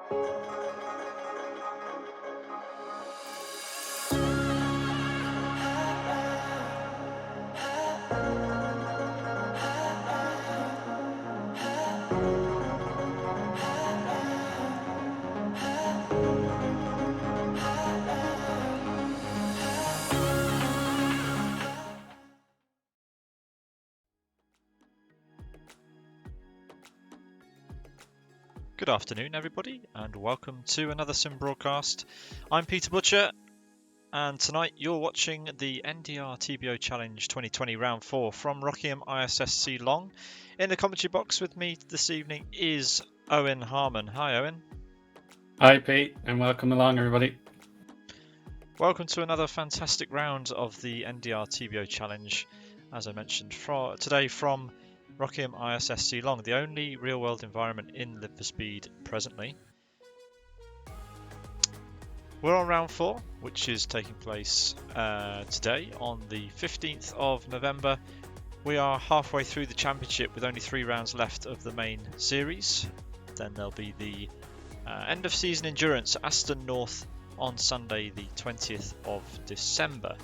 Good afternoon, everybody, and welcome to another sim broadcast. I'm Peter Butcher, and tonight you're watching the NDR TBO Challenge 2020 Round 4 from Rockingham ISSC Long. In the commentary box with me this evening is Eoin Harmon. Hi, Eoin. Hi, Pete, and welcome along, everybody. Welcome to another fantastic round of the NDR TBO Challenge, as I mentioned, today from Rockingham ISSC Long, the only real-world environment in Live for Speed presently. We're on round 4, which is taking place today on the 15th of November. We are halfway through the championship with only 3 rounds left of the main series. Then there'll be the end of season endurance at Aston North on Sunday the 20th of December.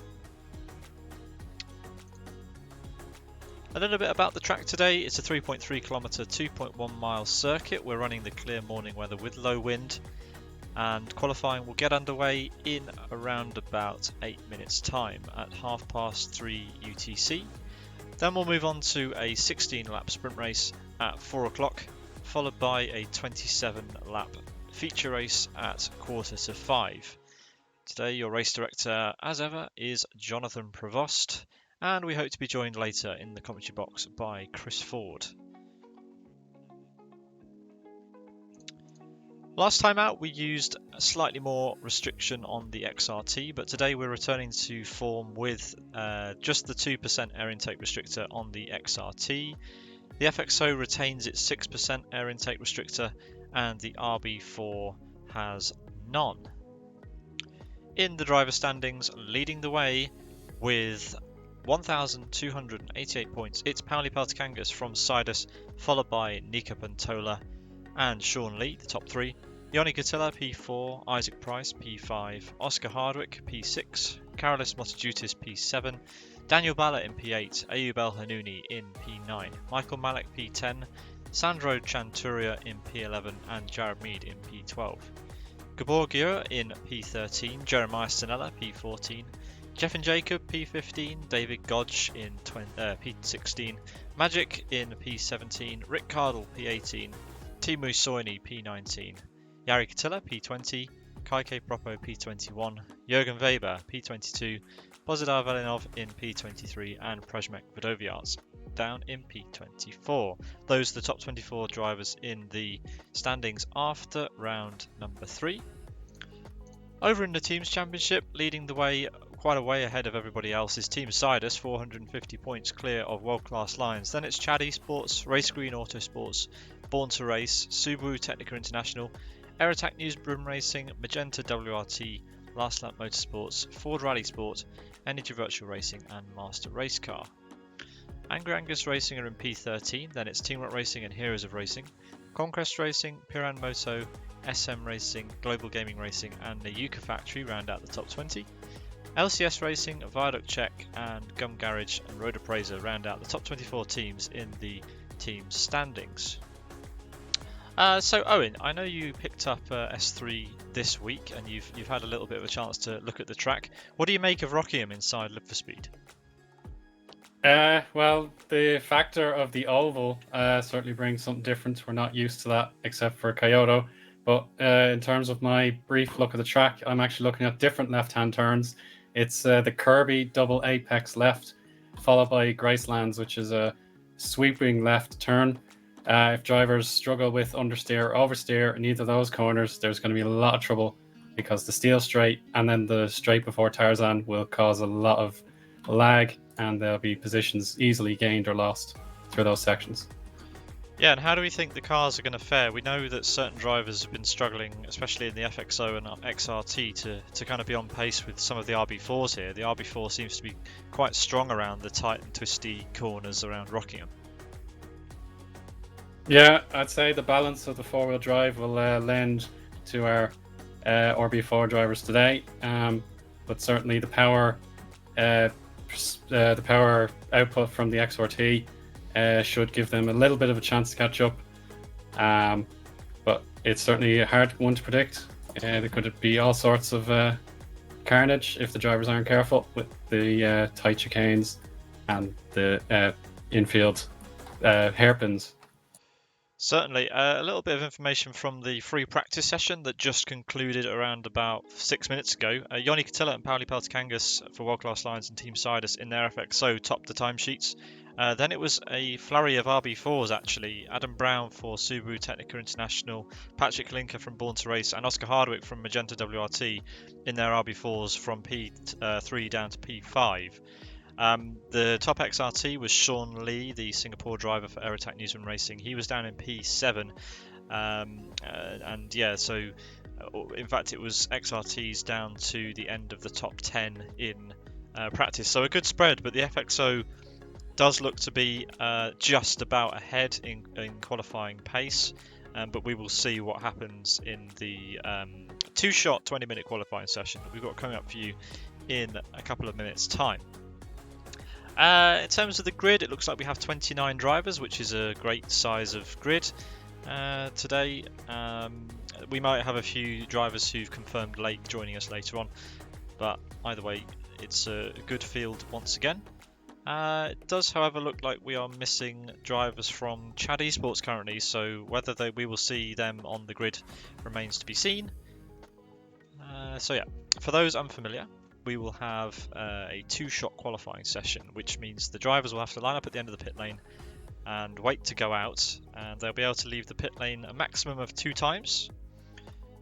A little bit about the track today. It's a 3.3 kilometre, 2.1 mile circuit. We're running the clear morning weather with low wind, and qualifying will get underway in around about 8 minutes time at 3:30 UTC. Then we'll move on to a 16 lap sprint race at 4 o'clock, followed by a 27 lap feature race at 4:45. Today your race director, as ever, is Jonathan Prevost, and we hope to be joined later in the commentary box by Chris Ford. Last time out we used a slightly more restriction on the XRT, but today we're returning to form with just the 2% air intake restrictor on the XRT. The FXO retains its 6% air intake restrictor, and the RB4 has none. In the driver standings, leading the way with 1,288 points, it's Pauli Peltikangas from Sidus, followed by Nika Pantola and Sean Lee, the top 3. Yoni Gatilla, P4, Isaac Price, P5, Oscar Hardwick, P6, Karolis Motojutis, P7, Daniel Balla in P8, Ayub El Hanouni in P9, Michael Malik, P10, Sandro Chanturia in P11, and Jared Mead in P12. Gabor Giur in P13, Jeremiah Stanella, P14, Jeff and Jacob, P15, David Godge in P16, Magic in P17, Rick Cardle, P18, Timu Soini, P19, Yari Katila, P20, Kaike Propo, P21, Jürgen Weber, P22, Bozidar Velinov in P23, and Prajmek Vodoviarz down in P24. Those are the top 24 drivers in the standings after round number 3. Over in the Teams Championship, leading the way quite a way ahead of everybody else is Team Sidus, 450 points clear of world-class lines. Then it's Chad Esports, Race Green Autosports, Born to Race, Subaru Technica International, Aerotac News Brim Racing, Magenta WRT, Last Lap Motorsports, Ford Rally Sport, Energy Virtual Racing, and Master Race Car. Angry Angus Racing are in P13, then it's Team Rock Racing and Heroes of Racing, Conquest Racing, Piran Moto, SM Racing, Global Gaming Racing, and the Yuka Factory round out the top 20. LCS Racing, Viaduct Check, and Gum Garage and Road Appraiser round out the top 24 teams in the team standings. So Eoin, I know you picked up S3 this week, and you've had a little bit of a chance to look at the track. What do you make of Rockingham inside Live for Speed? Well, the factor of the oval certainly brings something different. We're not used to that, except for Kyoto. But in terms of my brief look at the track, I'm actually looking at different left-hand turns. It's the Kirby double apex left, followed by Gracelands, which is a sweeping left turn. If drivers struggle with understeer or oversteer in either of those corners, there's going to be a lot of trouble, because the steel straight and then the straight before Tarzan will cause a lot of lag, and there'll be positions easily gained or lost through those sections. Yeah, and how do we think the cars are going to fare? We know that certain drivers have been struggling, especially in the FXO and XRT, to kind of be on pace with some of the RB4s here. The RB4 seems to be quite strong around the tight and twisty corners around Rockingham. Yeah, I'd say the balance of the four-wheel drive will lend to our RB4 drivers today, but certainly the power output from the XRT should give them a little bit of a chance to catch up. But it's certainly a hard one to predict. There could be all sorts of carnage if the drivers aren't careful with the tight chicanes and the infield hairpins. Certainly. A little bit of information from the free practice session that just concluded around about 6 minutes ago. Eoin Catilla and Pauli Peltokangas for World Class Lions and Team Sidus in their FXO topped the timesheets. Then it was a flurry of RB4s actually. Adam Brown for Subaru Technica International, Patrick Linker from Born to Race, and Oscar Hardwick from Magenta WRT in their RB4s from P3 down to P5. The top XRT was Sean Lee, the Singapore driver for Aerotac Newsman Racing. He was down in P7, and yeah, so in fact it was XRTs down to the end of the top 10 in practice. So a good spread, but the FXO does look to be just about ahead in qualifying pace, but we will see what happens in the two-shot 20-minute qualifying session that we've got coming up for you in a couple of minutes' time. In terms of the grid, it looks like we have 29 drivers, which is a great size of grid today. We might have a few drivers who've confirmed late joining us later on, but either way, it's a good field once again. It does, however, look like we are missing drivers from Chad Esports currently, so whether we will see them on the grid remains to be seen. So yeah, for those unfamiliar, we will have a two-shot qualifying session, which means the drivers will have to line up at the end of the pit lane and wait to go out, and they'll be able to leave the pit lane a maximum of 2 times.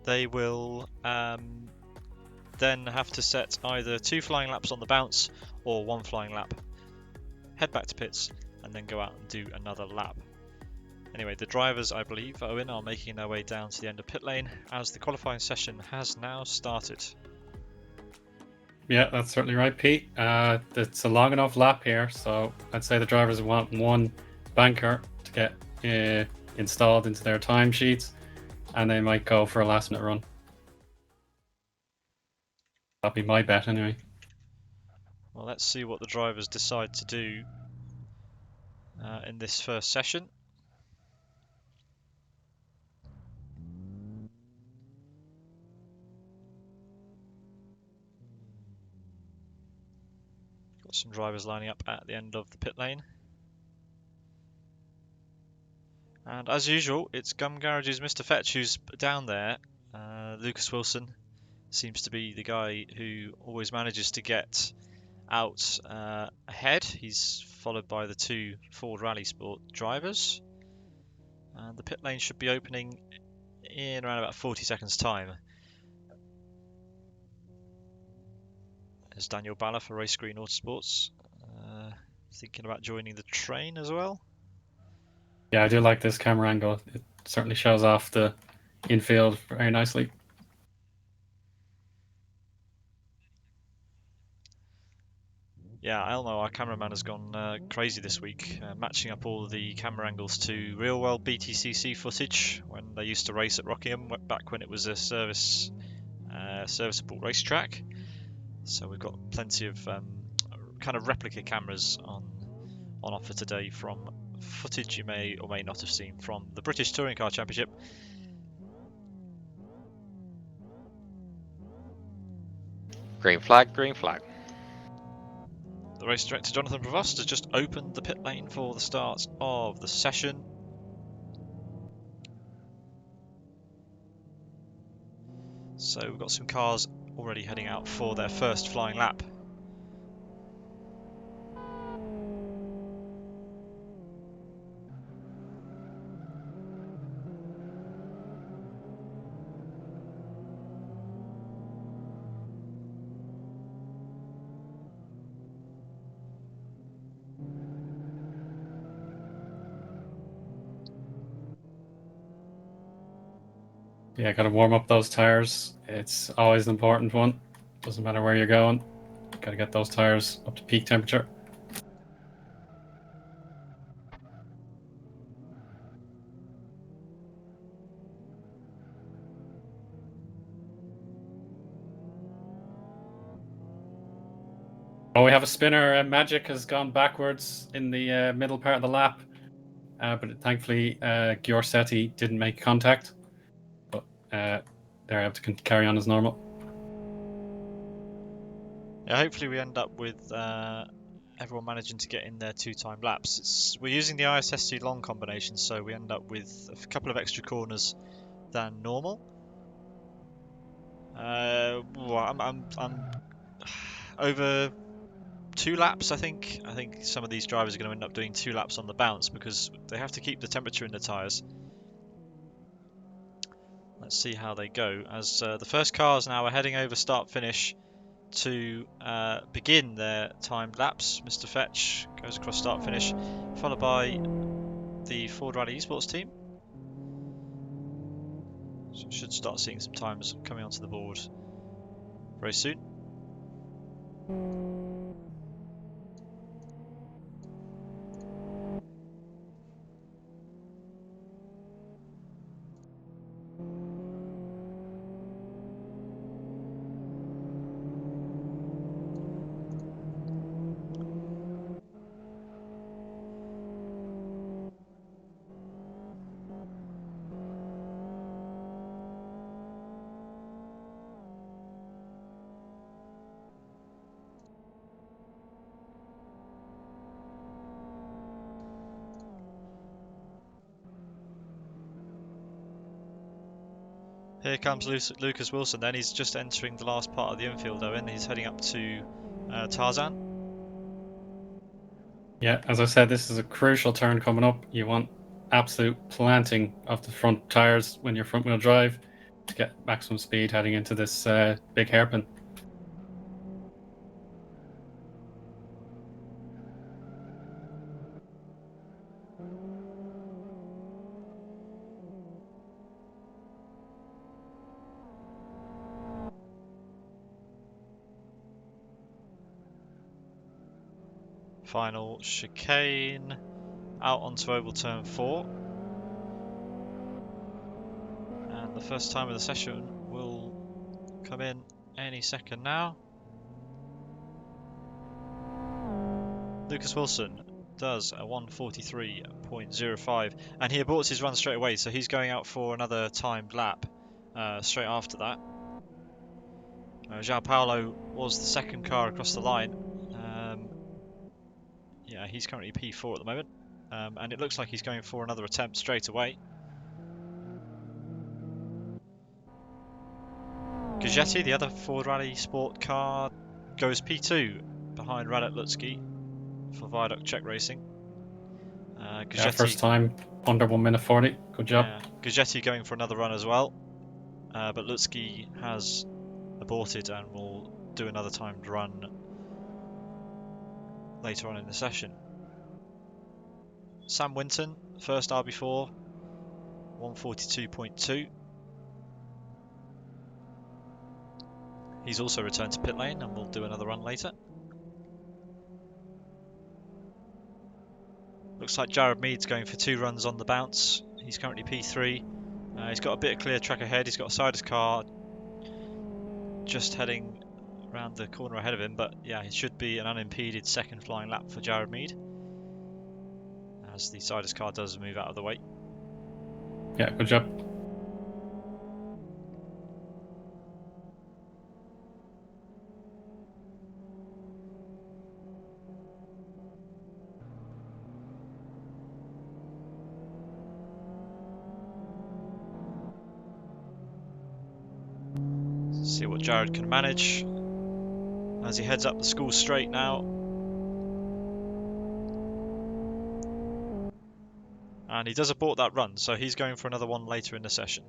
They will then have to set either 2 flying laps on the bounce or 1 flying lap, head back to pits, and then go out and do another lap. Anyway, the drivers, I believe, Eoin, are making their way down to the end of pit lane as the qualifying session has now started. Yeah, that's certainly right, Pete. It's a long enough lap here, so I'd say the drivers want 1 banker to get installed into their timesheets, and they might go for a last-minute run. That'd be my bet, anyway. Well, let's see what the drivers decide to do in this first session. Got some drivers lining up at the end of the pit lane. And as usual, it's Gum Garage's Mr. Fetch who's down there. Lucas Wilson seems to be the guy who always manages to get out ahead. He's followed by the 2 Ford Rally Sport drivers. And the pit lane should be opening in around about 40 seconds time. There's Daniel Balla for Race Green Autosports, thinking about joining the train as well. Yeah, I do like this camera angle. It certainly shows off the infield very nicely. Yeah, Elmo, our cameraman, has gone crazy this week, matching up all the camera angles to real-world BTCC footage when they used to race at Rockingham, back when it was a serviceable racetrack. So we've got plenty of kind of replica cameras on offer today from footage you may or may not have seen from the British Touring Car Championship. Green flag, green flag. The race director Jonathan Prevost has just opened the pit lane for the start of the session. So we've got some cars already heading out for their first flying lap. Yeah, got to warm up those tires. It's always an important one. Doesn't matter where you're going. Got to get those tires up to peak temperature. Oh, we have a spinner. Magic has gone backwards in the middle part of the lap, but thankfully Giorsetti didn't make contact. But they're able to carry on as normal. Yeah, hopefully we end up with everyone managing to get in their 2-time laps. We're using the ISSC Long combination, so we end up with a couple of extra corners than normal. I'm over 2 laps, I think. I think some of these drivers are going to end up doing 2 laps on the bounce because they have to keep the temperature in the tyres. Let's see how they go. As the first cars now are heading over start-finish to begin their timed laps. Mr. Fetch goes across start-finish, followed by the Ford Rally Esports team. So should start seeing some times coming onto the board very soon. Here comes Lucas Wilson then. He's just entering the last part of the infield, Owen. He's heading up to Tarzan. Yeah, as I said, this is a crucial turn coming up. You want absolute planting of the front tires when you're front wheel drive to get maximum speed heading into this big hairpin. Final chicane out onto oval turn 4. And the first time of the session will come in any second now. Lucas Wilson does a 1:43.05, and he aborts his run straight away, so he's going out for another timed lap straight after that. João Paulo was the second car across the line. Yeah, he's currently P4 at the moment, and it looks like he's going for another attempt straight away. Gajetti, the other Ford Rally Sport car, goes P2 behind Radek Lutzky for Viaduct Czech Racing. Yeah, first time under 1:40. Good job. Yeah, Gajetti going for another run as well, but Lutzky has aborted and will do another timed run later on in the session. Sam Winton, first RB4, 1:42.2. He's also returned to pit lane and will do another run later. Looks like Jared Mead's going for 2 runs on the bounce. He's currently P3. He's got a bit of clear track ahead. He's got a Sidus car just heading around the corner ahead of him, but yeah, it should be an unimpeded second flying lap for Jared Mead as the Sidus car does move out of the way. Yeah, good job. See what Jared can manage as he heads up the school straight now. And he does abort that run, so he's going for another one later in the session.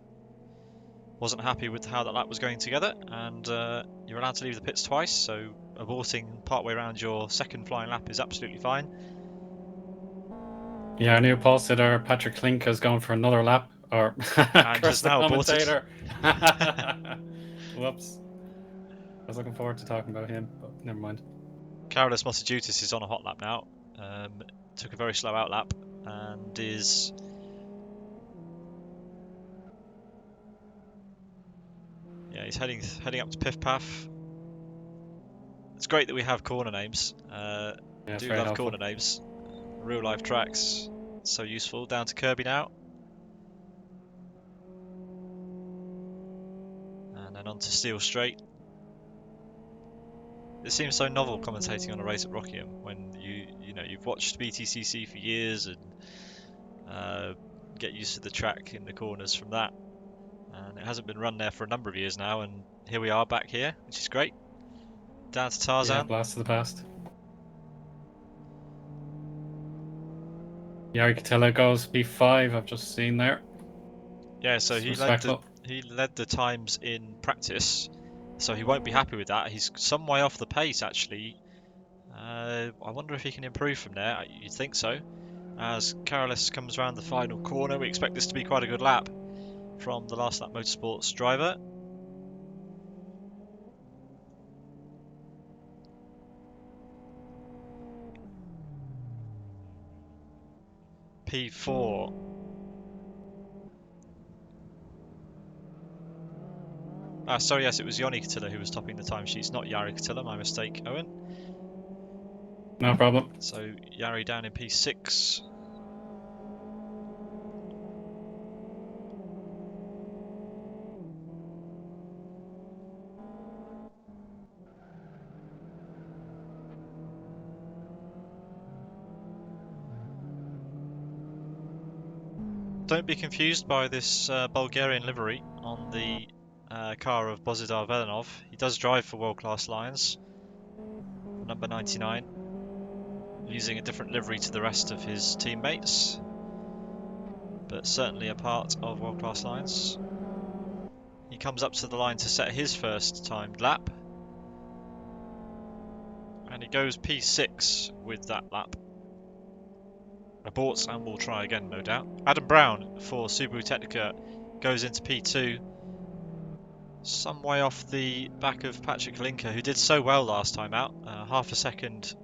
Wasn't happy with how that lap was going together, and you're allowed to leave the pits twice, so aborting partway around your second flying lap is absolutely fine. Yeah, I knew Paul Sitter, Patrick Klink has gone for another lap, or And has now aborted. Whoops. I was looking forward to talking about him, but never mind. Carolus Mosijutis is on a hot lap now. Took a very slow out lap and is he's heading up to Piff Paff. It's great that we have corner names. Yeah, it's Do very love helpful. corner names. Real life tracks. So useful. Down to Kirby now. And then on to Steel Straight. It seems so novel commentating on a race at Rockingham when you've watched BTCC for years and get used to the track in the corners from that. And it hasn't been run there for a number of years now, and here we are back here, which is great. Down to Yeah, Tarzan. blast to the past. Yari Catella goes P5. I've just seen there. Yeah, so It's he respectful. led the times in practice, so he won't be happy with that. He's some way off the pace actually. I wonder if he can improve from there. You'd think so. As Carolis comes around the final corner, we expect this to be quite a good lap from the Last Lap Motorsports driver. P4. Sorry, yes, it was Yoni Katilla who was topping the timesheets, not Yari Katilla. My mistake, Owen. No problem. So Yari down in P6. Don't be confused by this Bulgarian livery on the car of Bozidar Velenov. He does drive for World Class Lions, number 99, using a different livery to the rest of his teammates, but certainly a part of World Class Lions. He comes up to the line to set his first timed lap, and he goes P6 with that lap. Aborts and will try again, no doubt. Adam Brown for Subaru Technica goes into P2. Some way off the back of Patrick Linker, who did so well last time out. Half a second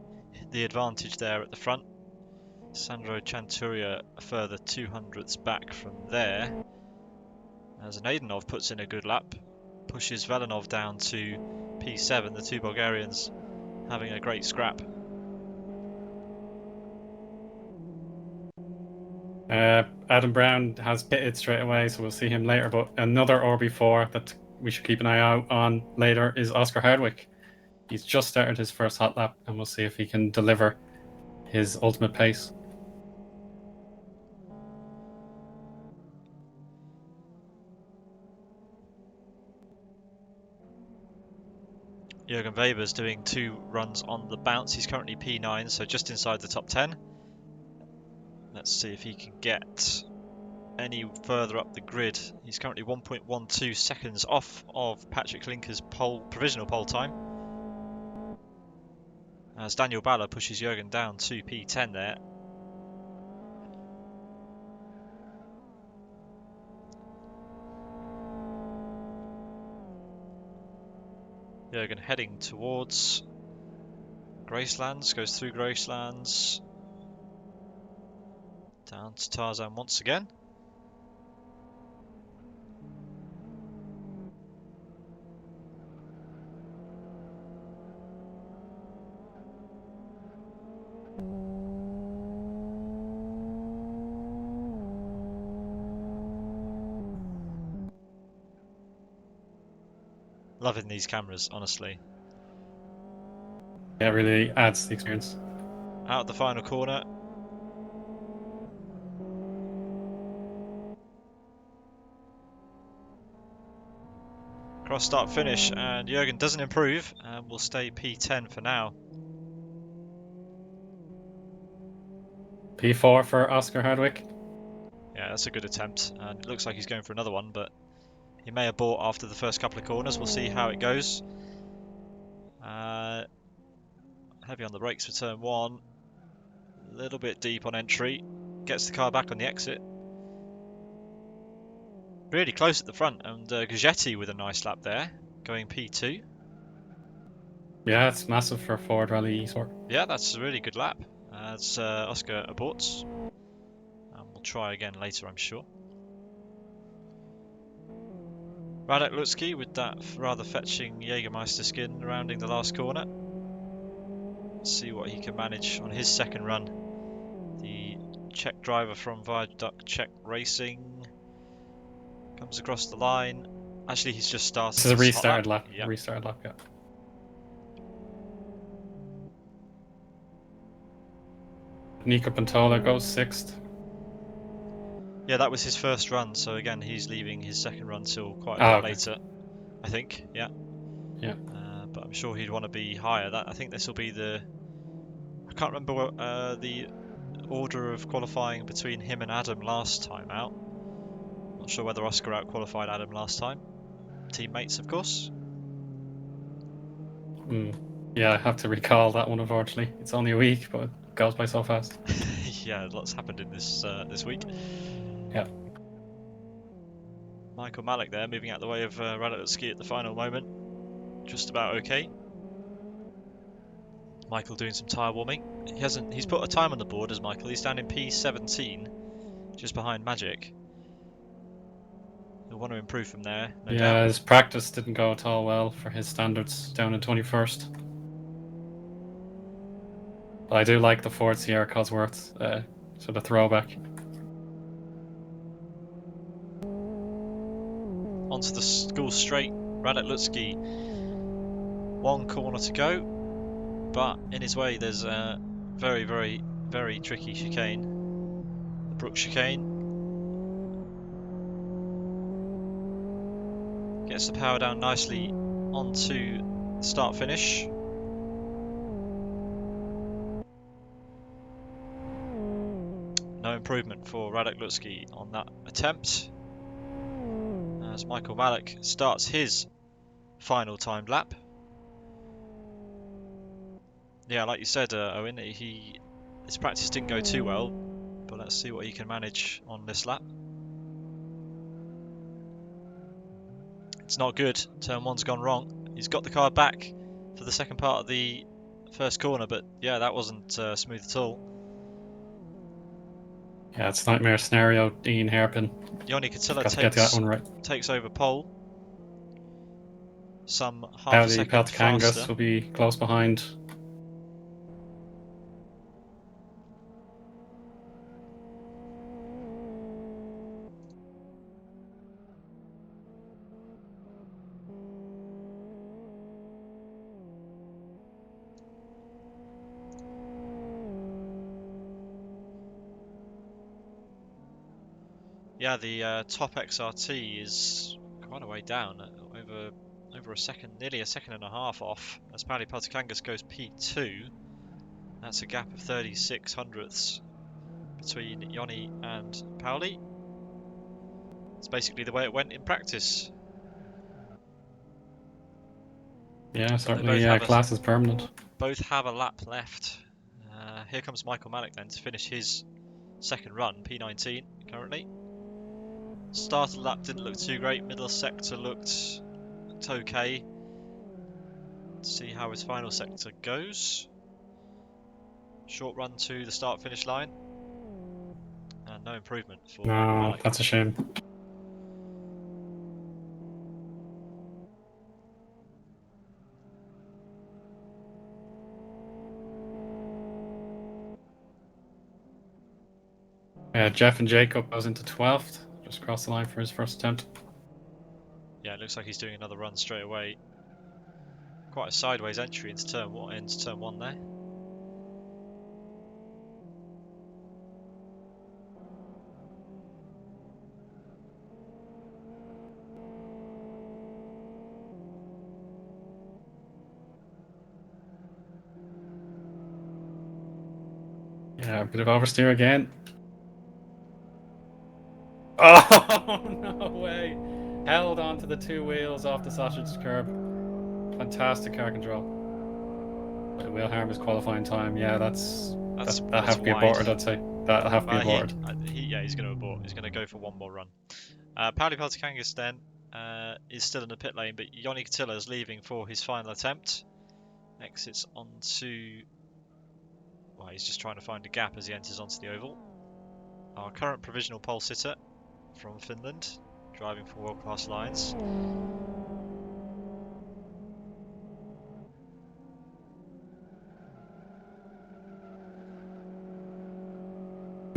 the advantage there at the front. Sandro Chanturia a further 200ths back from there. As Aidenov puts in a good lap, pushes Velenov down to P7, the two Bulgarians having a great scrap. Adam Brown has pitted straight away, so we'll see him later. But another RB4 that we should keep an eye out on later is Oscar Hardwick. He's just started his first hot lap, and we'll see if he can deliver his ultimate pace. Jürgen Weber's doing 2 runs on the bounce. He's currently P9, so just inside the top 10. Let's see if he can get any further up the grid. He's currently 1.12 seconds off of Patrick Linker's provisional pole time. As Daniel Balla pushes Jürgen down to P10 there. Jürgen heading towards Gracelands, goes through Gracelands. Down to Tarzan once again. Loving these cameras, honestly. Yeah, it really adds to the experience. Out of the final corner. Cross start finish, and Jürgen doesn't improve and will stay P10 for now. P4 for Oscar Hardwick. Yeah, that's a good attempt, and it looks like he's going for another one, but he may abort after the first couple of corners. We'll see how it goes. Heavy on the brakes for turn 1. A little bit deep on entry. Gets the car back on the exit. Really close at the front, and Gagetti with a nice lap there, going P2. Yeah, it's massive for Ford Rally Esport. Yeah, that's a really good lap. As Oscar aborts. And we'll try again later, I'm sure. Radek Lutsky with that rather fetching Jägermeister skin rounding the last corner. See what he can manage on his second run. The Czech driver from Viaduct Czech Racing comes across the line. Actually, he's just started. This is a his hot restarted lap. Yeah. Restarted lap, yeah. Nico Pantola goes 6th. Yeah, that was his first run. So again, he's leaving his second run till quite a bit Okay. later, I think. Yeah. Yeah. But I'm sure he'd want to be higher. I think this will be the. I can't remember what, the order of qualifying between him and Adam last time out. Not sure whether Oscar out-qualified Adam last time. Teammates, of course. Yeah, I have to recall that one, unfortunately. It's only a week, but it goes by so fast. Yeah, lots happened in this week. Yeah. Michael Malik there, moving out the way of Radecki at the final moment. Just about okay. Michael doing some tyre warming. He's put a time on the board as Michael. He's down in P17, just behind Magic. He'll want to improve from there, no doubt. His practice didn't go at all well for his standards, down in 21st. But I do like the Ford Sierra Cosworth sort of throwback. Onto the school straight. Radecki, one corner to go, but in his way there's a very, very, very tricky chicane. The Brook chicane. Gets the power down nicely onto the start finish. No improvement for Radecki on that attempt, as Michael Malik starts his final timed lap. Yeah, like you said, Owen, his practice didn't go too well, but let's see what he can manage on this lap. It's not good. Turn 1's gone wrong. He's got the car back for the second part of the first corner, but yeah, that wasn't smooth at all. Yeah, it's a nightmare scenario. Dean Hairpin. Eoin Catilla Got to get that one right. takes over pole. Some half a Audi second Pelticangas faster. will be close behind. Yeah, the top XRT is quite a way down, over a second, nearly a second and a half off, as Paddy Pelticangas goes P2. That's a gap of 36 hundredths between Eoin and Pauli. It's basically the way it went in practice. Yeah, certainly class is permanent. Both have a lap left. Here comes Michael Malik then to finish his second run, P19 currently. Start of the lap didn't look too great, middle sector looked okay. Let's see how his final sector goes. Short run to the start finish line. And no improvement for Michael Malik. That's a shame. Jeff and Jacob goes into 12th. Just crossed the line for his first attempt. Yeah, it looks like he's doing another run straight away. Quite a sideways entry into turn one there. Yeah, a bit of oversteer again. Oh, no way. Held onto the two wheels off the sausage curb. Fantastic car control. Will harm his qualifying time. Yeah, that'll have to be aborted, I'd say. That'll have to be aborted. He's going to abort. He's going to go for one more run. Pauli Pelticangas then is still in the pit lane, but Eoin Catilla is leaving for his final attempt. Exits onto... Well, he's just trying to find a gap as he enters onto the oval. Our current provisional pole sitter from Finland, driving for world-class lines.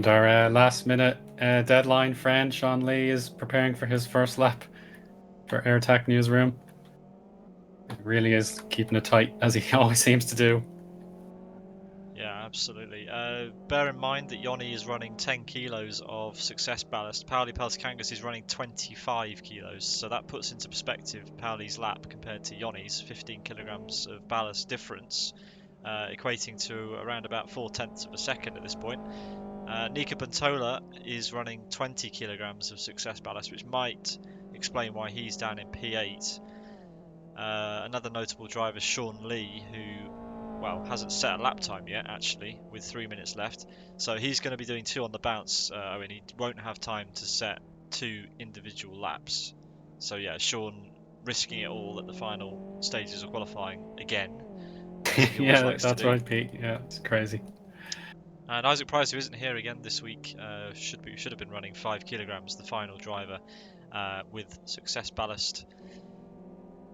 And our last minute deadline friend, Sean Lee, is preparing for his first lap for AirTech Newsroom. It really is keeping it tight, as he always seems to do. Yeah, absolutely. Bear in mind that Eoin is running 10 kilos of success ballast. Pauli Peltikangas is running 25 kilos. So that puts into perspective Pauli's lap compared to Eoin's 15 kilograms of ballast difference, equating to around about 4/10 of a second at this point. Nika Pantola is running 20 kilograms of success ballast, which might explain why he's down in P8. Another notable driver, Sean Lee, who hasn't set a lap time yet, actually, with 3 minutes left. So he's going to be doing 2 on the bounce. He won't have time to set 2 individual laps. So yeah, Sean risking it all at the final stages of qualifying again. Yeah, that's right, Pete. Yeah, it's crazy. And Isaac Price, who isn't here again this week, should have been running 5 kilograms, the final driver, with success ballast.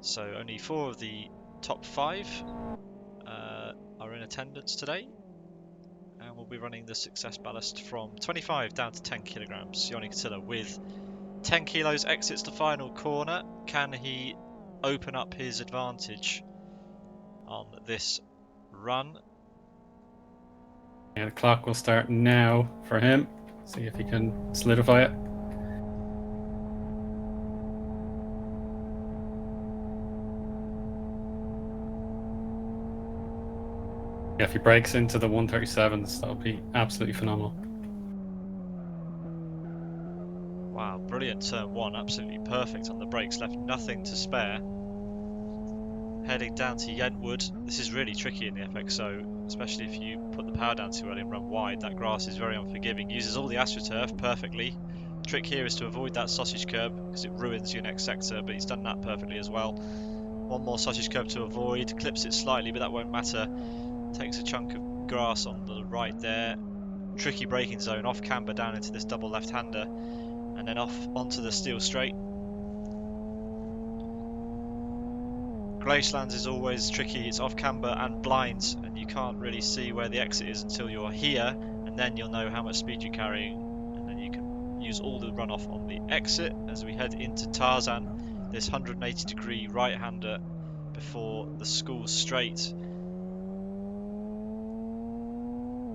So only 4 of the top 5 are in attendance today, and we'll be running the success ballast from 25 down to 10 kilograms. Eoin Catilla with 10 kilos exits the final corner. Can he open up his advantage on this run? Yeah, the clock will start now for him. See if he can solidify it. Yeah, if he breaks into the 137s, that'll be absolutely phenomenal. Wow, brilliant turn 1, absolutely perfect on the brakes, left nothing to spare. Heading down to Yentwood. This is really tricky in the FXO, especially if you put the power down too early and run wide. That grass is very unforgiving. Uses all the AstroTurf perfectly. Trick here is to avoid that sausage curb because it ruins your next sector, but he's done that perfectly as well. One more sausage curb to avoid. Clips it slightly, but that won't matter. Takes a chunk of grass on the right there. Tricky braking zone, off camber down into this double left-hander, and then off onto the steel straight. Glacialands is always tricky. It's off camber and blinds, and you can't really see where the exit is until you're here, and then you'll know how much speed you're carrying, and then you can use all the runoff on the exit as we head into Tarzan, this 180-degree right-hander before the school straight.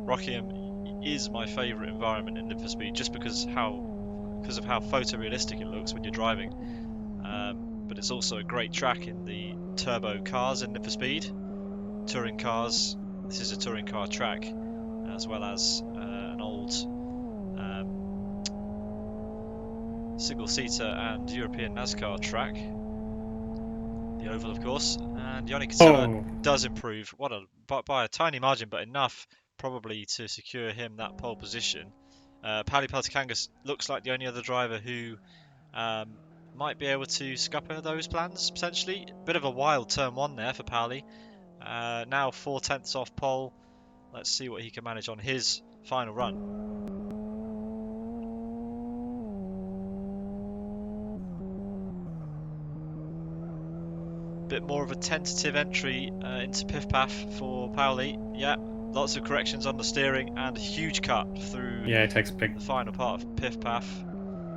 Rockingham is my favourite environment in Need for Speed, just because of how photorealistic it looks when you're driving. But it's also a great track in the turbo cars in Need for Speed. Touring cars, this is a touring car track, as well as an old single-seater and European NASCAR track. The oval, of course. And Eoin Catilla does improve, by a tiny margin, but enough probably to secure him that pole position. Pauli Peltikangas looks like the only other driver who might be able to scupper those plans, potentially. Bit of a wild turn 1 there for Pauli. Now 4/10 off pole. Let's see what he can manage on his final run. Bit more of a tentative entry into Piff Paff for Pauli. Yeah, lots of corrections on the steering and a huge cut through it takes a big... the final part of Piff Paff.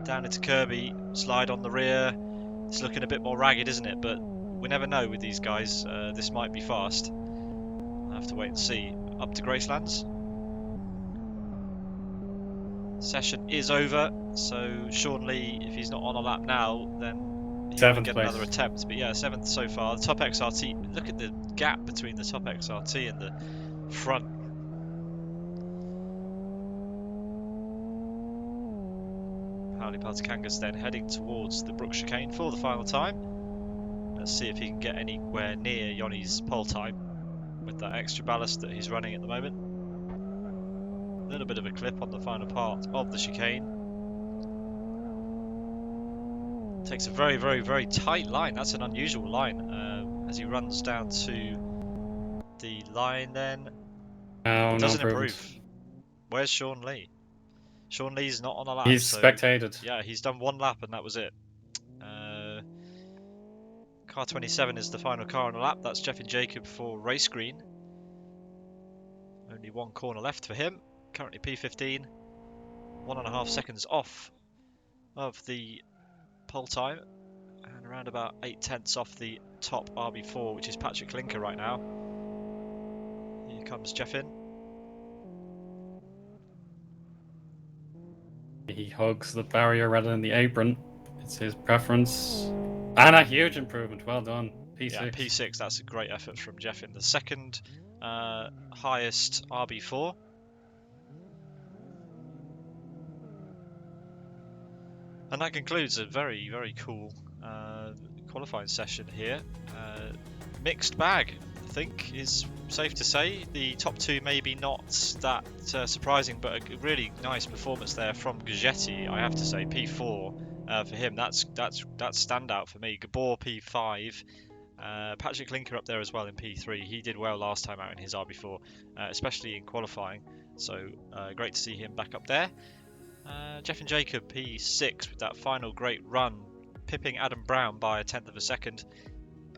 Down into Kirby, slide on the rear. It's looking a bit more ragged, isn't it? But we never know with these guys. This might be fast. I'll have to wait and see. Up to Gracelands. Session is over. So Sean Lee, if he's not on a lap now, then he will get another attempt. But yeah, 7th so far. The top XRT, look at the gap between the top XRT and the front. Pauli Peltikangas then heading towards the Brook chicane for the final time. Let's see if he can get anywhere near Eoin's pole time with that extra ballast that he's running at the moment. A little bit of a clip on the final part of the chicane. Takes a very, very, very tight line. That's an unusual line as he runs down to the line then. Doesn't improve. Where's Sean Lee? Sean Lee's not on a lap. He's spectated. Yeah, he's done 1 lap and that was it. Car 27 is the final car on a lap. That's Jeff and Jacob for Race Green. Only 1 corner left for him. Currently P15. 1.5 seconds off of the pole time, and around about 8/10 off the top RB4, which is Patrick Linker right now. Here comes Jeff in. He hugs the barrier rather than the apron. It's his preference. And a huge improvement. Well done. P6. Yeah, P6, that's a great effort from Jeff in. The second highest RB4. And that concludes a very, very cool qualifying session here. Mixed bag, I think, is safe to say. The top two maybe not that surprising, but a really nice performance there from Gagetti, I have to say. P4 for him, that's standout for me. Gabor P5. Patrick Linker up there as well in P3. He did well last time out in his RB4, especially in qualifying. So great to see him back up there. Jeff and Jacob P6 with that final great run, pipping Adam Brown by 1/10 of a second.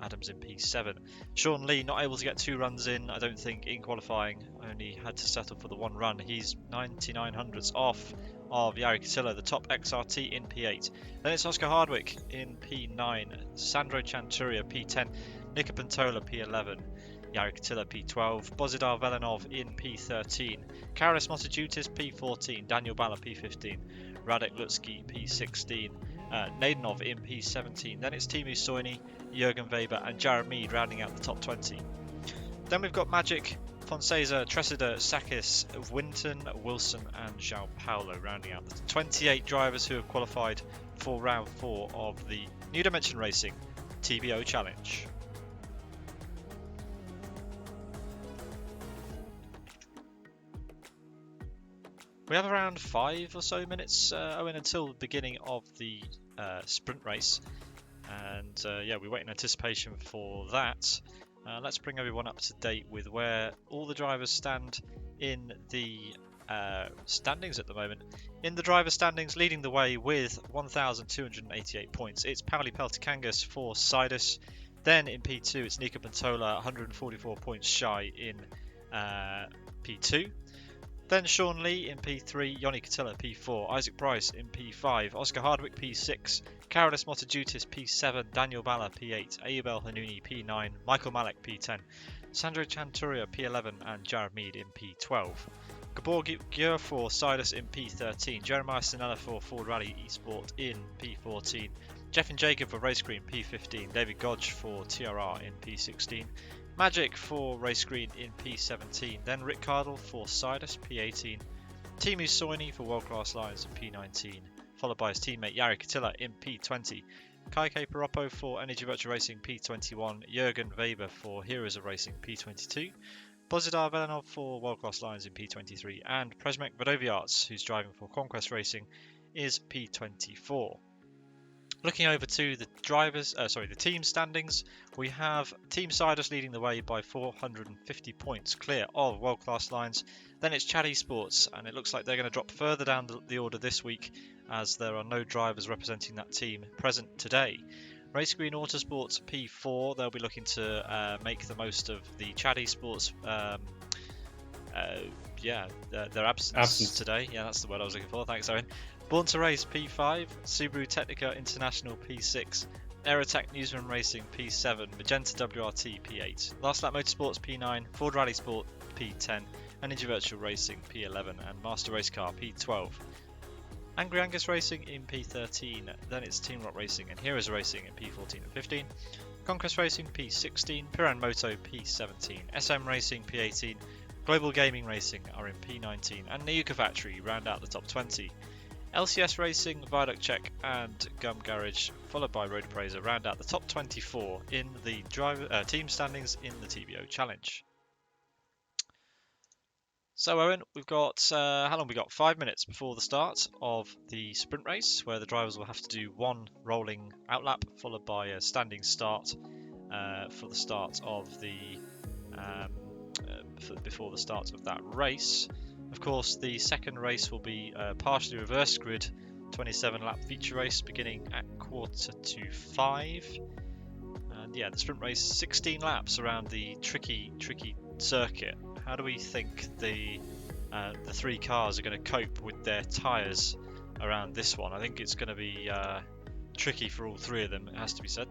Adam's in P7. Sean Lee not able to get 2 runs in, I don't think, in qualifying. Only had to settle for the 1 run. He's 99 hundredths off of Jari Katila, the top XRT, in P8. Then it's Oscar Hardwick in P9, Sandro Chanturia P10, Nika Pantola P11, Jari Katila P12, Bozidar Velenov in P13, Karis Motojutis P14, Daniel Balla P15, Radek Lutsky P16, Nadenov in P17. Then it's Timu Soini, Jürgen Weber and Jared Mead rounding out the top 20. Then we've got Magic, Fonseca, Tressida, Sakis, Winton, Wilson and João Paulo rounding out the 28 drivers who have qualified for round 4 of the New Dimension Racing TBO Challenge. We have around 5 or so minutes, Owen, until the beginning of the sprint race. And yeah, we wait in anticipation for that. Let's bring everyone up to date with where all the drivers stand in the standings at the moment. In the driver standings, leading the way with 1,288 points, it's Pauli Peltikangas for Sidus. Then in P2, it's Nika Pantola, 144 points shy in P2. Then Sean Lee in P3, Joni Katila P4, Isaac Price in P5, Oscar Hardwick P6, Karolis Motojutis P7, Daniel Balla P8, Ayubel Hanouni P9, Michael Malek P10, Sandro Chanturia P11 and Jared Mead in P12. Gabor Gyur for Sidus in P13, Jeremiah Sinella for Ford Rally Esport in P14, Jeff and Jacob for Race Green P15, David Godge for TRR in P16, Magic for Race Green in P17, then Rick Cardle for Sidus P18, Timu Soini for World Class Lions in P19, followed by his teammate Jari Katila in P20, Kaike Paroppo for Energy Virtual Racing P21, Jürgen Weber for Heroes of Racing P22, Bozidar Velenov for World Class Lions in P23, and Premek Vadoviarts, who's driving for Conquest Racing, is P24. Looking over to the the team standings, we have Team Sidus leading the way by 450 points, clear of World Class Lines. Then it's Chad Esports, and it looks like they're going to drop further down the order this week, as there are no drivers representing that team present today. Race Green Autosports P4, they'll be looking to make the most of the Chad Esports their absence today. Yeah, that's the word I was looking for. Thanks, Owen. Born to Race P5, Subaru Technica International P6, Aerotech Newsman Racing P7, Magenta WRT P8, Last Lap Motorsports P9, Ford Rally Sport P10, and Ninja Virtual Racing P11 and Master Race Car P12. Angry Angus Racing in P13, then it's Team Rock Racing and Heroes Racing in P14 and 15, Conquest Racing P16, Piran Moto P17, SM Racing P18, Global Gaming Racing are in P19, and Nayuka Factory round out the top 20. LCS Racing, Viaduct Check and Gum Garage, followed by Road Appraiser, round out the top 24 in the team standings in the TBO Challenge. So Owen, we've got, how long we got? 5 minutes before the start of the sprint race, where the drivers will have to do one rolling outlap, followed by a standing start for the start of the, before the start of that race. Of course, the second race will be a partially reversed grid 27 lap feature race beginning at 4:45. And yeah, the sprint race 16 laps around the tricky circuit. How do we think the the 3 cars are going to cope with their tyres around this one. I think it's going to be tricky for all 3 of them, it has to be said.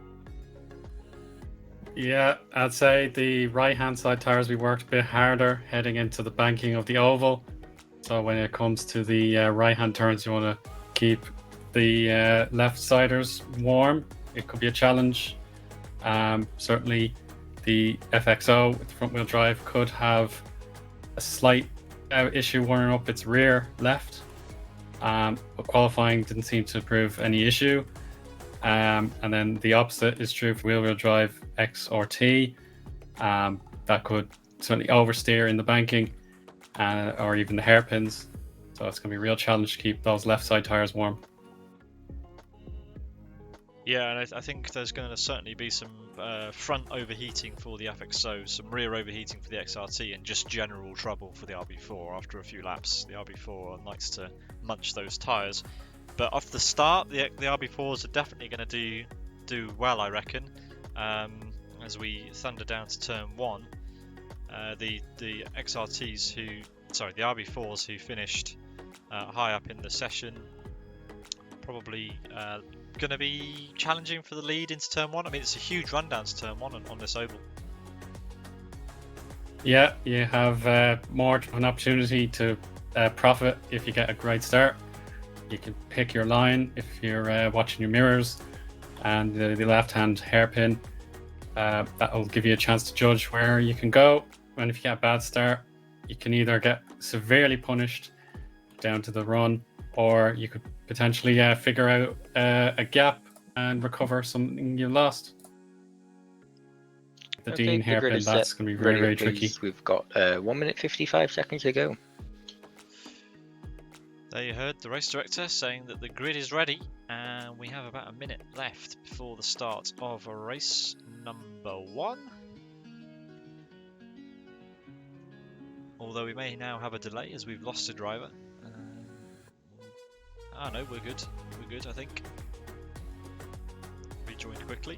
Yeah, I'd say the right-hand side tyres we worked a bit harder heading into the banking of the oval. So when it comes to the right-hand turns, you want to keep the left-siders warm. It could be a challenge. Certainly the FXO with the front-wheel drive could have a slight issue warming up its rear left. But qualifying didn't seem to prove any issue. And then the opposite is true for wheel-wheel drive X or T. That could certainly oversteer in the banking or even the hairpins. So it's going to be a real challenge to keep those left side tyres warm. Yeah, and I think there's going to certainly be some front overheating for the FXO, some rear overheating for the XRT, and just general trouble for the RB4 after a few laps. The RB4 likes to munch those tyres. But off the start, the RB4s are definitely going to do well, I reckon. As we thunder down to turn 1, the XRTs the RB4s who finished high up in the session, probably going to be challenging for the lead into turn 1. I mean, it's a huge run down to turn 1 on this oval. Yeah, you have more of an opportunity to profit if you get a great start. You can pick your line if you're watching your mirrors, and the left-hand hairpin. That will give you a chance to judge where you can go. And if you get a bad start, you can either get severely punished down to the run, or you could potentially figure out a gap and recover something you lost. The Dean hairpin, that's going to be very, very tricky. We've got 1 minute 55 seconds to go. There you heard the race director saying that the grid is ready, and we have about a minute left before the start of race number 1. Although we may now have a delay as we've lost a driver. No, we're good. We're good, I think. Rejoined quickly.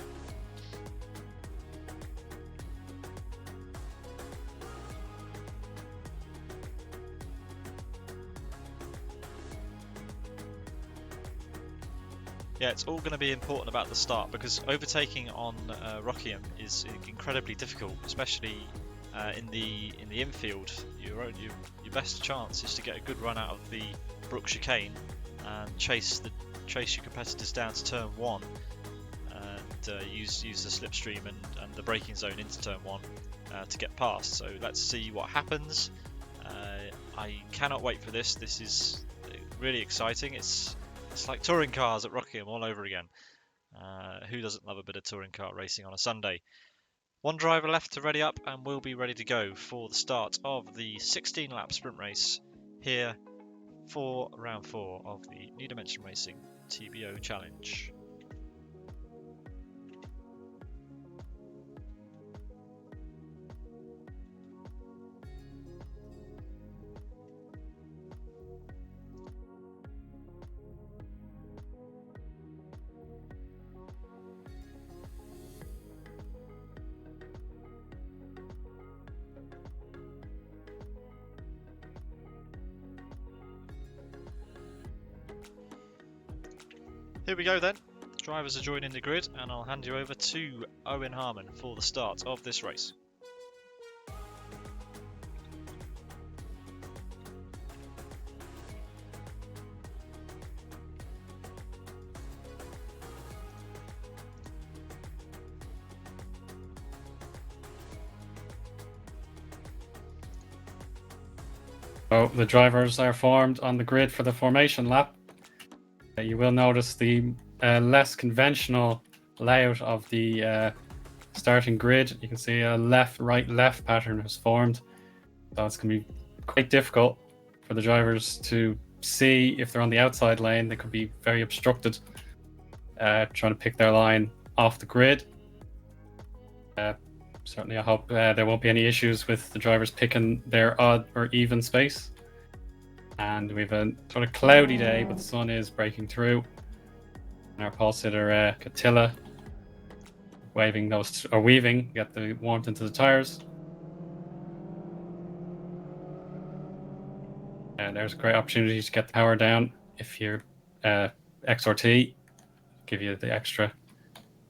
Yeah, it's all going to be important about the start, because overtaking on Rockingham is incredibly difficult, especially in the infield. Your best chance is to get a good run out of the Brook chicane and chase your competitors down to turn 1 and use the slipstream and the braking zone into turn 1 to get past. So let's see what happens. I cannot wait for this. This is really exciting. It's like touring cars at Rockingham all over again. Who doesn't love a bit of touring car racing on a Sunday? 1 driver left to ready up, and we'll be ready to go for the start of the 16-lap sprint race here for round 4 of the New Dimension Racing TBO Challenge. Here we go then. The drivers are joining the grid, and I'll hand you over to Eoin Harmon for the start of this race. So the drivers are formed on the grid for the formation lap. You will notice the less conventional layout of the starting grid. You can see a left, right, left pattern has formed. So it's going to be quite difficult for the drivers to see if they're on the outside lane. They could be very obstructed trying to pick their line off the grid. Certainly, I hope there won't be any issues with the drivers picking their odd or even space. And we have a sort of cloudy day, but the sun is breaking through. And our pole sitter, Catilla, weaving, get the warmth into the tyres. There's a great opportunity to get the power down if you're XRT, give you the extra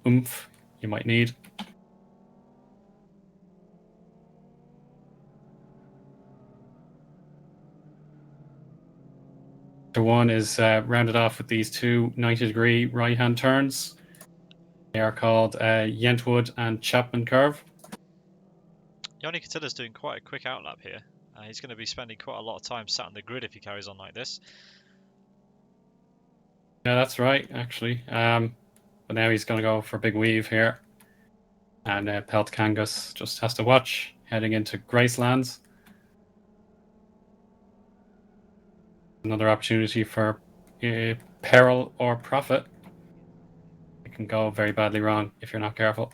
oomph you might need. The one is rounded off with these two 90-degree right-hand turns. They are called Yentwood and Chapman Curve. Eoin Katilla's doing quite a quick outlap here. He's going to be spending quite a lot of time sat on the grid if he carries on like this. Yeah, that's right, actually. But now he's going to go for a big weave here. And Pelt Kangas just has to watch, heading into Gracelands. Another opportunity for peril or profit. It can go very badly wrong if you're not careful.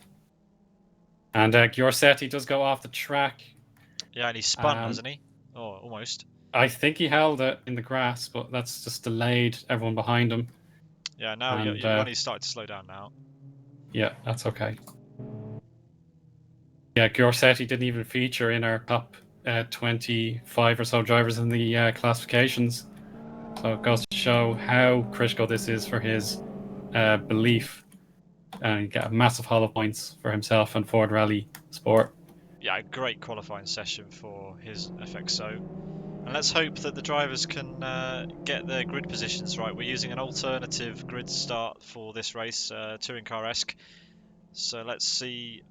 And Giorsetti does go off the track. Yeah, and he's spun, hasn't he? Oh, almost. I think he held it in the grass, but that's just delayed everyone behind him. Yeah, now Yoni's started to slow down now. Yeah, that's okay. Yeah, Giorsetti didn't even feature in our top 25 or so drivers in the classifications. So it goes to show how critical this is for his belief. And he got massive hollow points for himself and Ford Rally Sport. Yeah, great qualifying session for his FXO. And let's hope that the drivers can get their grid positions right. We're using an alternative grid start for this race, touring car-esque. So let's see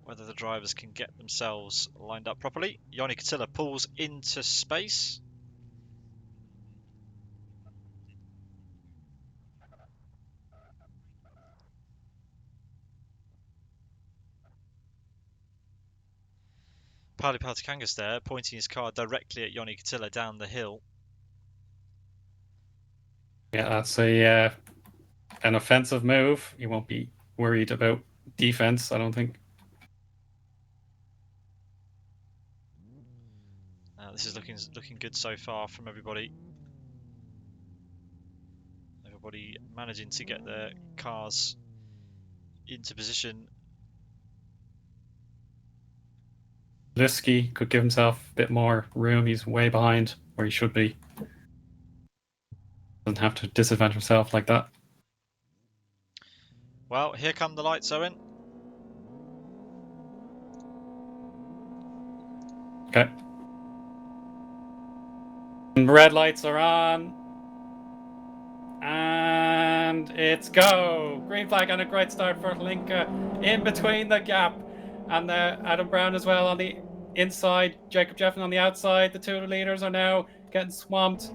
whether the drivers can get themselves lined up properly. Eoin Katilla pulls into space. Pali Paltakangas there, pointing his car directly at Eoin Katilla down the hill. Yeah, that's an offensive move. You won't be worried about defense, I don't think. This is looking good so far from everybody. Everybody managing to get their cars into position. Liski could give himself a bit more room. He's way behind where he should be. Doesn't have to disadvantage himself like that. Well, here come the lights, Eoin. Okay. And red lights are on. And it's go. Green flag and a great start for Linka in between the gap. And Adam Brown as well on the inside. Jacob Jeffin on the outside. The two leaders are now getting swamped.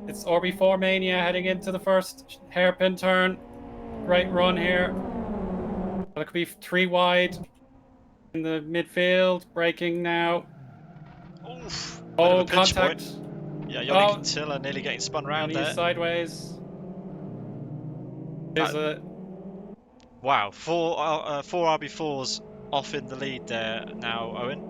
It's RB4 Mania heading into the first hairpin turn. Great run here. It could be 3 wide in the midfield. Braking now. Oof. Oh, contact. Point. Yeah, Eoin Katilla nearly getting spun round there. Sideways. Wow, four RB4s off in the lead there now, Eoin.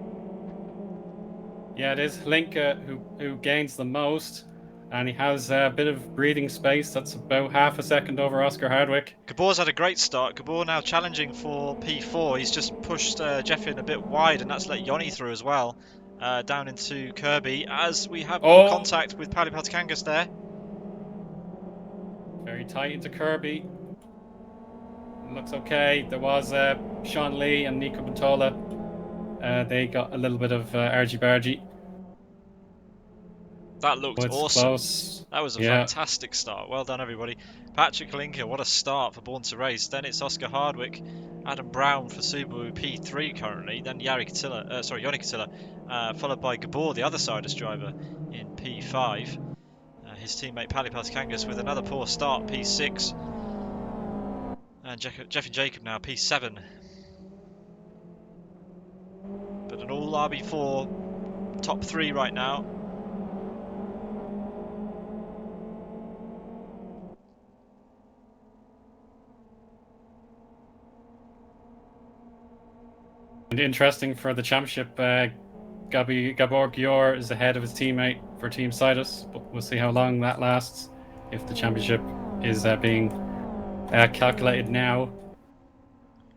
Yeah, it is Linka who gains the most, and he has a bit of breathing space. That's about half a second over Oscar Hardwick. Gabor's had a great start. Gabor now challenging for P4. He's just pushed Jeffin a bit wide, and that's let Eoin through as well, down into Kirby, as we have more contact with Pali Paltakangas there. Very tight into Kirby. Looks okay. There was Sean Lee and Nico Bantola. They got a little bit of argy-bargy. That looked awesome. Close. That was a fantastic start. Well done, everybody. Patrick Linker, what a start for Born to Race. Then it's Oscar Hardwick, Adam Brown for Subaru P3 currently. Then Eoin Katilla, followed by Gabor, the other Sidus driver, in P5. His teammate Pali Paltakangas with another poor start, P6. And Jeff and Jacob now, P7. But an all RB4 top 3 right now. And interesting for the championship, Gabor Gior is ahead of his teammate for Team Sidus, but we'll see how long that lasts if the championship is being calculated now.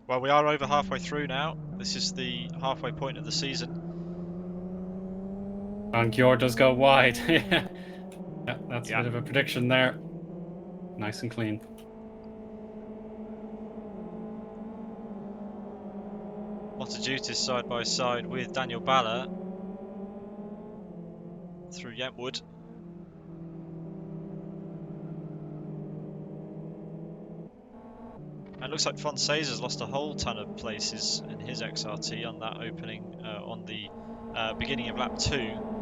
Well, we are over halfway through now. This is the halfway point of the season. And Gjord does go wide. Yeah, that's Yeah. a bit of a prediction there. Nice and clean. Motodutis side by side with Daniel Balla through Yentwood. And it looks like Fonseca's lost a whole ton of places in his XRT on that opening, on the beginning of lap 2.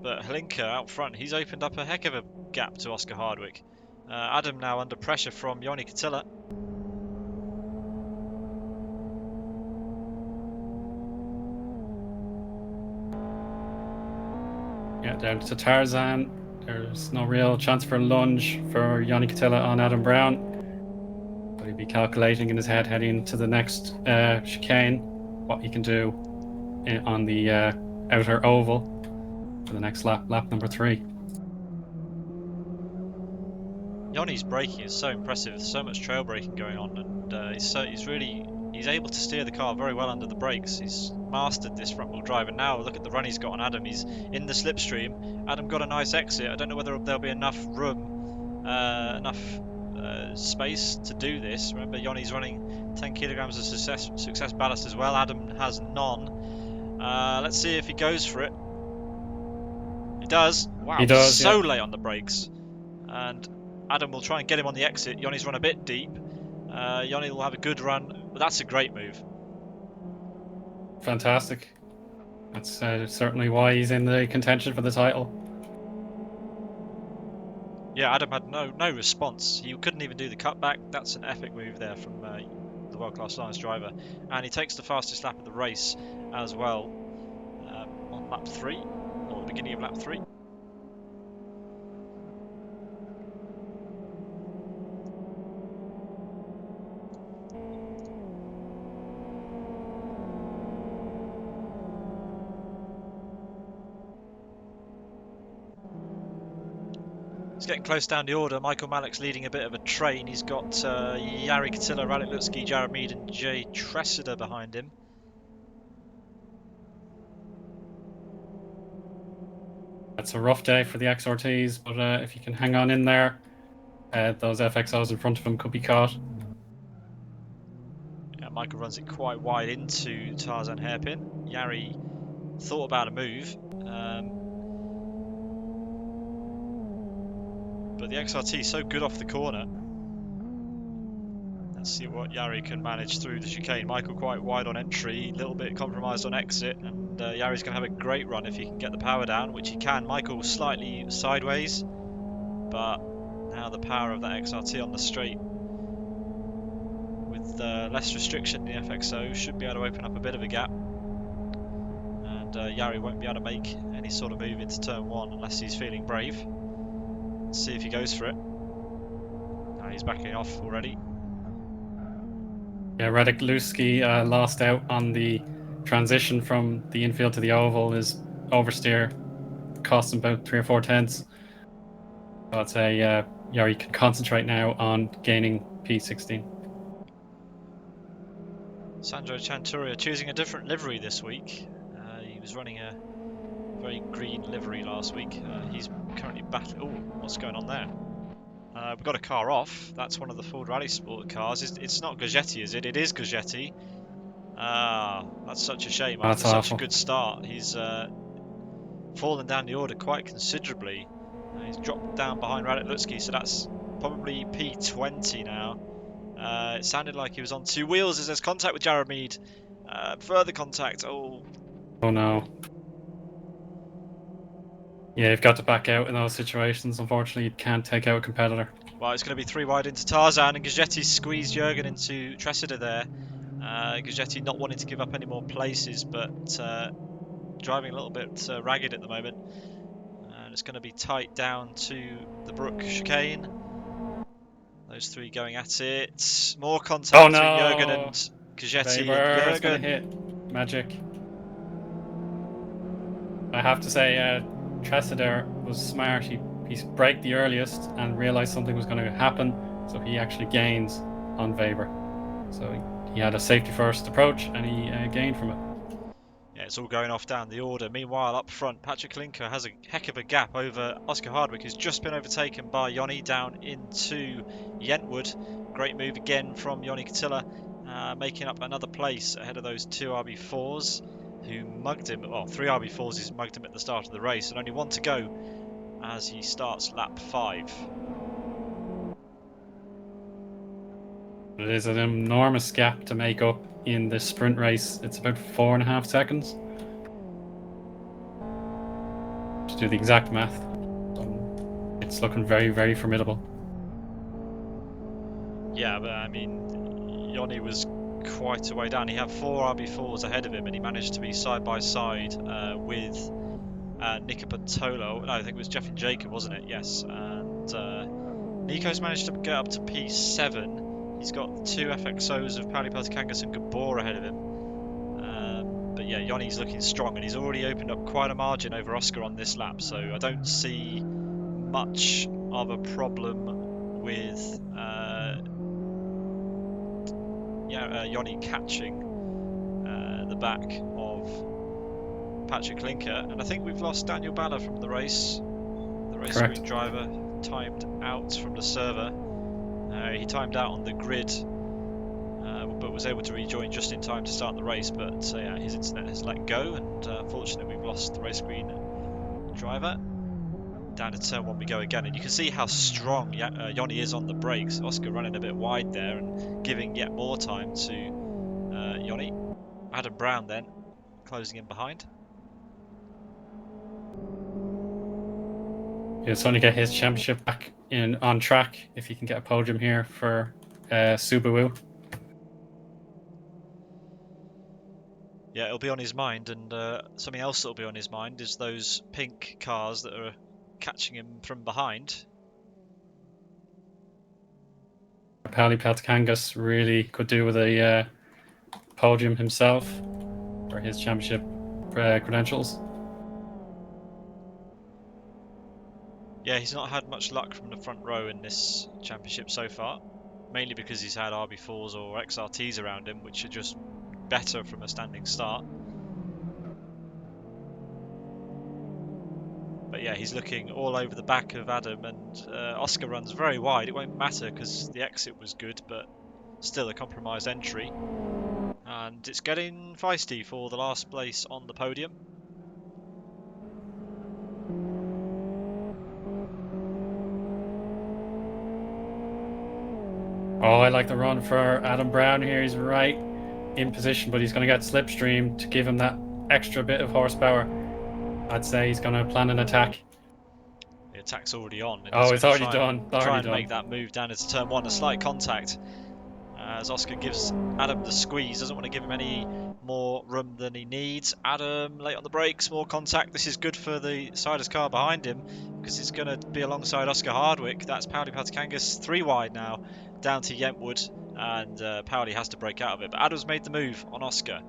But Hlinka out front, he's opened up a heck of a gap to Oscar Hardwick. Adam now under pressure from Eoin Katila. Yeah, down to Tarzan. There's no real chance for a lunge for Eoin Katila on Adam Brown. But he'd be calculating in his head heading to the next chicane what he can do on the outer oval for the next lap number 3. Eoin's braking is so impressive, so much trail braking going on, and he's able to steer the car very well under the brakes. He's mastered this front wheel drive, and now look at the run he's got on Adam. He's in the slipstream. Adam got a nice exit. I don't know whether there'll be enough room, space to do this. Remember, Eoin's running 10 kilograms of success ballast as well. Adam has none. Let's see if he goes for it. He does. Wow, He does, so yeah. late on the brakes. And Adam will try and get him on the exit. Eoin's run a bit deep. Eoin will have a good run, but that's a great move. Fantastic. That's certainly why he's in the contention for the title. Yeah, Adam had no response. He couldn't even do the cutback. That's an epic move there from the world-class Lions driver. And he takes the fastest lap of the race as well on lap 3, or the beginning of lap 3. It's getting close down the order. Michael Malek's leading a bit of a train. He's got Jari Katila, Radek Lutsky, Jared Mead and Jay Tressida behind him. That's a rough day for the XRTs, but if you can hang on in there, those FXOs in front of him could be caught. Yeah, Michael runs it quite wide into Tarzan hairpin. Jari thought about a move. But the XRT is so good off the corner. Let's see what Jari can manage through the chicane. Michael quite wide on entry, a little bit compromised on exit, and Jari's going to have a great run if he can get the power down, which he can. Michael slightly sideways, but now the power of that XRT on the straight with less restriction in the FXO should be able to open up a bit of a gap. And Jari won't be able to make any sort of move into turn 1 unless he's feeling brave. Let's see if he goes for it. Now he's backing off already. Yeah, Radek Lutsky lost out on the transition from the infield to the oval. His oversteer cost him about 3 or 4 tenths. So I'd say Jari can concentrate now on gaining P16. Sandro Chanturia choosing a different livery this week. He was running a very green livery last week. He's currently battling. Oh, what's going on there? We've got a car off. That's one of the Ford Rally Sport cars. It's not Goggetti, is it? It is Goggetti. That's such a shame. That's After such awful. a good start, he's fallen down the order quite considerably. He's dropped down behind Radek Lutsky, so that's probably P20 now. It sounded like he was on 2 wheels as there's contact with Jared Mead. Further contact. Oh no. Yeah, you've got to back out in those situations. Unfortunately, you can't take out a competitor. Well, it's going to be 3 wide into Tarzan, and Goggetti squeezed Jurgen into Tressida there. Goggetti not wanting to give up any more places, but driving a little bit ragged at the moment. And it's going to be tight down to the Brook chicane. Those 3 going at it. More contact between Jurgen and Goggetti. Weber's going to hit. Magic. I have to say, Tressida was smart. He braked the earliest and realized something was going to happen, so he actually gains on Weber. So he had a safety first approach and he gained from it. Yeah, it's all going off down the order. Meanwhile, up front, Patrick Linker has a heck of a gap over Oscar Hardwick, who's just been overtaken by Eoin down into Yentwood. Great move again from Eoin Katilla, making up another place ahead of those 2 RB4s who mugged him. Well, 3 RB4s he's mugged him at the start of the race, and only 1 to go as he starts lap 5. It is an enormous gap to make up in this sprint race. It's about 4.5 seconds. To do the exact math, it's looking very, very formidable. Yeah, but I mean, Eoin was quite a way down. He had 4 RB4s ahead of him, and he managed to be side by side with Nico Pantola. No, I think it was Jeff and Jacob, wasn't it? Yes. And Nico's managed to get up to P7. He's got 2 FXOs of Pauli Peltikangas and Gabor ahead of him. But yeah, Eoin's looking strong, and he's already opened up quite a margin over Oscar on this lap, so I don't see much of a problem with Eoin catching the back of Patrick Linker. And I think we've lost Daniel Balla from the race. The race Correct. screen driver timed out from the server. He timed out on the grid, but was able to rejoin just in time to start the race. But yeah, his internet has let go, and unfortunately we've lost the race screen driver. Down to turn 1 we go again, and you can see how strong Eoin is on the brakes. Oscar running a bit wide there and giving yet more time to Eoin. Adam Brown then closing in behind. He'll certainly get his championship back on track if he can get a podium here for Subaru. Yeah, it'll be on his mind, and something else that'll be on his mind is those pink cars that are catching him from behind. Pauli Peltikangas really could do with a podium himself for his championship credentials. Yeah, he's not had much luck from the front row in this championship so far, mainly because he's had RB4s or XRTs around him, which are just better from a standing start. But yeah, he's looking all over the back of Adam, and Oscar runs very wide. It won't matter because the exit was good, but still a compromised entry. And it's getting feisty for the last place on the podium. Oh, I like the run for Adam Brown here. He's right in position, but he's going to get slipstream to give him that extra bit of horsepower. I'd say he's going to plan an attack. The attack's already on. And Oh, he's it's gonna already done. Try and make that move down into turn 1. A slight contact as Oscar gives Adam the squeeze. Doesn't want to give him any more room than he needs. Adam late on the brakes, more contact. This is good for the Siders car behind him because he's going to be alongside Oscar Hardwick. That's Pauli Peltikangas 3 wide now down to Yentwood, and Pauli has to break out of it. But Adam's made the move on Oscar.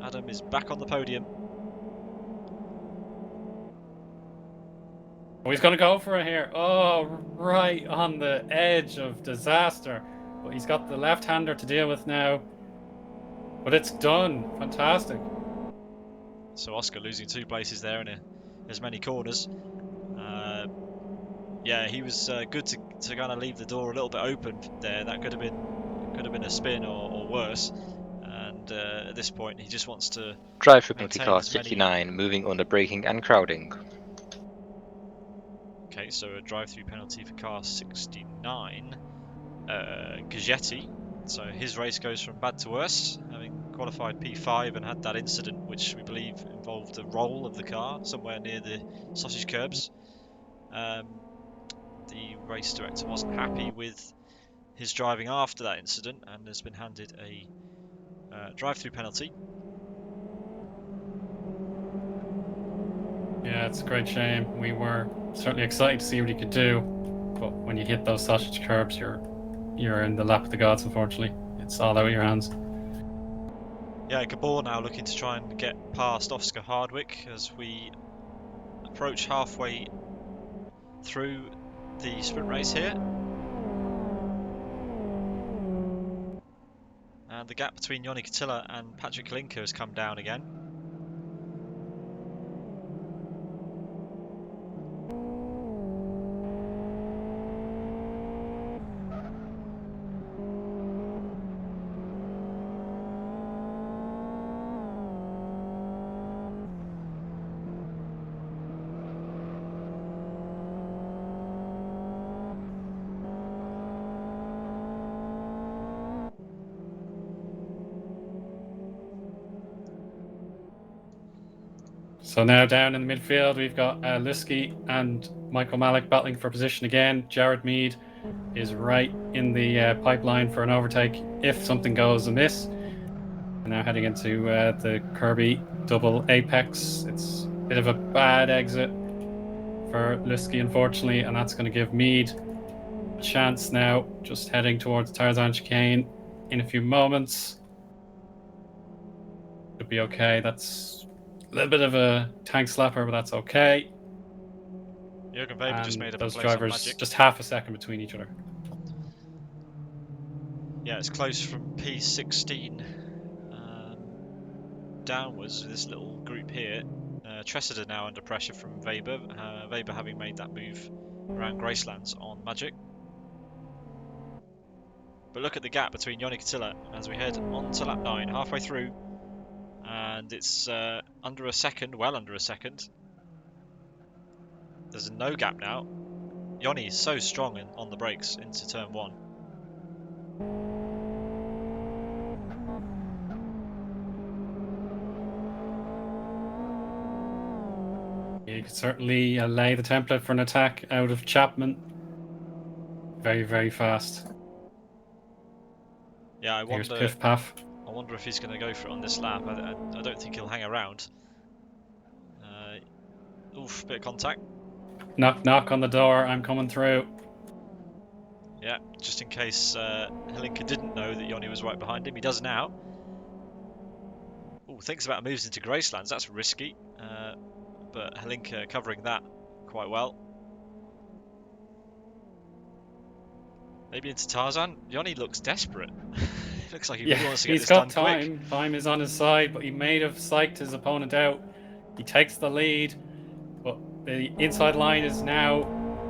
Adam is back on the podium. Oh, he's going to go for it here. Oh, right on the edge of disaster. But he's got the left-hander to deal with now. But it's done. Fantastic. So Oscar losing 2 places there in as many corners. Yeah, he was good to kind of leave the door a little bit open there. That could have been a spin or worse. And at this point, he just wants to Drive through penalty maintain car as many- 69, moving under braking and crowding. Okay, so a drive-through penalty for car 69. Gagetti. So his race goes from bad to worse, having qualified P5 and had that incident, which we believe involved a roll of the car somewhere near the sausage curbs. The race director wasn't happy with his driving after that incident and has been handed a drive-through penalty. Yeah, it's a great shame. We were certainly excited to see what he could do. But when you hit those sausage curbs, you're in the lap of the gods, unfortunately. It's all out of your hands. Yeah, Gabor now looking to try and get past Oscar Hardwick as we approach halfway through the sprint race here. And the gap between Eoin Katilla and Patrick Linker has come down again. So now down in the midfield, we've got Lusky and Michael Malik battling for position again. Jared Mead is right in the pipeline for an overtake if something goes amiss. And now heading into the Kirby double apex. It's a bit of a bad exit for Lusky, unfortunately, and that's going to give Mead a chance now, just heading towards Tarzan chicane in a few moments. Should be okay. That's a little bit of a tank slapper, but that's okay. Jürgen Weber just made up a those place on drivers Magic. just half a second between each other. Yeah, it's close from P16 downwards, this little group here. Tressida now under pressure from Weber. Weber having made that move around Gracelands on Magic. But look at the gap between Eoin Catilla as we head on to lap 9, halfway through. And it's under a second, well under a second. There's no gap now. Eoin is so strong on the brakes into turn 1. You could certainly lay the template for an attack out of Chapman. Very, very fast. Yeah, I Here's wonder. Piff Paff. I wonder if he's going to go for it on this lap. I don't think he'll hang around. Oof, bit of contact. Knock, knock on the door. I'm coming through. Yeah, just in case Helinka didn't know that Eoin was right behind him. He does now. Ooh, thinks about moves into Gracelands. That's risky. But Helinka covering that quite well. Maybe into Tarzan. Eoin looks desperate. Looks like he really wants to get this done quick. He's got time. Time is on his side, but he may have psyched his opponent out. He takes the lead, but the inside line is now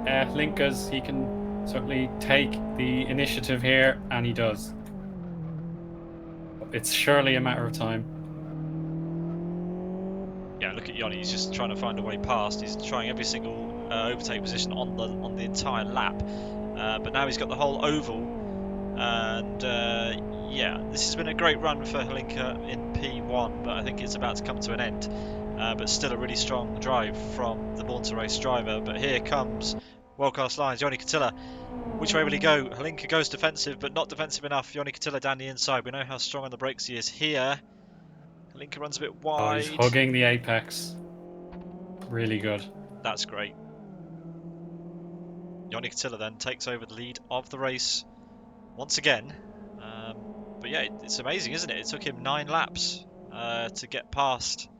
Helinka's. He can certainly take the initiative here, and he does. It's surely a matter of time. Yeah, look at Eoin. He's just trying to find a way past. He's trying every single overtake position on the entire lap. But now he's got the whole oval, and yeah, this has been a great run for Helinka in P1, but I think it's about to come to an end. But still a really strong drive from the Born to Race driver. But here comes World-Class Lines, Eoin Catilla. Which way will he go? Helinka goes defensive, but not defensive enough. Eoin Catilla down the inside. We know how strong on the brakes he is here. Helinka runs a bit wide. Oh, he's hugging the apex. Really good. That's great. Eoin Catilla then takes over the lead of the race once again. But yeah, it's amazing, isn't it? It took him 9 laps to get past,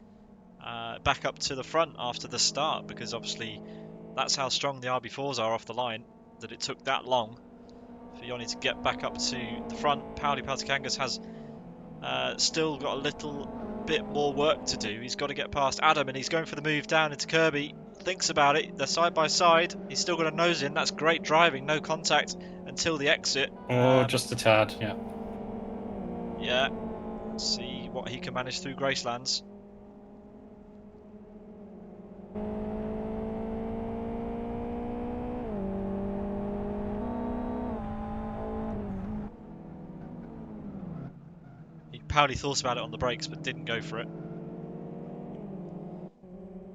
back up to the front after the start, because obviously that's how strong the RB4s are off the line, that it took that long for Eoin to get back up to the front. Pauli Paltakangas has still got a little bit more work to do. He's got to get past Adam, and he's going for the move down into Kirby. Thinks about it. They're side by side. He's still got a nose in. That's great driving. No contact until the exit. Oh, just a tad, yeah. Yeah. Let's see what he can manage through Gracelands. Pauli thought about it on the brakes, but didn't go for it.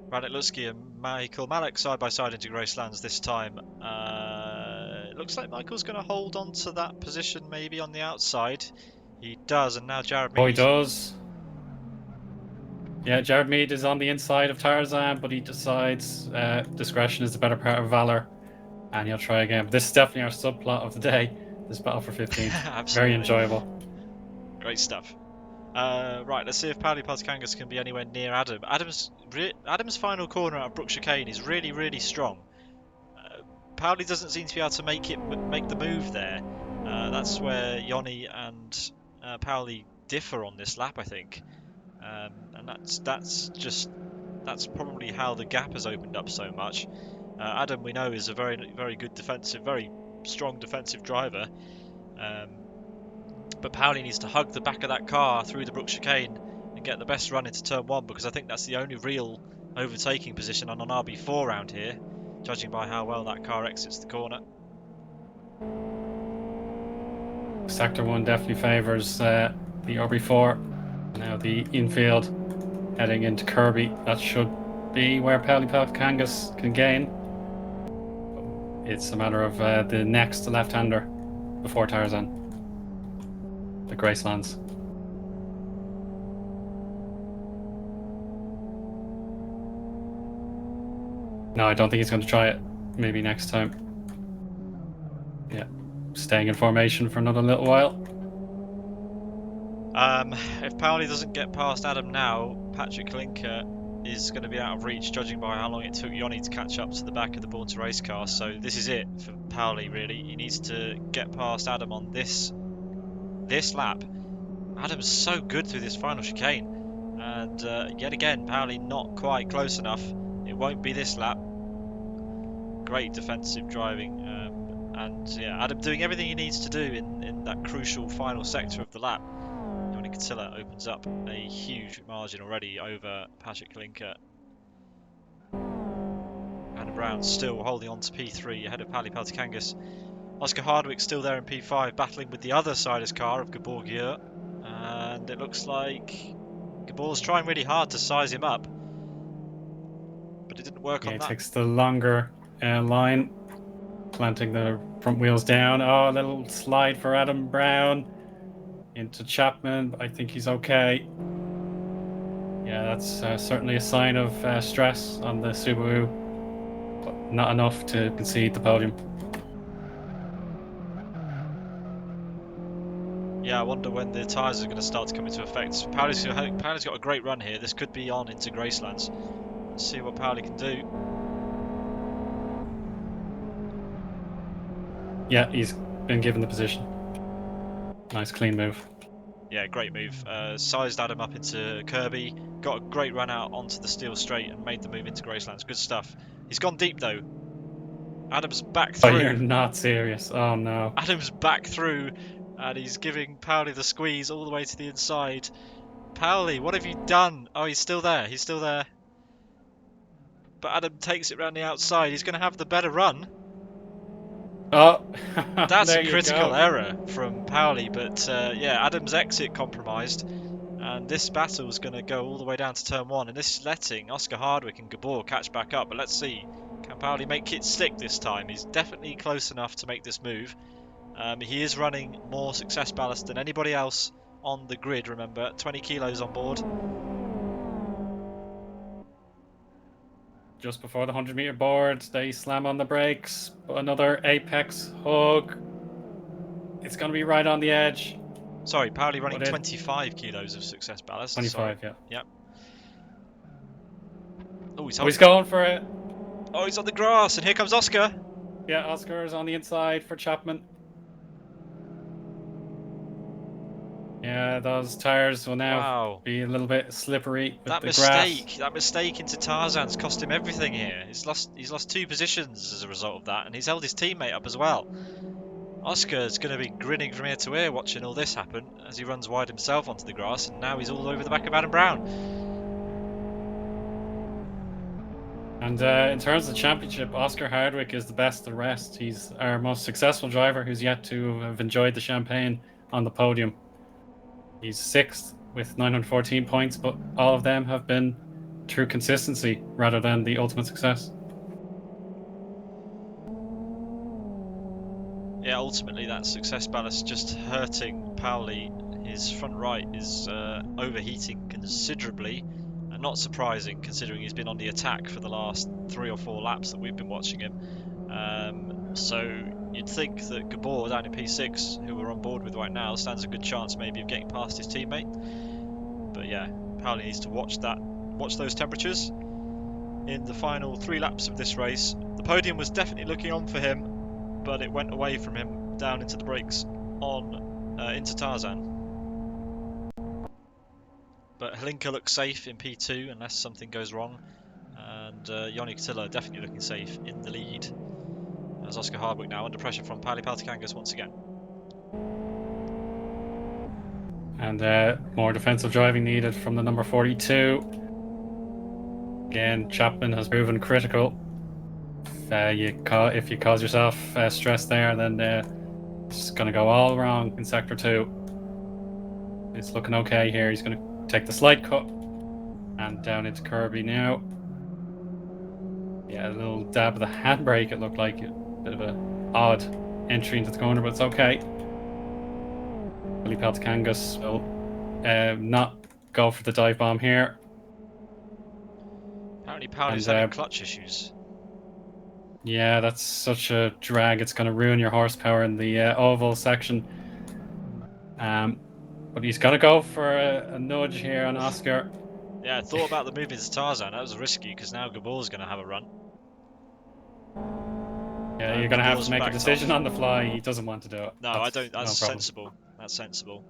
Radek Lusky and Michael Malik side by side into Gracelands this time. It looks like Michael's going to hold on to that position maybe on the outside. He does, and now Jared Mead. Oh, he does. Yeah, Jared Mead is on the inside of Tarzan, but he decides discretion is the better part of valor, and he'll try again. But this is definitely our subplot of the day, this battle for 15th. Very enjoyable. Great stuff. Right, let's see if Pauli Paltakangas can be anywhere near Adam. Adam's final corner out of Brook Chicane is really, really strong. Pauli doesn't seem to be able to make the move there. That's where Eoin and Pauli differ on this lap, I think. And that's probably how the gap has opened up so much. Adam, we know, is a very, very good defensive, very strong defensive driver. But Pauli needs to hug the back of that car through the Brook Chicane and get the best run into turn 1, because I think that's the only real overtaking position on an RB4 round here, judging by how well that car exits the corner. Sector 1 definitely favours the RB4. Now the infield heading into Kirby. That should be where Kangas can gain. It's a matter of the next left-hander before Tarzan, the Gracelands. No, I don't think he's going to try it. Maybe next time. Yeah, staying in formation for another little while. If Pauli doesn't get past Adam now, Patrick Linker is going to be out of reach, judging by how long it took Eoin to catch up to the back of the Born to Race car. So this is it for Pauli, really. He needs to get past Adam on this lap. Adam's so good through this final chicane, and yet again, Pauli not quite close enough. It won't be this lap. Great defensive driving, and yeah, Adam doing everything he needs to do in that crucial final sector of the lap. Eoin Catilla opens up a huge margin already over Patrick Linker. Adam Brown still holding on to P3 ahead of Pauli Peltikangas. Oscar Hardwick still there in P5, battling with the other Siders car of Gabor Gyur. And it looks like Gabor's trying really hard to size him up, but it didn't work on that. He takes the longer line, planting the front wheels down. Oh, a little slide for Adam Brown into Chapman. I think he's okay. Yeah, that's certainly a sign of stress on the Subaru, but not enough to concede the podium. Yeah, I wonder when the tyres are going to start to come into effect. Pauli's got a great run here. This could be on into Gracelands. Let's see what Pauli can do. Yeah, he's been given the position. Nice clean move. Yeah, great move. Sized Adam up into Kirby, got a great run out onto the steel straight and made the move into Gracelands. Good stuff. He's gone deep though. Adam's back through. Oh, you're not serious. Oh no. Adam's back through, and he's giving Pauli the squeeze all the way to the inside. Pauli, what have you done? Oh, he's still there. He's still there. But Adam takes it round the outside. He's going to have the better run. Oh, That's a critical error from Pauli, but yeah, Adam's exit compromised, and this battle is going to go all the way down to turn 1, and this is letting Oscar Hardwick and Gabor catch back up. But let's see, can Pauli make it stick this time? He's definitely close enough to make this move. He is running more success ballast than anybody else on the grid, remember, 20 kilos on board. Just before the 100-meter board, they slam on the brakes. Another apex hug. It's going to be right on the edge. Sorry, Pauli running 25 kilos of success ballast. 25, sorry. Yeah. Yep. Oh, he's going for it. Oh, he's on the grass, and here comes Oscar. Yeah, Oscar is on the inside for Chapman. Yeah, those tires will now be a little bit slippery with that the mistake, grass. That mistake into Tarzan's cost him everything here. He's lost 2 positions as a result of that, and he's held his teammate up as well. Oscar's going to be grinning from ear to ear watching all this happen as he runs wide himself onto the grass, and now he's all over the back of Adam Brown. And in terms of the championship, Oscar Hardwick is the best of the rest. He's our most successful driver who's yet to have enjoyed the champagne on the podium. He's 6th with 914 points, but all of them have been through consistency rather than the ultimate success. Yeah, ultimately that success ballast just hurting Pauli. His front right is overheating considerably, and not surprising considering he's been on the attack for the last 3 or 4 laps that we've been watching him. So you'd think that Gabor down in P6, who we're on board with right now, stands a good chance maybe of getting past his teammate. But yeah, Pauli needs to watch those temperatures in the final 3 laps of this race. The podium was definitely looking on for him, but it went away from him down into the brakes into Tarzan. But Hlinka looks safe in P2 unless something goes wrong, and Eoin Catilla definitely looking safe in the lead. As Oscar Hardwick now under pressure from Pauli Peltikangas once again. And more defensive driving needed from the number 42. Again, Chapman has proven critical. If you cause yourself stress there, then it's going to go all wrong in Sector 2. It's looking okay here. He's going to take the slight cut. And down into Kirby now. Yeah, a little dab of the handbrake, it looked like. A bit of a odd entry into the corner, but it's okay. Willie Peltkangas will not go for the dive bomb here. Apparently Powley's And, having clutch issues. Yeah, that's such a drag. It's going to ruin your horsepower in the oval section. But he's going to go for a nudge here on Oscar. Yeah, I thought about the move into Tarzan. That was risky because now Gabor's going to have a run. Yeah, you're going to have Gabor's to make a backed decision off. on the fly. He doesn't want to do it. No, I don't. That's no problem. sensible. That's sensible.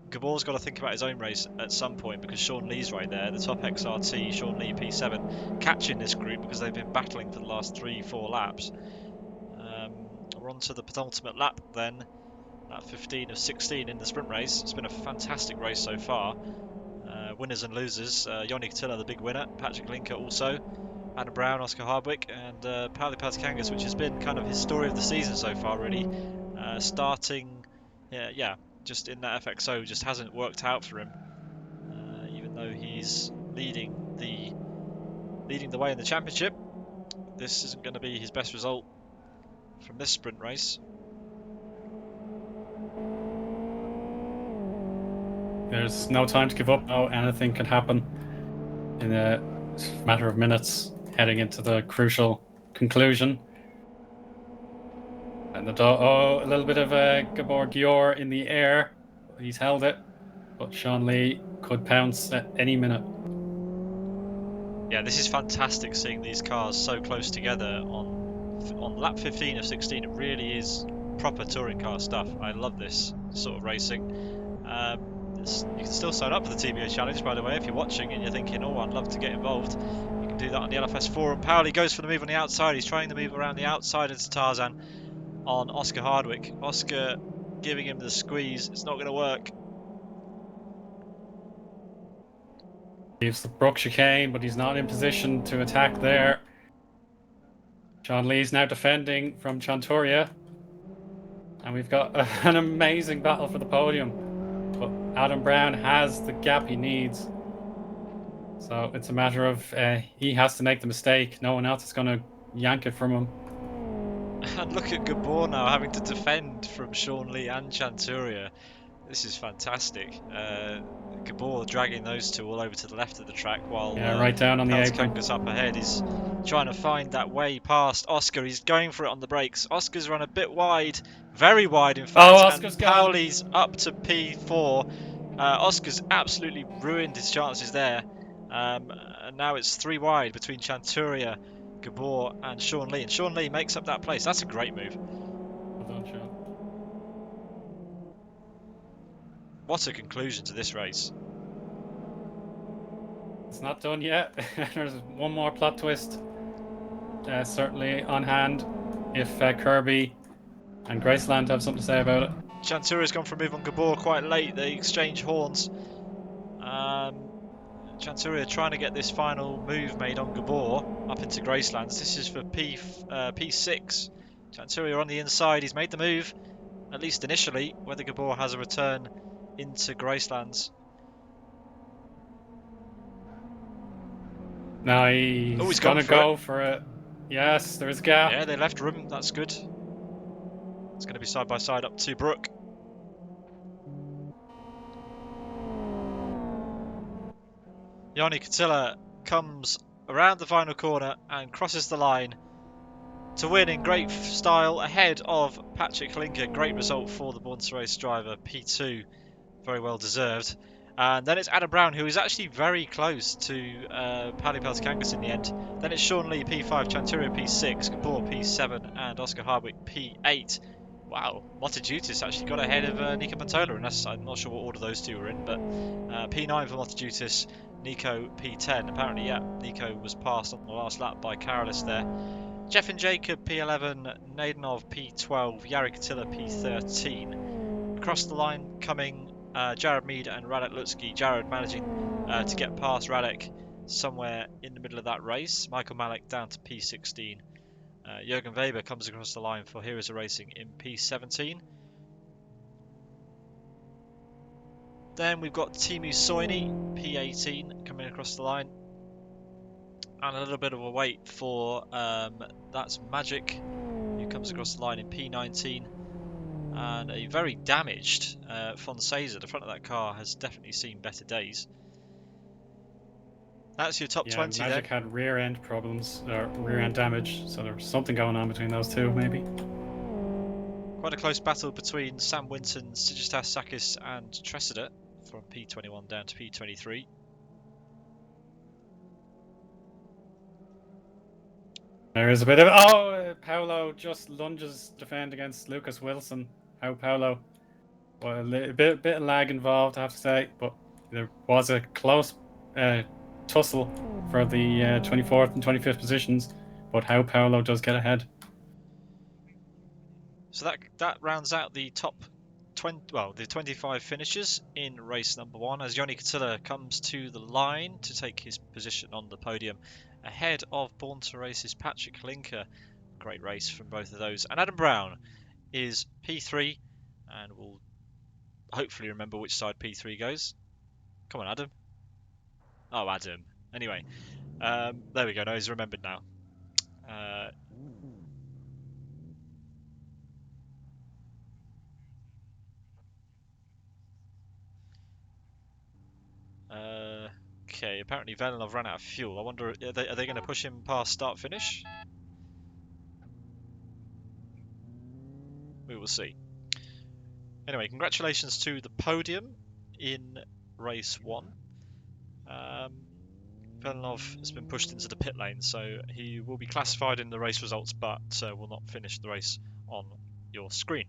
Gabor's got to think about his own race at some point because Sean Lee's right there. The top XRT, Sean Lee P7, catching this group because they've been battling for the last 3-4 laps. We're on to the penultimate lap then. Lap 15 of 16 in the sprint race. It's been a fantastic race so far. Winners and losers. Eoin Catilla, the big winner. Patrick Linker also. Adam Brown, Oscar Hardwick, and Pauli Peltkangas, which has been kind of his story of the season so far, really. Starting, just in that FXO, just hasn't worked out for him. Even though he's leading the way in the championship, this isn't going to be his best result from this sprint race. There's no time to give up now. Anything can happen in a matter of minutes heading into the crucial conclusion. And a little bit of a Gabor Gior in the air. He's held it, but Sean Lee could pounce at any minute. Yeah, this is fantastic seeing these cars so close together on lap 15 of 16. It really is proper touring car stuff. I love this sort of racing. You can still sign up for the TBO challenge, by the way, if you're watching and you're thinking, oh, I'd love to get involved. You can do that on the LFS forum. Powley goes for the move on the outside. He's trying to move around the outside into Tarzan on Oscar Hardwick. Oscar giving him the squeeze. It's not going to work. Leaves the Brook chicane, but he's not in position to attack there. Sean Lee's now defending from Chanturia. And we've got an amazing battle for the podium. But Adam Brown has the gap he needs. So it's a matter of he has to make the mistake. No one else is going to yank it from him. And look at Gabor now having to defend from Sean Lee and Chanturia. This is fantastic. Gabor dragging those two all over to the left of the track while right down on the apron. Peltkangas up ahead is trying to find that way past Oscar. He's going for it on the brakes. Oscar's run a bit wide, very wide in fact. Oscar's and Powley's up to P4. Oscar's absolutely ruined his chances there. And now it's 3 wide between Chanturia, Gabor and Sean Lee. And Sean Lee makes up that place. That's a great move. Well done, Sean. What a conclusion to this race. It's not done yet. There's one more plot twist certainly on hand if Kirby and Graceland have something to say about it. Chanturia's gone for a move on Gabor quite late. They exchange horns. Chanturia trying to get this final move made on Gabor up into Gracelands. This is for P6. Chanturia on the inside. He's made the move, at least initially. Whether Gabor has a return into Gracelands. Now he's going to go for it. Yes, there's a gap. Yeah, they left room. That's good. It's going to be side by side up to Brook. Eoin Catilla comes around the final corner and crosses the line to win in great style ahead of Patrick Linker. Great result for the Born to Race driver, P2. Very well deserved. And then it's Adam Brown, who is actually very close to Pauli Peltkangas in the end. Then it's Sean Lee, P5, Chanturia, P6, Gabor, P7, and Oscar Hardwick, P8. Wow, Motojutis actually got ahead of Nico Pantola, unless I'm not sure what order those two were in, but P9 for Motojutis, Nico P10. Apparently, yeah, Nico was passed on the last lap by Carolis there. Jeff and Jacob P11, Nadenov P12, Yari Catilla P13. Across the line coming Jared Mead and Radek Lutsky. Jared managing to get past Radek somewhere in the middle of that race. Michael Malik down to P16. Jürgen Weber comes across the line for Heroes of Racing in P17. Then we've got Timu Soini, P18, coming across the line. And a little bit of a wait for, that's Magic, who comes across the line in P19. And a very damaged Fonseca. The front of that car has definitely seen better days. That's your top 20 Magic then. had rear end problems, or rear end damage, so there was something going on between those two, maybe. Quite a close battle between Sam Winton, Sigistas Sakis, and Tressida from P21 down to P23. There is a bit of Paolo just lunges defend against Lucas Wilson. How Paolo? Well, a bit of lag involved, I have to say, but there was a close tussle for the 24th and 25th positions. But how Paolo does get ahead. So that rounds out the top 20, well, the 25 finishers in race number 1 as Eoin Catilla comes to the line to take his position on the podium ahead of Born to Race's Patrick Linker. Great race from both of those. And Adam Brown is P3, and we'll hopefully remember which side P3 goes. Come on, Adam. Oh, Adam. Anyway, there we go. No, he's remembered now. Okay, apparently Velinov ran out of fuel. I wonder, are they going to push him past start finish? We will see. Anyway, congratulations to the podium in race 1. Velinov has been pushed into the pit lane, so he will be classified in the race results, but will not finish the race on your screen.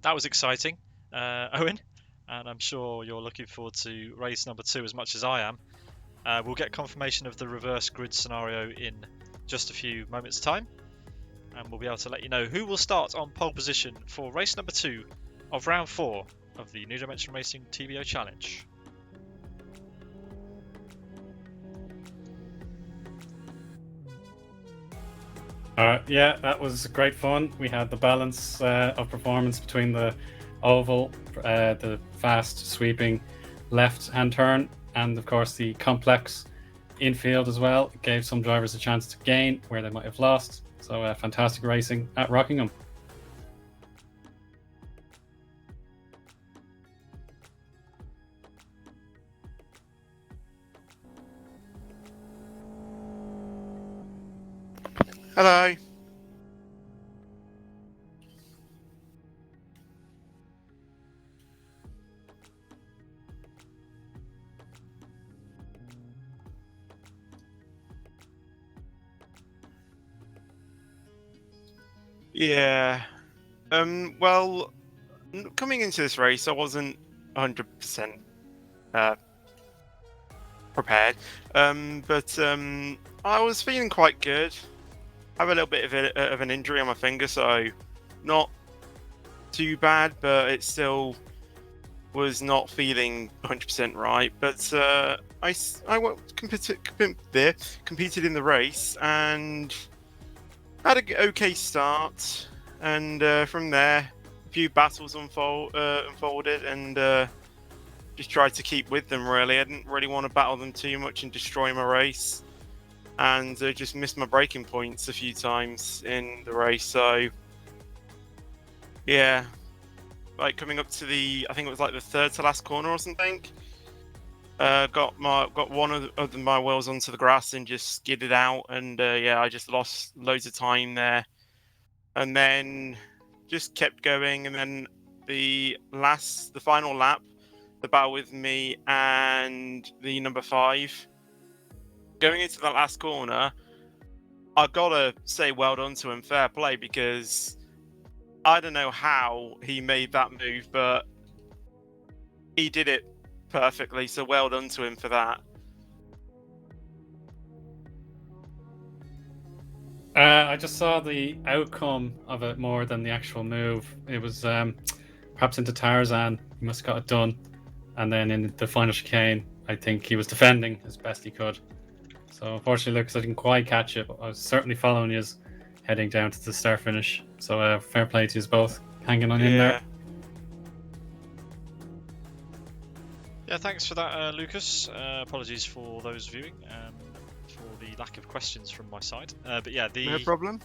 That was exciting, Eoin, and I'm sure you're looking forward to race number 2 as much as I am. We'll get confirmation of the reverse grid scenario in just a few moments' time, and we'll be able to let you know who will start on pole position for race number 2 of round 4 of the New Dimension Racing TBO Challenge. Yeah, that was great fun. We had the balance of performance between the oval, the fast sweeping left-hand turn, and of course the complex infield as well. It gave some drivers a chance to gain where they might have lost. So fantastic racing at Rockingham. Hello. Yeah. Well, coming into this race, I wasn't 100% prepared. But I was feeling quite good. I have a little bit of an injury on my finger, so not too bad, but it still was not feeling 100% right. But I competed in the race and had an okay start, and from there a few battles unfolded, and just tried to keep with them. Really, I didn't really want to battle them too much and destroy my race, and just missed my braking points a few times in the race. So yeah, like coming up to I think it was like the third to last corner or something. Got one of my wheels onto the grass and just skidded out, and I just lost loads of time there, and then just kept going, and then the final lap, the battle with me and the number 5 going into that last corner, I gotta say well done to him, fair play, because I don't know how he made that move, but he did it perfectly, so well done to him for that. I just saw the outcome of it more than the actual move. It was perhaps into Tarzan. He must have got it done. And then in the final chicane, I think he was defending as best he could. So unfortunately, Lucas, I didn't quite catch it, but I was certainly following you heading down to the start finish. So fair play to you both, hanging on in there. Yeah, thanks for that, Lucas. Apologies for those viewing for the lack of questions from my side. But yeah, No problem.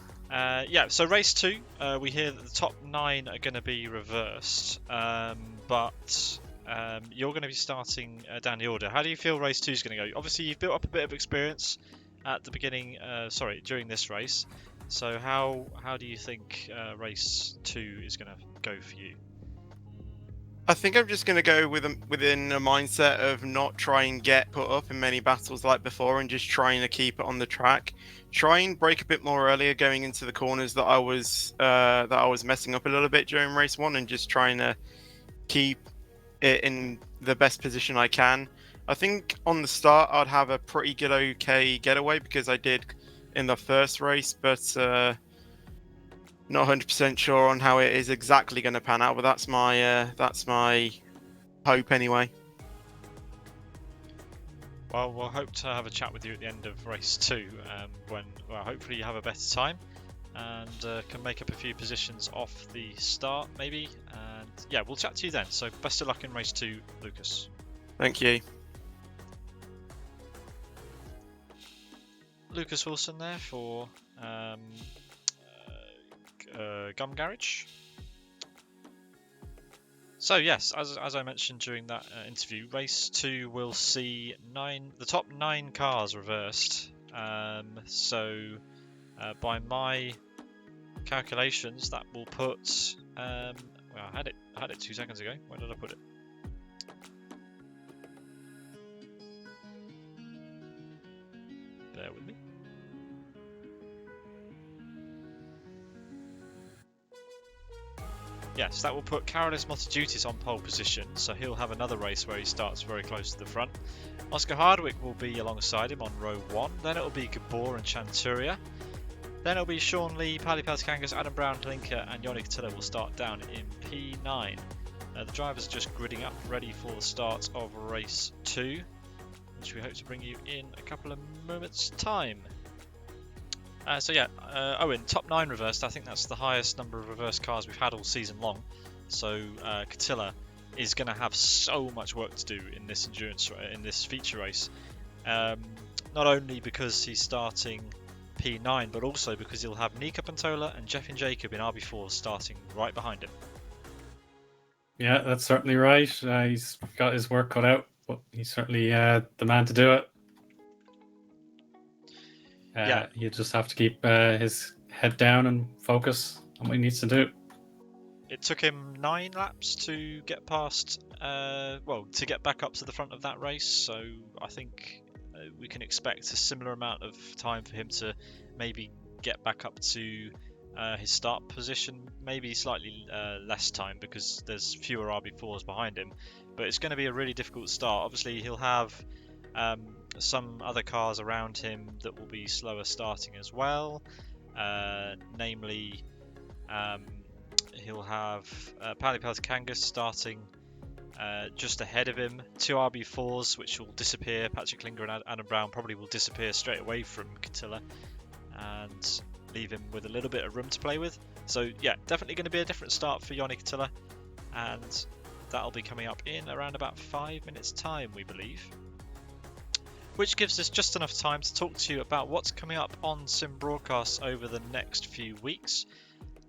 so race 2, we hear that the top 9 are going to be reversed, but you're going to be starting down the order. How do you feel race 2 is going to go? Obviously, you've built up a bit of experience at the beginning, during this race. So how do you think race 2 is going to go for you? I think I'm just going to go within a mindset of not try and get put up in many battles like before, and just trying to keep it on the track. Try and brake a bit more earlier going into the corners that I was messing up a little bit during race 1, and just trying to keep it in the best position I can. I think on the start I'd have a pretty good okay getaway because I did in the first race, but not 100% sure on how it is exactly going to pan out, but that's my hope anyway. Well, we'll hope to have a chat with you at the end of race 2, when hopefully you have a better time and can make up a few positions off the start maybe. And yeah, we'll chat to you then. So best of luck in race 2, Lucas. Thank you. Lucas Wilson there for Gum Garage. So yes, as I mentioned during that interview, race 2 will see the top 9 cars reversed. By my calculations, that will put I had it 2 seconds ago. Where did I put it? Bear with me. Yes, that will put Carolus Motodutis on pole position, so he'll have another race where he starts very close to the front. Oscar Hardwick will be alongside him on row 1, then it'll be Gabor and Chanturia. Then it'll be Sean Lee, Paddy Peltikangas, Adam Brown, Linker and Eoin Cotillo will start down in P9. The drivers are just gridding up, ready for the start of race 2, which we hope to bring you in a couple of moments' time. Eoin, top 9 reversed. I think that's the highest number of reversed cars we've had all season long. So Cotillo is going to have so much work to do in this feature race. Not only because he's starting P9, but also because he'll have Nika Pantola and Jeff and Jacob in RB4 starting right behind him. Yeah, that's certainly right. He's got his work cut out, but he's certainly the man to do it. You just have to keep his head down and focus on what he needs to do. It took him 9 laps to get past, to get back up to the front of that race. So I think we can expect a similar amount of time for him to maybe get back up to his start position. Maybe slightly less time because there's fewer RB4s behind him. But it's going to be a really difficult start. Obviously, he'll have some other cars around him that will be slower starting as well. Namely, he'll have Paddy Peltikangas starting just ahead of him. 2 RB4s which will disappear. Patrick Linger and Adam Brown probably will disappear straight away from Cotillo and leave him with a little bit of room to play with. So yeah, definitely going to be a different start for Eoin Cotillo, and that'll be coming up in around about 5 minutes time, we believe. Which gives us just enough time to talk to you about what's coming up on Sim Broadcasts over the next few weeks.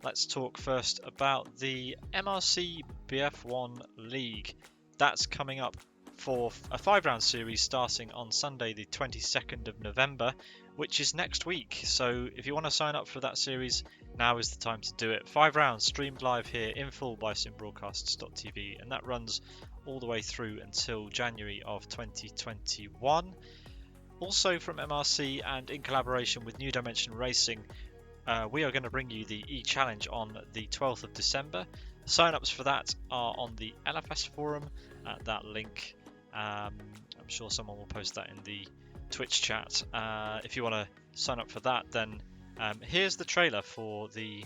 Let's talk first about the MRC BF1 League. That's coming up for a 5-round series starting on Sunday the 22nd of November, which is next week. So if you want to sign up for that series, now is the time to do it. 5 rounds streamed live here in full by simbroadcasts.tv, and that runs all the way through until January of 2021. Also from MRC and in collaboration with New Dimension Racing, we are going to bring you the E-Challenge on the 12th of December. Sign-ups for that are on the LFS forum at that link. I'm sure someone will post that in the Twitch chat. If you want to sign up for that, then here's the trailer for the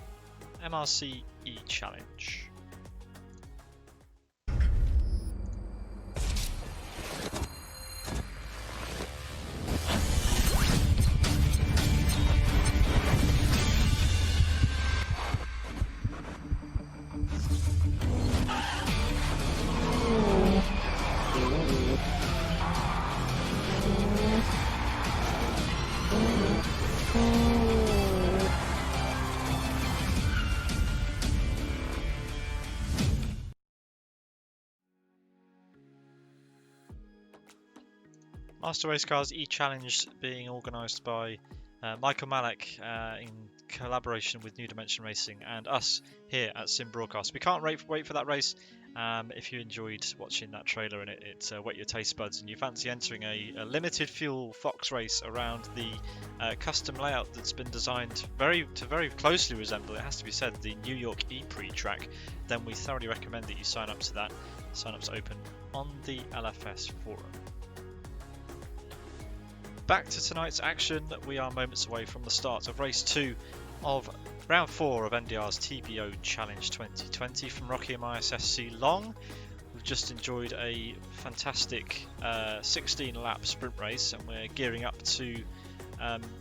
MRC E-Challenge. Master Race Cars E-Challenge being organised by Michael Malek in collaboration with New Dimension Racing and us here at Sim Broadcast. We can't wait for that race. If you enjoyed watching that trailer and it whet your taste buds and you fancy entering a limited fuel Fox race around the custom layout that's been designed to very closely resemble, it has to be said, the New York E-Prix track, then we thoroughly recommend that you sign up to that. Sign-up's open on the LFS forum. Back to tonight's action, we are moments away from the start of race 2 of round 4 of NDR's TBO Challenge 2020 from Rockingham ISSC Long. We've just enjoyed a fantastic 16-lap sprint race, and we're gearing up to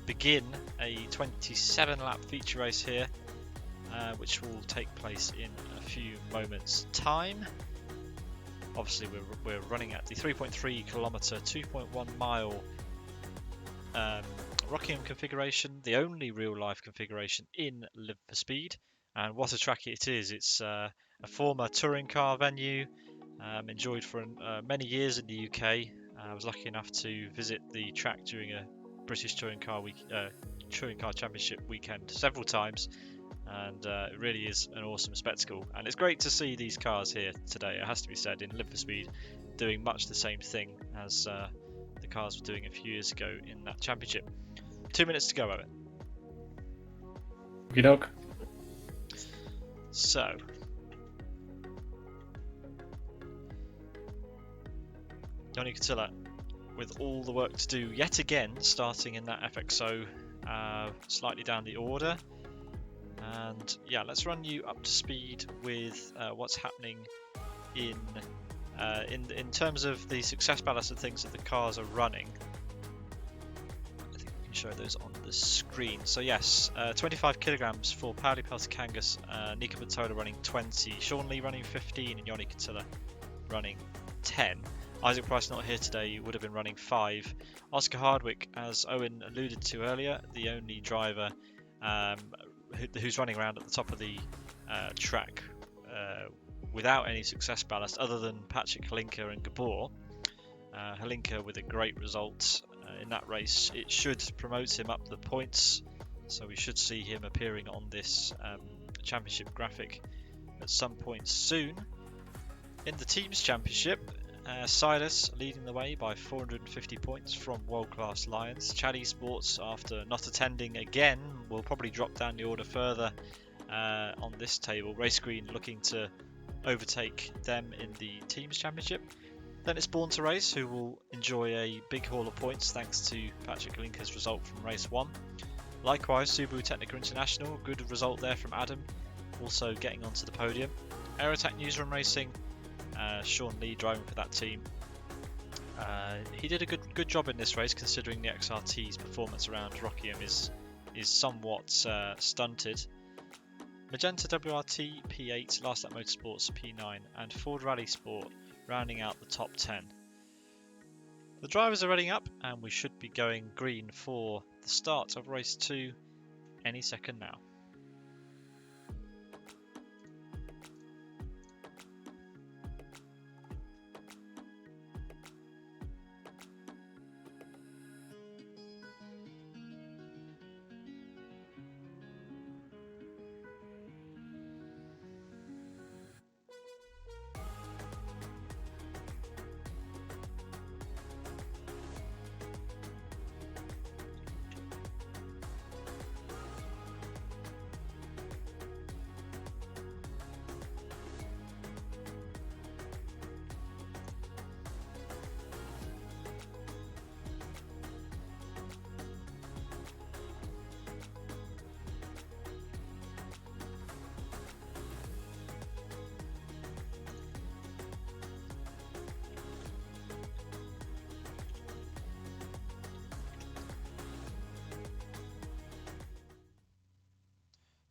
begin a 27-lap feature race here, which will take place in a few moments' time. Obviously, we're running at the 3.3 kilometre, 2.1 mile Rockingham configuration, the only real-life configuration in Live for Speed, and what a track it is. It's a former touring car venue, enjoyed for many years in the UK. I was lucky enough to visit the track during a British Touring Car Championship weekend several times, and it really is an awesome spectacle. And it's great to see these cars here today, it has to be said, in Live for Speed, doing much the same thing as the cars were doing a few years ago in that championship. 2 minutes to go, Eoin. Okey doke. So, Eoin Catilla, with all the work to do yet again, starting in that FXO slightly down the order. And yeah, let's run you up to speed with what's happening in terms of the success ballast and things that the cars are running. I think we can show those on the screen. So yes, 25 kilograms for Pauli Peltokangas, Nika Batola running 20, Sean Lee running 15, and Eoin Catilla running 10. Isaac Price not here today, would have been running 5. Oscar Hardwick, as Eoin alluded to earlier, the only driver who's running around at the top of the track without any success ballast other than Patrick Halinka and Gabor. Halinka with a great result in that race. It should promote him up the points, so we should see him appearing on this championship graphic at some point soon. In the teams championship, Silas leading the way by 450 points from World Class Lions. Chad Esports, after not attending again, will probably drop down the order further on this table. Race Green looking to overtake them in the teams championship. Then it's Born to Race, who will enjoy a big haul of points thanks to Patrick Linker's result from race 1. Likewise, Subaru Technica International, good result there from Adam, also getting onto the podium. Aerotech Newsroom Racing, Sean Lee driving for that team. He did a good job in this race, considering the XRT's performance around Rockingham is somewhat stunted. Magenta WRT P8, Last Lap Motorsports P9, and Ford Rally Sport rounding out the top 10. The drivers are ready up, and we should be going green for the start of race 2 any second now.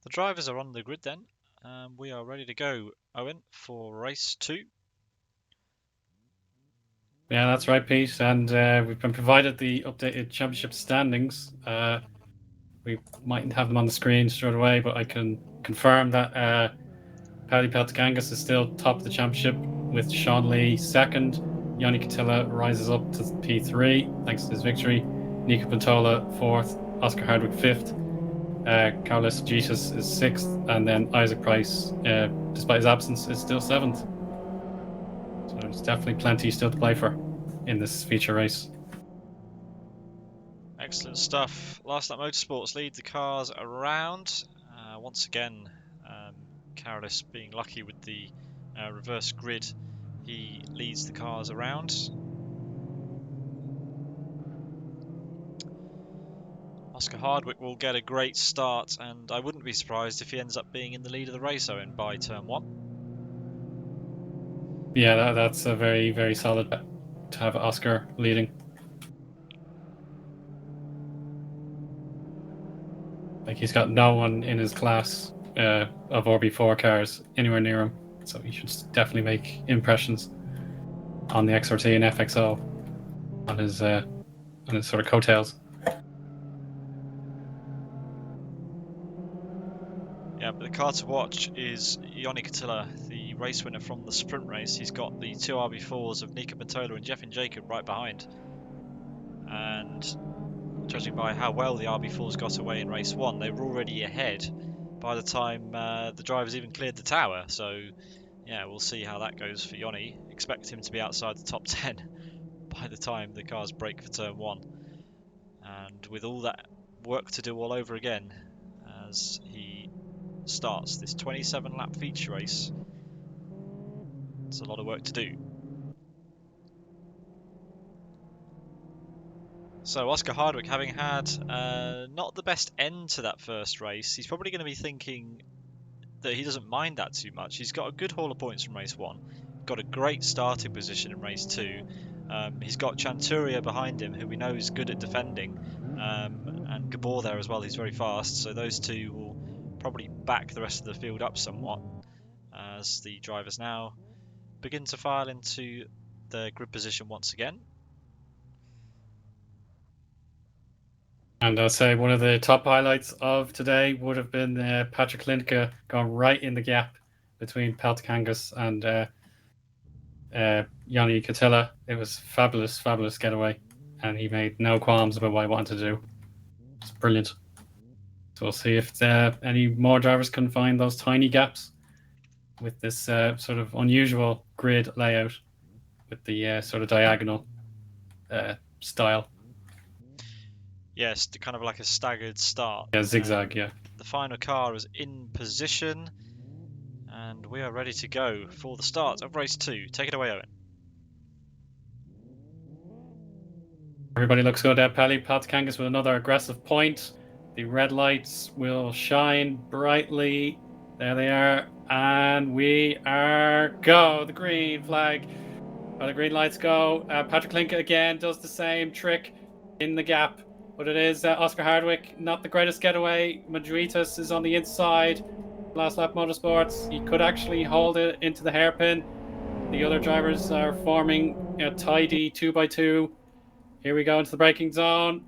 The drivers are on the grid then. We are ready to go, Eoin, for race 2. Yeah, that's right, Pete. And we've been provided the updated championship standings. We mightn't have them on the screen straight away, but I can confirm that Pauli Peltokangas is still top of the championship with Sean Lee second, Yanni Catilla rises up to P3 thanks to his victory. Nico Pantola 4th, Oscar Hardwick 5th, Carlos Jesus is 6th, and then Isaac Price, despite his absence, is still 7th. So there's definitely plenty still to play for in this feature race. Excellent stuff. Last Lap Motorsports lead the cars around. Once again, Carolus being lucky with the reverse grid, he leads the cars around. Oscar Hardwick will get a great start, and I wouldn't be surprised if he ends up being in the lead of the race, Eoin, by turn 1. Yeah, that's a very, very solid bet to have Oscar leading. Like, he's got no one in his class of RB4 cars anywhere near him, so he should definitely make impressions on the XRT and FXO on his sort of coattails. Yeah, but the car to watch is Yanni Catilla, the race winner from the sprint race. He's got the 2 RB4s of Nico Pantola and Jeff and Jacob right behind. And judging by how well the RB4s got away in race 1, they were already ahead by the time the drivers even cleared the tower. So, yeah, we'll see how that goes for Yanni. Expect him to be outside the top 10 by the time the cars break for turn 1. And with all that work to do all over again as he starts this 27 lap feature race, it's a lot of work to do. So Oscar Hardwick, having had not the best end to that first race, he's probably going to be thinking that he doesn't mind that too much. He's got a good haul of points from race 1, got a great starting position in race 2. He's got Chanturia behind him, who we know is good at defending, and Gabor there as well, he's very fast, so those two will probably back the rest of the field up somewhat as the drivers now begin to file into their grid position once again. And I'll say one of the top highlights of today would have been Patrick Lindke going right in the gap between Peltikangas and Yanni Catilla. It was fabulous, fabulous getaway, and he made no qualms about what he wanted to do. It's brilliant. So we'll see if any more drivers can find those tiny gaps with this sort of unusual grid layout with the sort of diagonal style. Yes, kind of like a staggered start. Yeah, zigzag, yeah. The final car is in position, and we are ready to go for the start of race 2. Take it away, Eoin. Everybody looks good. Peltikangas with another aggressive point. The red lights will shine brightly. There they are. And we are go. The green flag. Well, the green lights go. Patrick Lindke again does the same trick in the gap. But it is Oscar Hardwick. Not the greatest getaway. Madritas is on the inside. Last Lap Motorsports. He could actually hold it into the hairpin. The other drivers are forming a tidy 2x2. Here we go into the braking zone.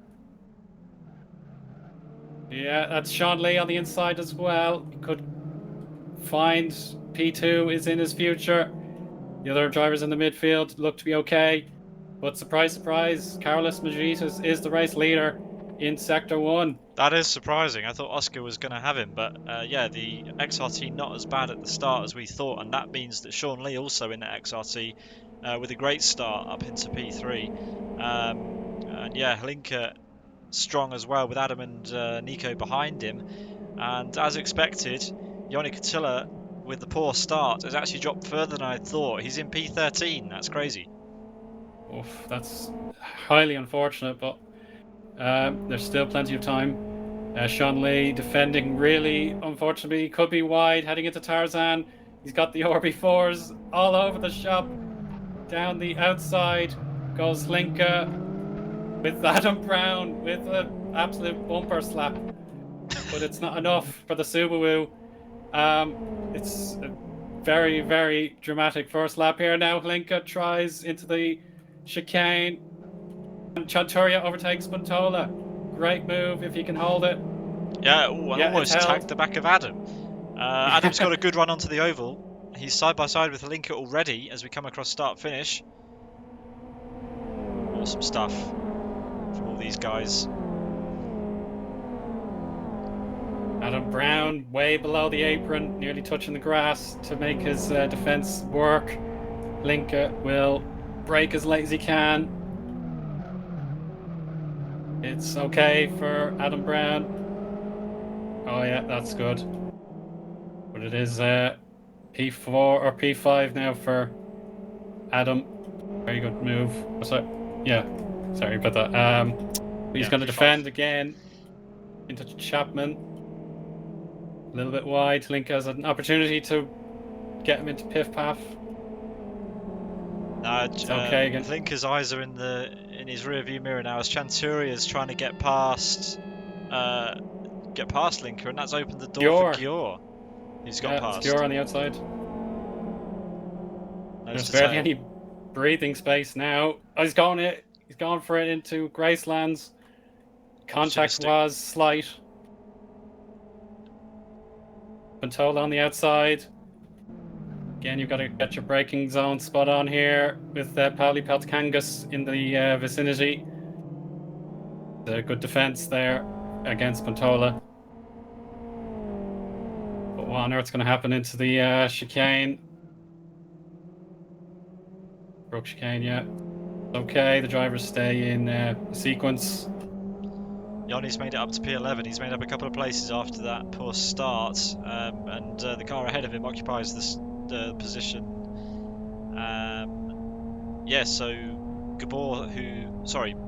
Yeah, that's Sean Lee on the inside as well. He could find P2 is in his future. The other drivers in the midfield look to be okay. But surprise, surprise, Carlos Madritas is the race leader in Sector 1. That is surprising. I thought Oscar was going to have him, but yeah, the XRT not as bad at the start as we thought, and that means that Sean Lee also in the XRT with a great start up into P3. And yeah, Lindke strong as well with Adam and Nico behind him. And as expected, Yanni Catilla with the poor start has actually dropped further than I thought. He's in P13. That's crazy. Oof, that's highly unfortunate, but there's still plenty of time. Sean Lee defending really, unfortunately, could be wide heading into Tarzan. He's got the RB4s all over the shop. Down the outside goes Lindke with Adam Brown with an absolute bumper slap. But it's not enough for the Subaru. It's a very, very dramatic first lap here now. Lindke tries into the chicane. And Chanturia overtakes Pantola. Great move if he can hold it. Yeah, almost it's held. tagged the back of Adam. Adam's got a good run onto the oval. He's side by side with Lindke already as we come across start finish. awesome stuff from all these guys. Adam Brown way below the apron, nearly touching the grass to make his defense work. Linka will brake as late as he can. It's okay for Adam Brown. Oh yeah, that's good. But it is P4 or P5 now for Adam. Very good move. So, yeah, sorry about that. He's Yeah, going to P5. defend again into Chapman. A little bit wide. Link has an opportunity to get him into Piff Paff. Okay again. Linker's eyes are in his rear view mirror now as Chanturia's trying to get past Linker, and that's opened the door for Gior, who's got past. Gior on the outside. Nose There's to barely tail. any breathing space now. Oh, he's gone for it into Gracelands. Contact Opportunistic. was slight. Pantola on the outside. Again, you've got to get your braking zone spot on here with Pauli Peltkangas in the vicinity. A good defense there against Pantola. But what on earth's going to happen into the chicane? Broke chicane, yeah. Okay, the drivers stay in sequence. Yanni's made it up to P11. He's made up a couple of places after that poor start, and the car ahead of him occupies the position. So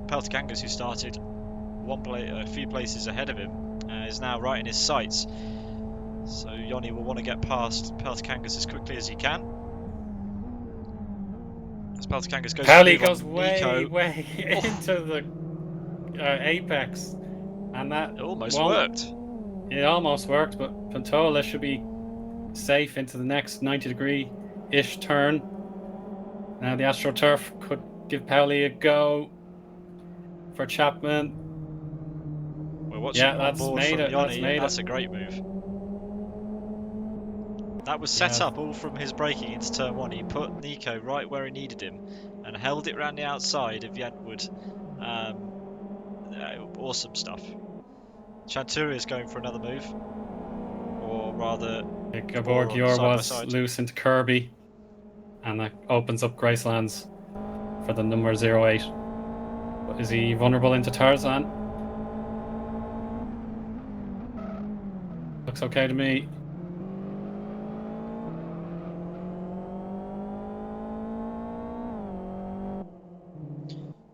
Peltkangas, who started a few places ahead of him, is now right in his sights. So Yanni will want to get past Peltkangas as quickly as he can. As Peltkangas goes Pauli to goes Nico. way into the apex, and that It almost worked. It almost worked, but Pantola should be safe into the next 90-degree-ish turn. Now the AstroTurf could give Pauli a go for Chapman. We're watching on that's board made from it. Yanni, and That's that's a great move. That was set up all from his braking into turn 1. He put Nico right where he needed him and held it around the outside of Yentwood. Awesome stuff. Chanturia is going for another move, or rather, Gabor Gior was loose into Kirby, and that opens up Gracelands for the number 08. But is he vulnerable into Tarzan? Looks okay to me.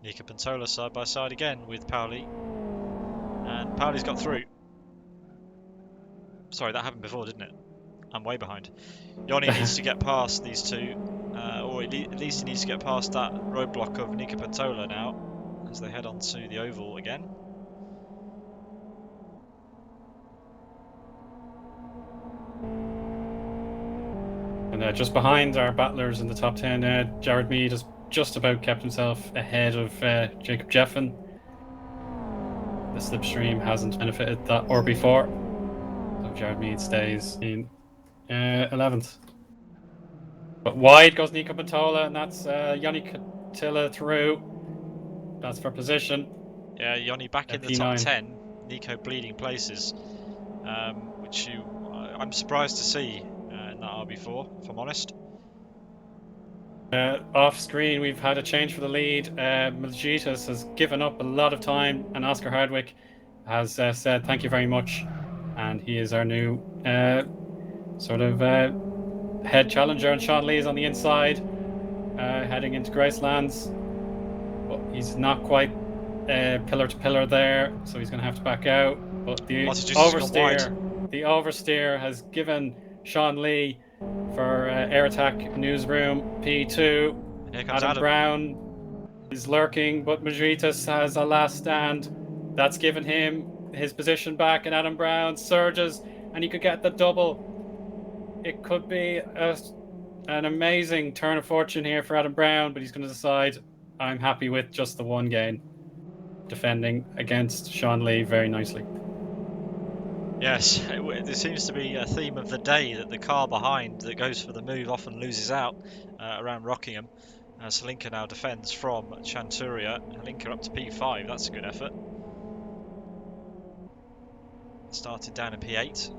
Nico Pantola side by side again with Pauli, and Pauli's got through. Sorry, that happened before, didn't it? I'm way behind. Yanni needs to get past these two, or at least he needs to get past that roadblock of Nico Pantola now, as they head on to the oval again. And just behind our battlers in the top 10, Jared Mead has just about kept himself ahead of Jacob Jeffen. The slipstream hasn't benefited that or before. So Jared Mead stays in 11th. But wide goes Nico Pantola, and that's Yanni Catilla through. That's for position. Yeah, Yanni back in the P9. top 10. Nico bleeding places, which I'm surprised to see in that RB4, if I'm honest. Off screen, we've had a change for the lead. Miljitas has given up a lot of time, and Oscar Hardwick has said thank you very much, and he is our new head challenger. And Sean Lee is on the inside, heading into Gracelands, but he's not quite pillar to pillar there, so he's going to have to back out. But the oversteer has given Sean Lee for Air Attack Newsroom P2. Here comes Adam Brown is lurking, but Majritas has a last stand. That's given him his position back, and Adam Brown surges, and he could get the double. It could be an amazing turn of fortune here for Adam Brown, but he's going to decide, I'm happy with just the one gain. Defending against Sean Lee very nicely. Yes, there seems to be a theme of the day that the car behind that goes for the move often loses out around Rockingham. Salinka now defends from Chanturia. Halinka up to P5, that's a good effort. Started down in P8.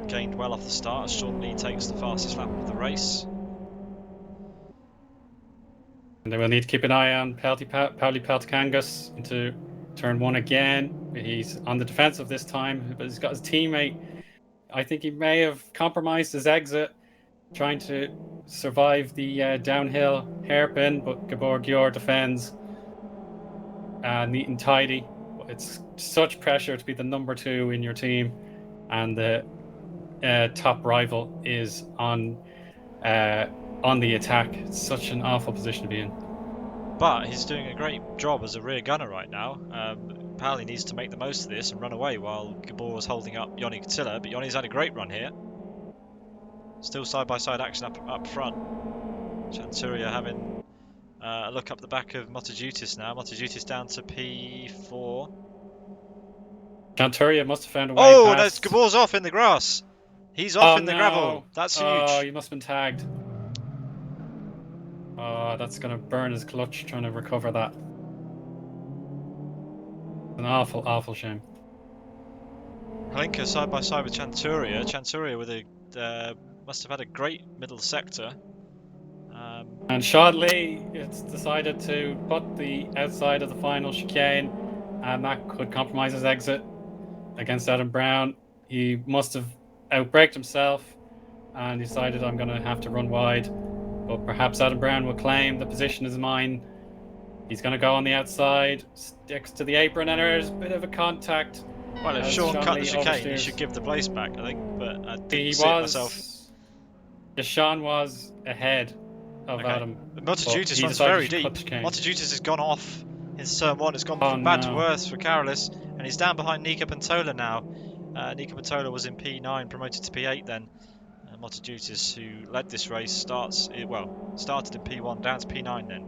Gained well off the start as Sean Lee takes the fastest lap of the race. And they will need to keep an eye on Pauli Peltikangas into turn 1 again. He's on the defensive this time, but he's got his teammate. I think he may have compromised his exit, trying to survive the downhill hairpin, but Gabor Gior defends neat and tidy. It's such pressure to be the number 2 in your team, and the top rival is on the attack. It's such an awful position to be in. But he's doing a great job as a rear gunner right now. Pauli needs to make the most of this and run away while Gabor is holding up Eoin Katila, but Eoin's had a great run here. Still side-by-side action up front. Chanturia having a look up the back of Motojutis now. Motojutis down to P4. Chanturia must have found a way Oh, past. no, Gabor's off in the grass. He's off in the gravel. That's huge. Oh, he must have been tagged. Oh, that's going to burn his clutch trying to recover that. An awful, awful shame. Halinka side by side with Chanturia. Chanturia with a must have had a great middle sector. And Sean Lee it's decided to put the outside of the final chicane, and that could compromise his exit against Adam Brown. He must have outbraked himself and decided, I'm going to have to run wide. But perhaps Adam Brown will claim the position is mine. He's going to go on the outside, sticks to the apron, and there's a bit of a contact. Well, if Sean cut the Lee chicane, he oversteers. should give the place back, I think. But I didn't He see it was. myself. Yeah, Sean was ahead of Okay. Adam. Motojutis he runs decided very to deep. cut the chicane. Motojutis has gone off in turn 1. It's gone Oh, from bad to no. worse for Karolis, and he's down behind Nika Pantola now. Nika Pantola was in P9, promoted to P8 then. Motojutis, who led this race, started in P1, down to P9 then.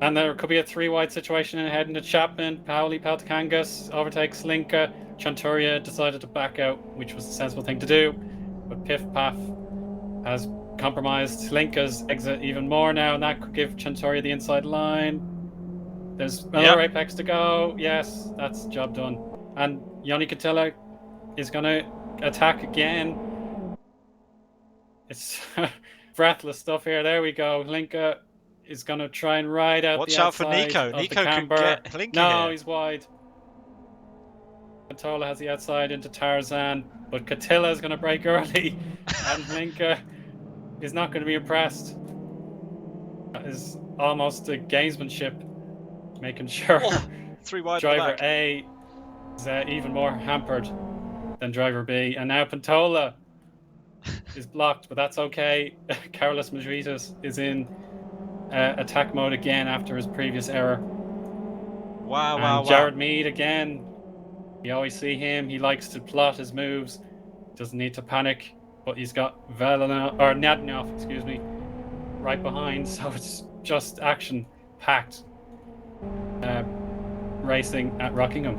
And there could be a 3-wide situation ahead into Chapman. Pauli Peltikangas overtakes Linka. Chanturia decided to back out, which was the sensible thing to do. But Piff Paff has compromised Linka's exit even more now, and that could give Chanturia the inside line. There's another apex to go. Yes, that's job done. And Eoin Katila is going to attack again. It's breathless stuff here. There we go. Linka is going to try and ride out Watch the out for outside Nico. of Nico the could camber. get Linka No, here. he's wide. Pantola has the outside into Tarzan, but Katila is going to break early, and Linka is not going to be impressed. That is almost a gamesmanship, making sure 3 wide driver back. A is even more hampered than driver B, and now Pantola is blocked, but that's okay. Carlos Madritas is in attack mode again after his previous error. Wow. Jared Mead again. You always see him. He likes to plot his moves. Doesn't need to panic, but he's got Nadnov, right behind. So it's just action-packed racing at Rockingham.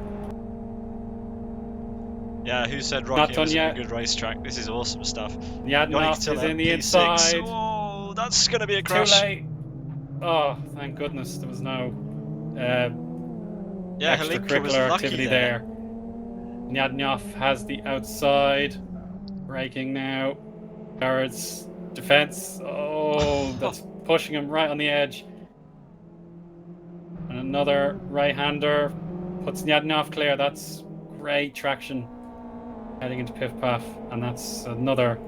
Yeah, who said Rockingham was a good racetrack? This is awesome stuff. Nadnov is in the P6. inside. Oh, that's going to be a crash. Too late. Oh, thank goodness there was no extracurricular activity there. Nadnov has the outside. Braking now. Garrett's defense. Oh, that's pushing him right on the edge. And another right-hander puts Nadnov clear. That's great traction heading into Piff Paff. And that's another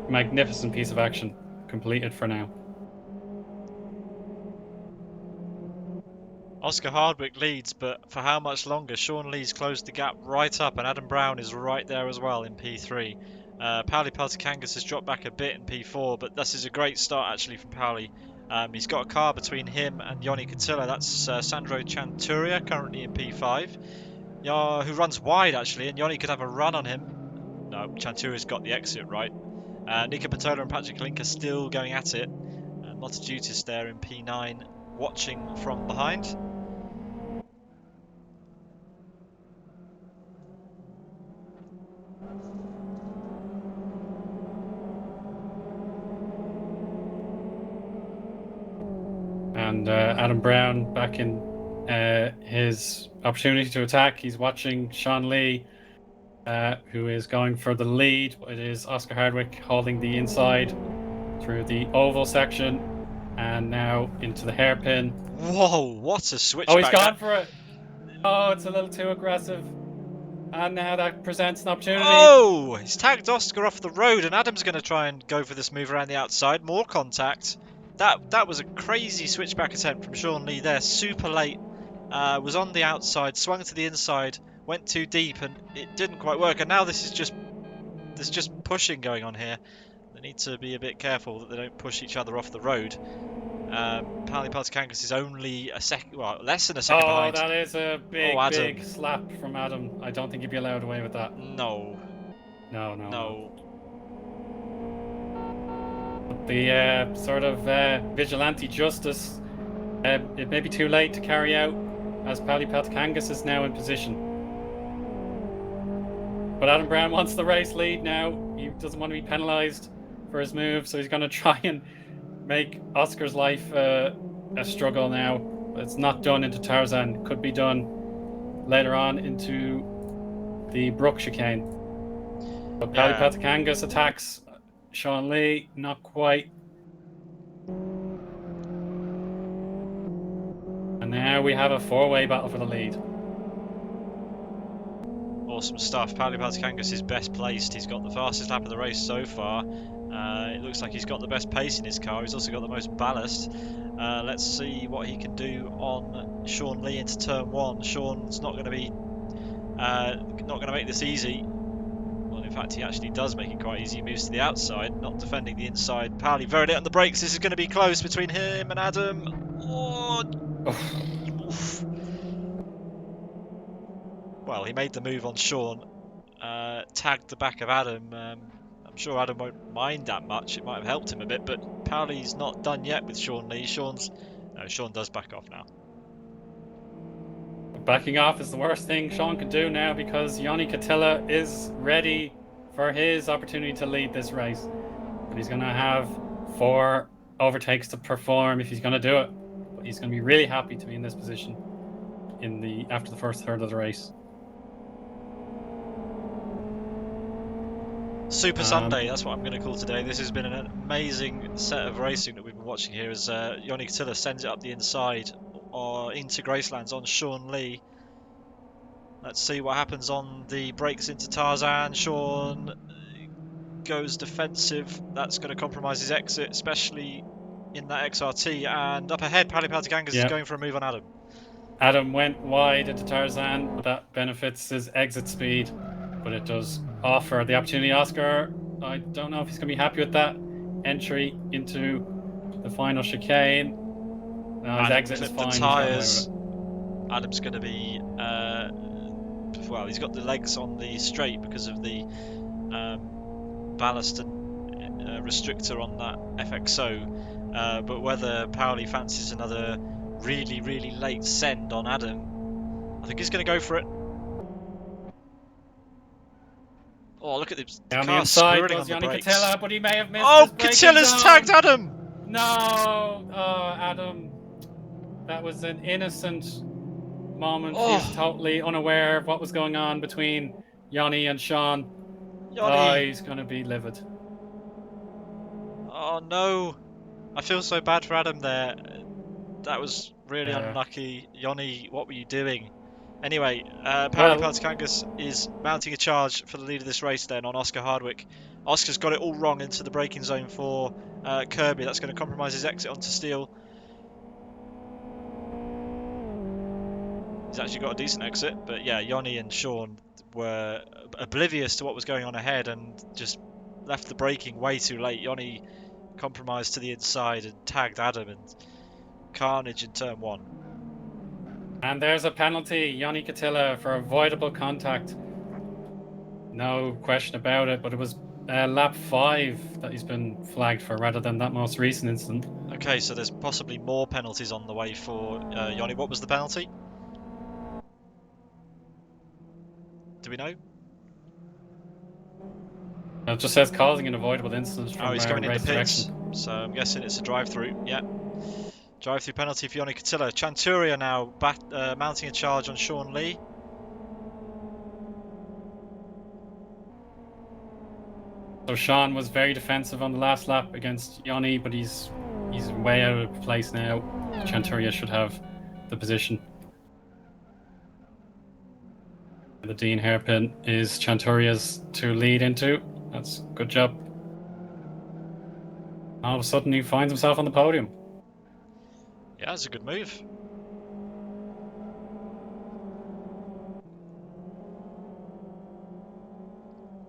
magnificent piece of action completed for now. Oscar Hardwick leads, but for how much longer? Sean Lee's closed the gap right up, and Adam Brown is right there as well in P3. Pauli Peltikangas has dropped back a bit in P4, but this is a great start actually from Pauli. He's got a car between him and Eoin Katila. That's Sandro Chanturia, currently in P5, who runs wide actually, and Eoin could have a run on him. No, Chanturia's got the exit right. Nika Pantola and Patrick Link are still going at it. Motojutis there in P9, watching from behind. And Adam Brown back in his opportunity to attack. He's watching Sean Lee, who is going for the lead. It is Oscar Hardwick holding the inside through the oval section, and now into the hairpin. Whoa, what a switchback. Oh, he's gone for it. Oh, it's a little too aggressive. And now that presents an opportunity. Oh, he's tagged Oscar off the road, and Adam's going to try and go for this move around the outside. More contact. That was a crazy switchback attempt from Sean Lee there. Super late. Was on the outside, swung to the inside, went too deep, and it didn't quite work. And now there's just pushing going on here. They need to be a bit careful that they don't push each other off the road. Pally Partakangas is only a second, well, less than a second behind. Oh, that is a big, Oh, Adam. big slap from Adam. I don't think he'd be allowed away with that. No. No. The sort of vigilante justice, it may be too late to carry out, as Pally Partakangas is now in position. But Adam Brown wants the race lead now. He doesn't want to be penalised for his move, so he's going to try and make Oscar's life a struggle now. But it's not done into Tarzan. Could be done later on into the Brook chicane. But Pally Partakangas attacks Sean Lee, not quite. And now we have a four-way battle for the lead. Awesome stuff. Pally Partakangas is best placed. He's got the fastest lap of the race so far. It looks like he's got the best pace in his car. He's also got the most ballast. Let's see what he can do on Sean Lee into turn one. Sean's not going to make this easy. Well, in fact, he actually does make it quite easy. He moves to the outside, not defending the inside. Pally very late on the brakes. This is going to be close between him and Adam. Oh. Oof. Well, he made the move on Sean, tagged the back of Adam. I'm sure Adam won't mind that much. It might have helped him a bit, but Pally's not done yet with Sean Lee. Sean does back off now. Backing off is the worst thing Sean can do now, because Eoin Catilla is ready for his opportunity to lead this race. But he's going to have 4 overtakes to perform if he's going to do it. But he's going to be really happy to be in this position after the first third of the race. Super Sunday, that's what I'm going to call today. This has been an amazing set of racing that we've been watching here as Eoin Catilla sends it up the inside or into Gracelands on Sean Lee. Let's see what happens on the brakes into Tarzan. Sean goes defensive. That's going to compromise his exit, especially in that XRT. And up ahead, Pally Partakangas is going for a move on Adam. Adam went wide into Tarzan, but that benefits his exit speed. But it does offer the opportunity. Oscar, I don't know if he's going to be happy with that entry into the final chicane. No, his exit is fine. The tyres. Adam's going to be... well, he's got the legs on the straight because of the ballast and restrictor on that FXO. But whether Pally fancies another really, really late send on Adam, I think he's going to go for it. Oh, look at the Down car the inside squirting goes on the Eoin brakes. Catilla, but he may have missed Oh, his braking Catilla's zone. tagged Adam! No! Oh, Adam. That was an innocent moment. He was totally unaware of what was going on between Eoin and Sean. Oh, he's going to be livid. Oh, no. I feel so bad for Adam there. That was really unlucky. Eoin, what were you doing? Anyway, Pally Partakangas is mounting a charge for the lead of this race then on Oscar Hardwick. Oscar's got it all wrong into the braking zone for Kirby. That's going to compromise his exit onto Steel. He's actually got a decent exit, but yeah, Eoin and Sean were oblivious to what was going on ahead and just left the braking way too late. Eoin compromised to the inside and tagged Adam, and carnage in turn one. And there's a penalty, Eoin Catilla, for avoidable contact. No question about it, but it was lap 5 that he's been flagged for rather than that most recent incident. Okay, so there's possibly more penalties on the way for Eoin. What was the penalty? Do we know? It just says causing an avoidable incident from he's going in race the pits, direction. so I'm guessing it's a drive-through. Yeah. Drive-through penalty for Ioni Cotillo. Chanturia now mounting a charge on Sean Lee. So Sean was very defensive on the last lap against Ioni, but he's way out of place now. Chanturia should have the position. The Dean hairpin is Chanturia's to lead into. That's good job. All of a sudden, he finds himself on the podium. Yeah, that's a good move.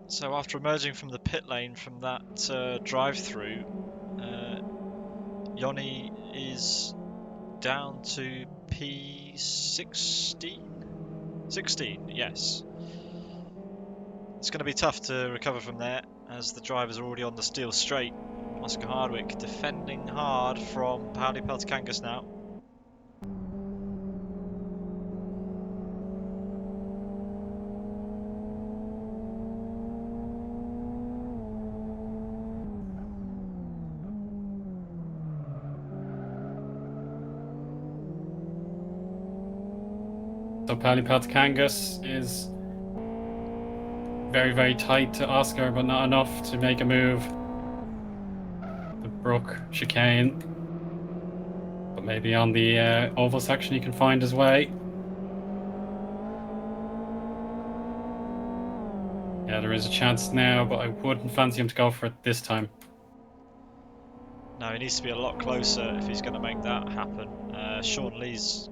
So after emerging from the pit lane from that drive-through, Ioni is down to P16? 16, yes. It's going to be tough to recover from there as the drivers are already on the steel straight. Oscar Hardwick defending hard from Pauli Peltokangas now. So Pauli Peltokangas is very, very tight to Oscar, but not enough to make a move. The Brook chicane. But maybe on the oval section he can find his way. Yeah, there is a chance now, but I wouldn't fancy him to go for it this time. No, he needs to be a lot closer if he's going to make that happen. Sean Lee's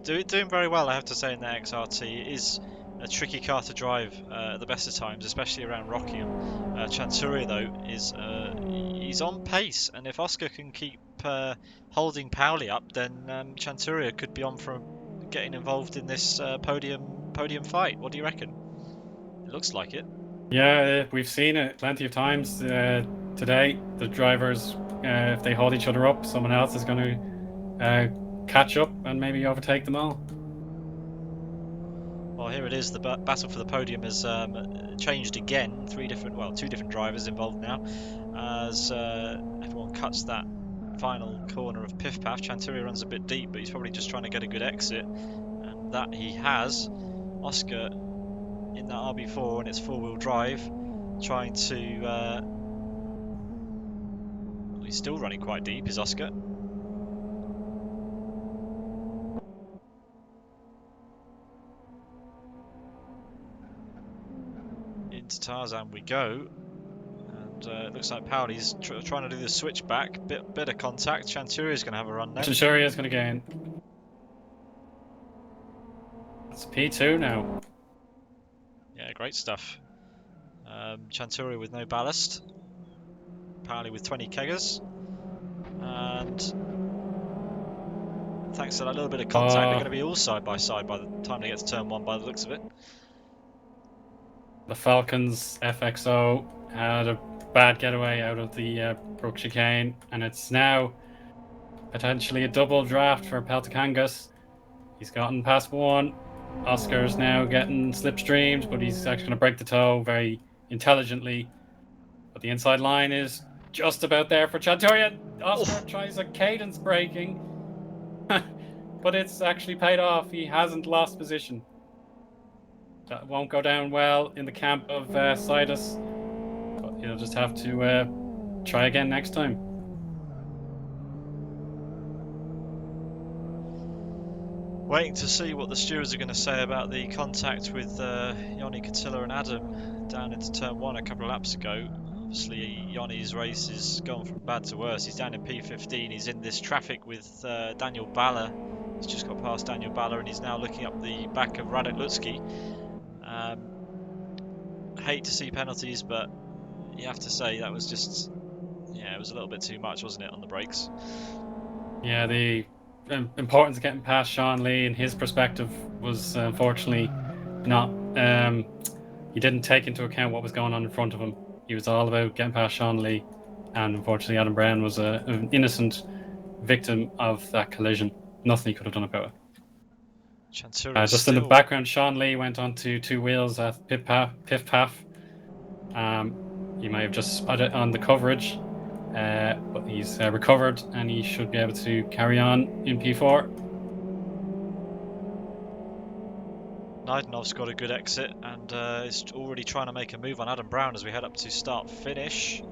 doing very well, I have to say, in the XRT. It is a tricky car to drive at the best of times, especially around Rockingham. Chanturia, though, he's on pace, and if Oscar can keep holding Pauli up, then Chanturia could be on for getting involved in this podium fight. What do you reckon? It looks like it. Yeah, we've seen it plenty of times today. The drivers, if they hold each other up, someone else is going to catch up and maybe overtake them all. Well, here it is. The battle for the podium has changed again. Two different drivers involved now, as everyone cuts that final corner of Piff Paff. Chanturia runs a bit deep, but he's probably just trying to get a good exit, and that he has. Oscar in that RB4 and its four-wheel drive, trying to. He's still running quite deep, is Oscar. Into Tarzan we go, and it looks like Pauli's trying to do the switchback. Bit of contact. Chanturia's going to have a run now. Chanturia's going to gain. It's P2 now. Yeah, great stuff. Chanturia with no ballast. Pauli with 20 keggers. And thanks to that little bit of contact, they're going to be all side by side by the time they get to turn 1 by the looks of it. The Falcons FXO had a bad getaway out of the Brook chicane, and it's now potentially a double draft for Peltokangas. He's gotten past 1. Oscar's now getting slipstreamed, but he's actually going to break the toe very intelligently. But the inside line is just about there for Chanturia. Oscar tries a cadence braking, but it's actually paid off. He hasn't lost position. That won't go down well in the camp of Sidus, but he'll just have to try again next time. Waiting to see what the stewards are going to say about the contact with Ioni Cotillo and Adam down into turn 1 a couple of laps ago. Obviously, Ioni's race has gone from bad to worse. He's down in P15. He's in this traffic with Daniel Baller. He's just got past Daniel Baller, and he's now looking up the back of Radek Lutzki. Hate to see penalties, but you have to say that was just, it was a little bit too much, wasn't it, on the brakes? Yeah, the importance of getting past Sean Lee in his perspective was unfortunately not. He didn't take into account what was going on in front of him. He was all about getting past Sean Lee, and unfortunately Adam Brown was an innocent victim of that collision. Nothing he could have done about it. Just in the background, Sean Lee went onto 2 wheels at Piff Paff. You may have just spotted it on the coverage. but he's recovered and he should be able to carry on in P4. Naidenov's got a good exit and is already trying to make a move on Adam Brown as we head up to start-finish.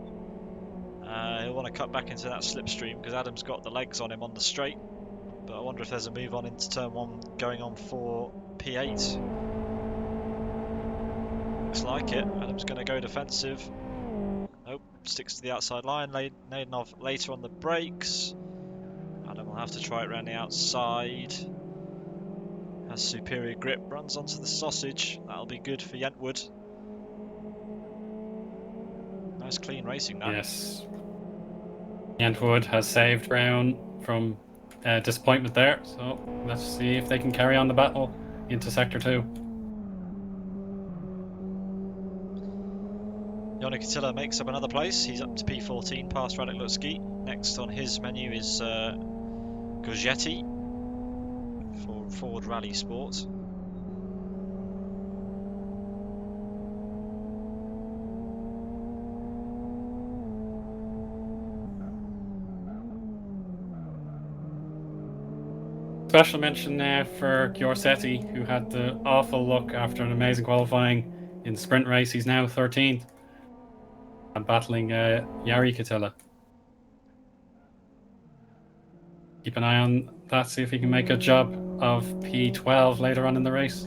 He'll want to cut back into that slipstream because Adam's got the legs on him on the straight. But I wonder if there's a move on into turn 1 going on for P8. Looks like it. Adam's going to go defensive. Nope, sticks to the outside line. Naidenov later on the brakes. Adam will have to try it around the outside. Has superior grip, runs onto the sausage. That'll be good for Yentwood. Nice clean racing that. Yes. Yentwood has saved Brown from disappointment there. So let's see if they can carry on the battle into Sector 2. Eoin Katila makes up another place. He's up to P14 past Radek Lutski. Next on his menu is Gojetti for Ford Rally Sport. Special mention now for Giorsetti, who had the awful luck after an amazing qualifying in the sprint race. He's now 13th and battling Jari Katila. Keep an eye on that, see if he can make a job of P12 later on in the race.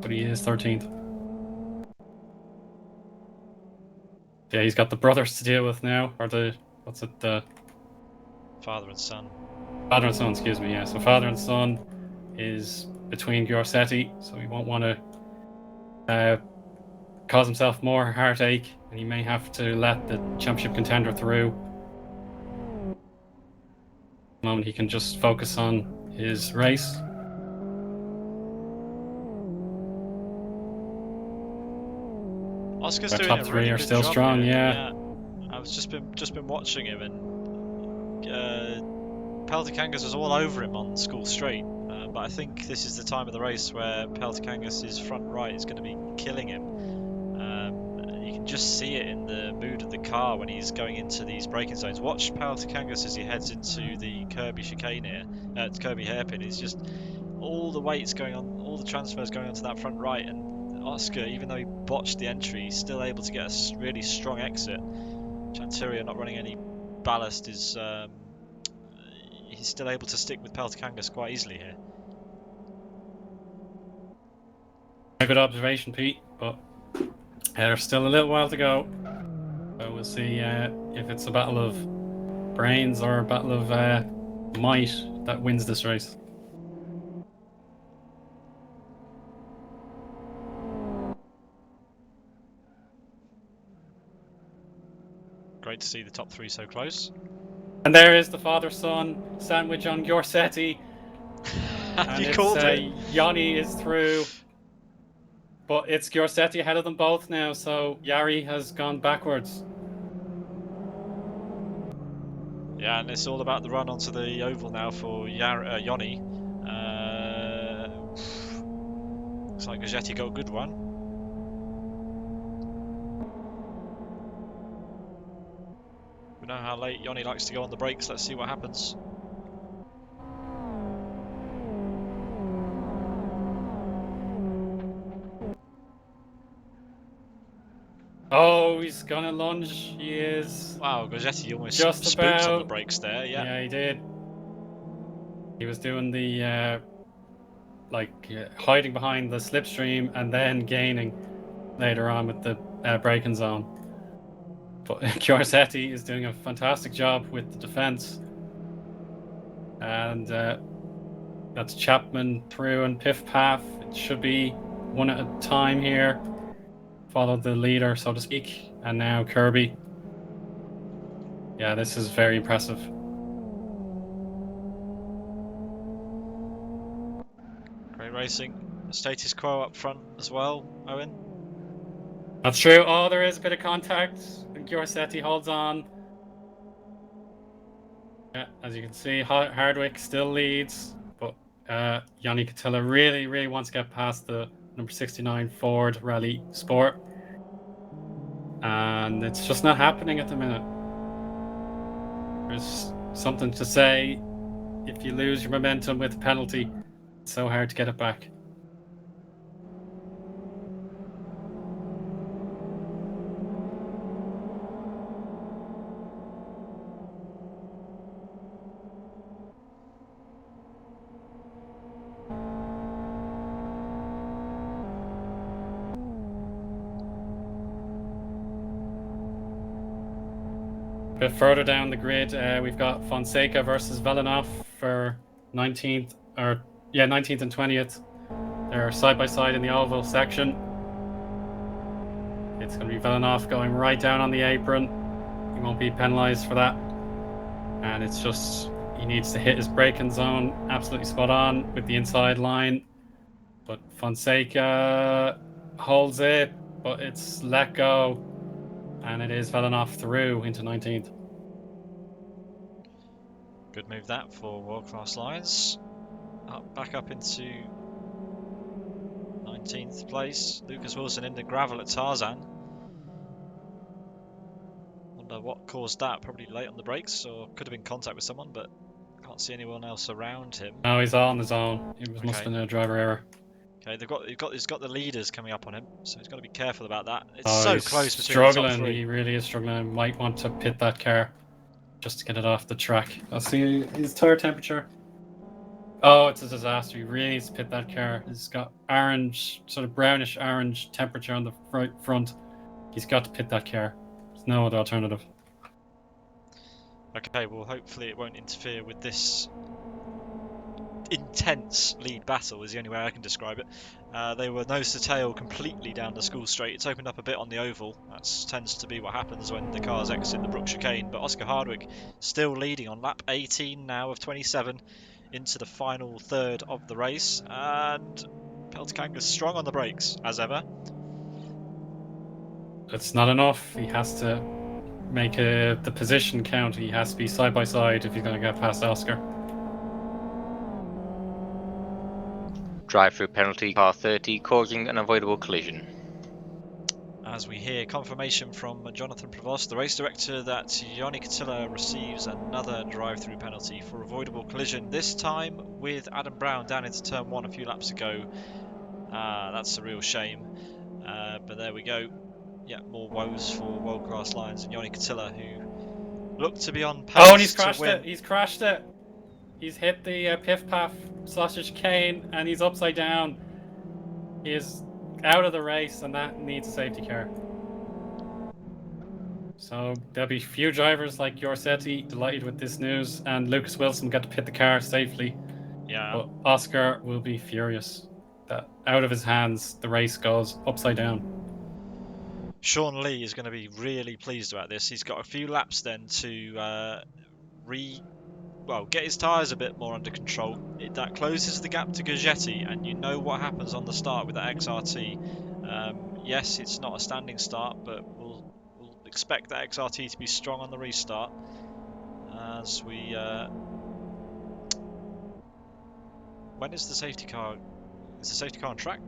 But he is 13th. Yeah, he's got the brothers to deal with now, or the Father and son. father and son, excuse me, yeah. So father and son is between Giorsetti, so he won't want to cause himself more heartache, and he may have to let the championship contender through. At the moment, he can just focus on his race. Oscar's Our doing top a three really are good still job strong, here. yeah. I've just been watching him, and Peltikangas was all over him on School Straight. But I think this is the time of the race where Peltikangas' front right is going to be killing him. You can just see it in the mood of the car when he's going into these braking zones. Watch Peltikangas as he heads into the Kirby chicane here, Kirby hairpin. It's just all the weight's going on, all the transfers going onto that front right, and Oscar, even though he botched the entry, he's still able to get a really strong exit. Chanturia not running any ballast is he's still able to stick with Peltikangas quite easily here. A good observation, Pete, but there's still a little while to go. So we'll see if it's a battle of brains or a battle of might that wins this race. Great to see the top 3 so close. And there is the father-son sandwich on Giorsetti. And You called it. Yanni is through. But it's Giorsetti ahead of them both now, so Jari has gone backwards. Yeah, and it's all about the run onto the oval now for Yoni. Looks like Gojetti got a good run. We know how late Yoni likes to go on the brakes. Let's see what happens. Oh, he's gonna lunge. He is. Wow, Gojetti almost Just spooks on the about. brakes there. Yeah. He did. He was doing the hiding behind the slipstream and then gaining later on with the braking zone. But Giorsetti is doing a fantastic job with the defense, and that's Chapman through and Piff Paff. It should be one at a time here. Follow the leader, so to speak, and now Kirby. Yeah, this is very impressive. Great racing. Status quo up front as well, Owen. That's true. Oh, there is a bit of contact. Giorsetti holds on. Yeah, as you can see, Hardwick still leads, but Yanni Katila really, really wants to get past the number 69 Ford Rally Sport. And it's just not happening at the minute. There's something to say. If you lose your momentum with a penalty, it's so hard to get it back. A bit further down the grid, we've got Fonseca versus Velenov for 19th, 19th and 20th. They're side by side in the oval section. It's going to be Velenov going right down on the apron. He won't be penalised for that. And it's just, he needs to hit his braking zone absolutely spot on with the inside line. But Fonseca holds it, but it's let go. And it is Velenov through into 19th. Good move that for World Class Lions. Back up into 19th place. Lucas Wilson in the gravel at Tarzan. Wonder what caused that. Probably late on the brakes, or could have been contact with someone, but can't see anyone else around him. No, he's on his own. It must have been a driver error. Okay, he's got the leaders coming up on him, so he's got to be careful about that. It's Oh, so he's close between struggling. the top three. He really is struggling. Might want to pit that car just to get it off the track. I'll see his tire temperature. Oh, it's a disaster. He really needs to pit that car. It's got orange, sort of brownish orange temperature on the front. He's got to pit that car. There's no other alternative. Okay, well, hopefully it won't interfere with this intense lead battle, is the only way I can describe it. They were nose to tail completely down the school straight. It's opened up a bit on the oval. That tends to be what happens when the cars exit the Brook chicane. But Oscar Hardwick still leading on lap 18 now of 27 into the final third of the race. And Peltikangas strong on the brakes, as ever. It's not enough. He has to make the position count. He has to be side by side if he's going to get past Oscar. Drive-through penalty, car 30, causing an avoidable collision. As we hear confirmation from Jonathan Prevost, the race director, that Eoin Catilla receives another drive-through penalty for avoidable collision, this time with Adam Brown down into turn 1 a few laps ago. That's a real shame. But there we go. Yeah, more woes for World Class Lions and Eoin Catilla, who look to be on pace. Oh, and he's crashed win. it. He's crashed it. He's hit the piff-paff sausage cane and he's upside down. He is out of the race and that needs a safety car. So there'll be few drivers like Yorsetti delighted with this news, and Lucas Wilson got to pit the car safely. Yeah. But Oscar will be furious that out of his hands the race goes upside down. Sean Lee is going to be really pleased about this. He's got a few laps then to get his tyres a bit more under control. That closes the gap to Gagetti, and you know what happens on the start with that XRT. Yes, it's not a standing start, but we'll expect that XRT to be strong on the restart. As we... when is the safety car? Is the safety car on track?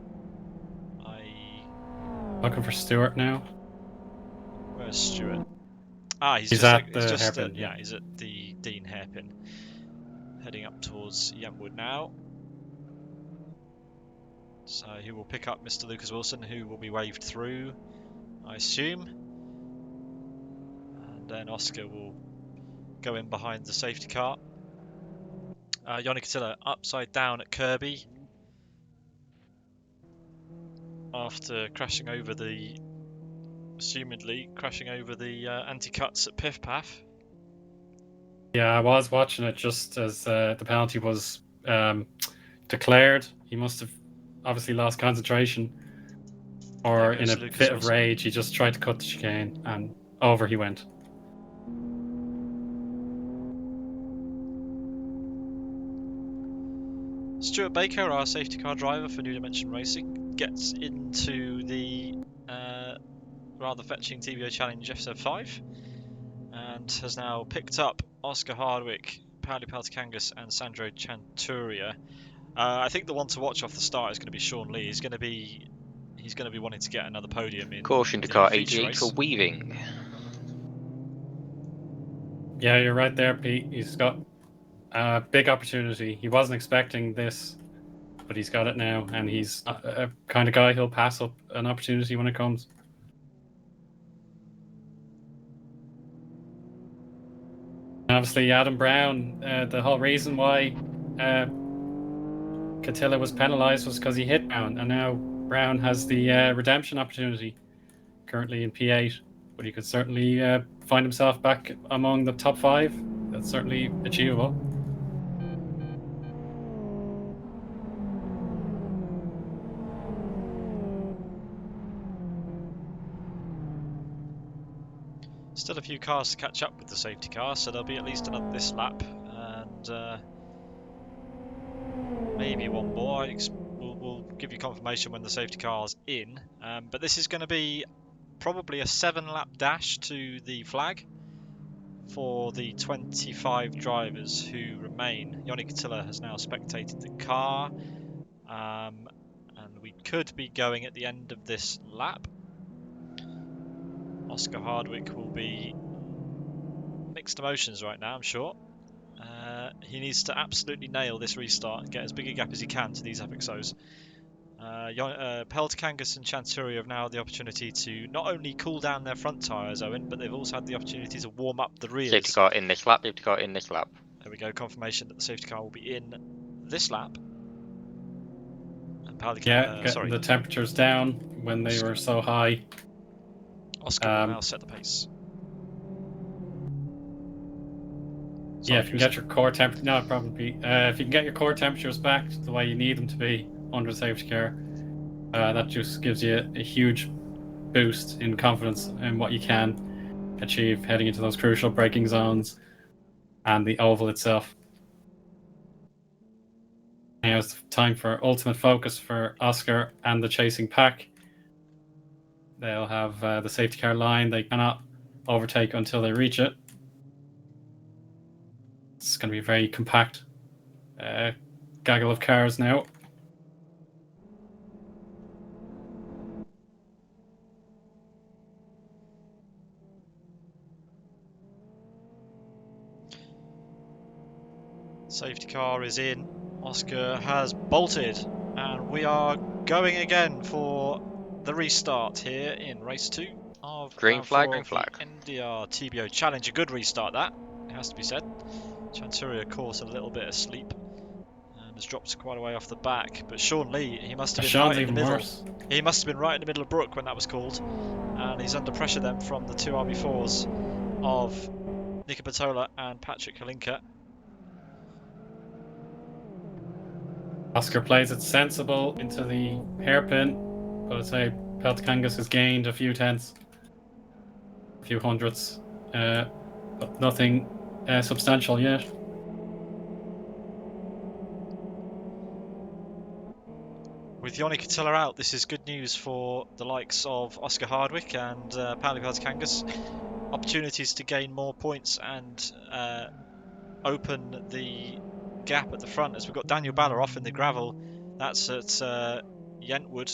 Looking for Stewart now. Where's Stewart? He's just at the hairpin. Yeah, he's at the Dean hairpin. Heading up towards Yentwood now. So he will pick up Mr. Lucas Wilson, who will be waved through, I assume. And then Oscar will go in behind the safety car. Eoin Catilla upside down at Kirby after crashing over the, assumedly crashing over the anti-cuts at Piff Paff. Yeah, I was watching it just as the penalty was declared. He must have obviously lost concentration, or in a fit of rage, he just tried to cut the chicane and over he went. Stuart Baker, our safety car driver for New Dimension Racing, gets into the rather fetching TBO Challenge FZ5 and has now picked up Oscar Hardwick, Paolo Peltikangas and Sandro Chanturia. I think the one to watch off the start is going to be Sean Lee. He's going to be wanting to get another podium in. Caution to car 88 for weaving. Yeah, you're right there, Pete. He's got a big opportunity. He wasn't expecting this, but he's got it now, and he's a kind of guy who'll pass up an opportunity when it comes. Obviously, Adam Brown, the whole reason why Catilla was penalised was because he hit Brown, and now Brown has the redemption opportunity currently in P8, but he could certainly find himself back among the top 5. That's certainly achievable. Still a few cars to catch up with the safety car, so there'll be at least another this lap, and maybe one more. We'll give you confirmation when the safety car's in, but this is going to be probably a 7-lap dash to the flag for the 25 drivers who remain. Eoin Catilla has now spectated the car, and we could be going at the end of this lap. Oscar Hardwick will be mixed emotions right now, I'm sure. He needs to absolutely nail this restart and get as big a gap as he can to these FXOs. Peltikangas and Chanturia have now had the opportunity to not only cool down their front tyres, Eoin, but they've also had the opportunity to warm up the rears. Safety car in this lap, safety car in this lap. There we go, confirmation that the safety car will be in this lap. And Getting the temperatures down when they were so high. Oscar will now set the pace. Yeah, if you can get your core temperature, no problem, Pete. If you can get your core temperatures back to the way you need them to be under the safety car, that just gives you a huge boost in confidence in what you can achieve heading into those crucial braking zones and the oval itself. Now it's time for ultimate focus for Oscar and the chasing pack. They'll have the safety car line. They cannot overtake until they reach it. It's going to be a very compact gaggle of cars now. Safety car is in. Oscar has bolted, and we are going again for the restart here in race 2 of Green flag. NDR TBO Challenge. A good restart, that, it has to be said. Chanturia caught a little bit asleep and has dropped quite a way off the back, but Sean Lee, he must have been right in the middle. Worse. He must have been right in the middle of Brook when that was called, and he's under pressure then from the 2 RB4s of Nika Batola and Patrick Halinka. Oscar plays it sensible into the hairpin, but I'd say Peltikangas has gained a few tenths, a few hundredths, but nothing substantial yet. With Eoin Catilla out, this is good news for the likes of Oscar Hardwick and Pauli Peltikangas. Opportunities to gain more points and open the gap at the front, as we've got Daniel Baller off in the gravel. That's at Yentwood.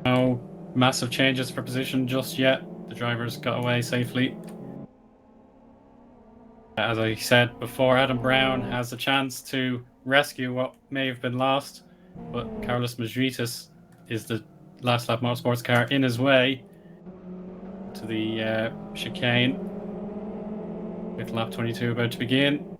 No massive changes for position just yet. The drivers got away safely. As I said before, Adam Brown has a chance to rescue what may have been lost, but Carlos Madritas is the last lap motorsports car in his way to the chicane with lap 22 about to begin.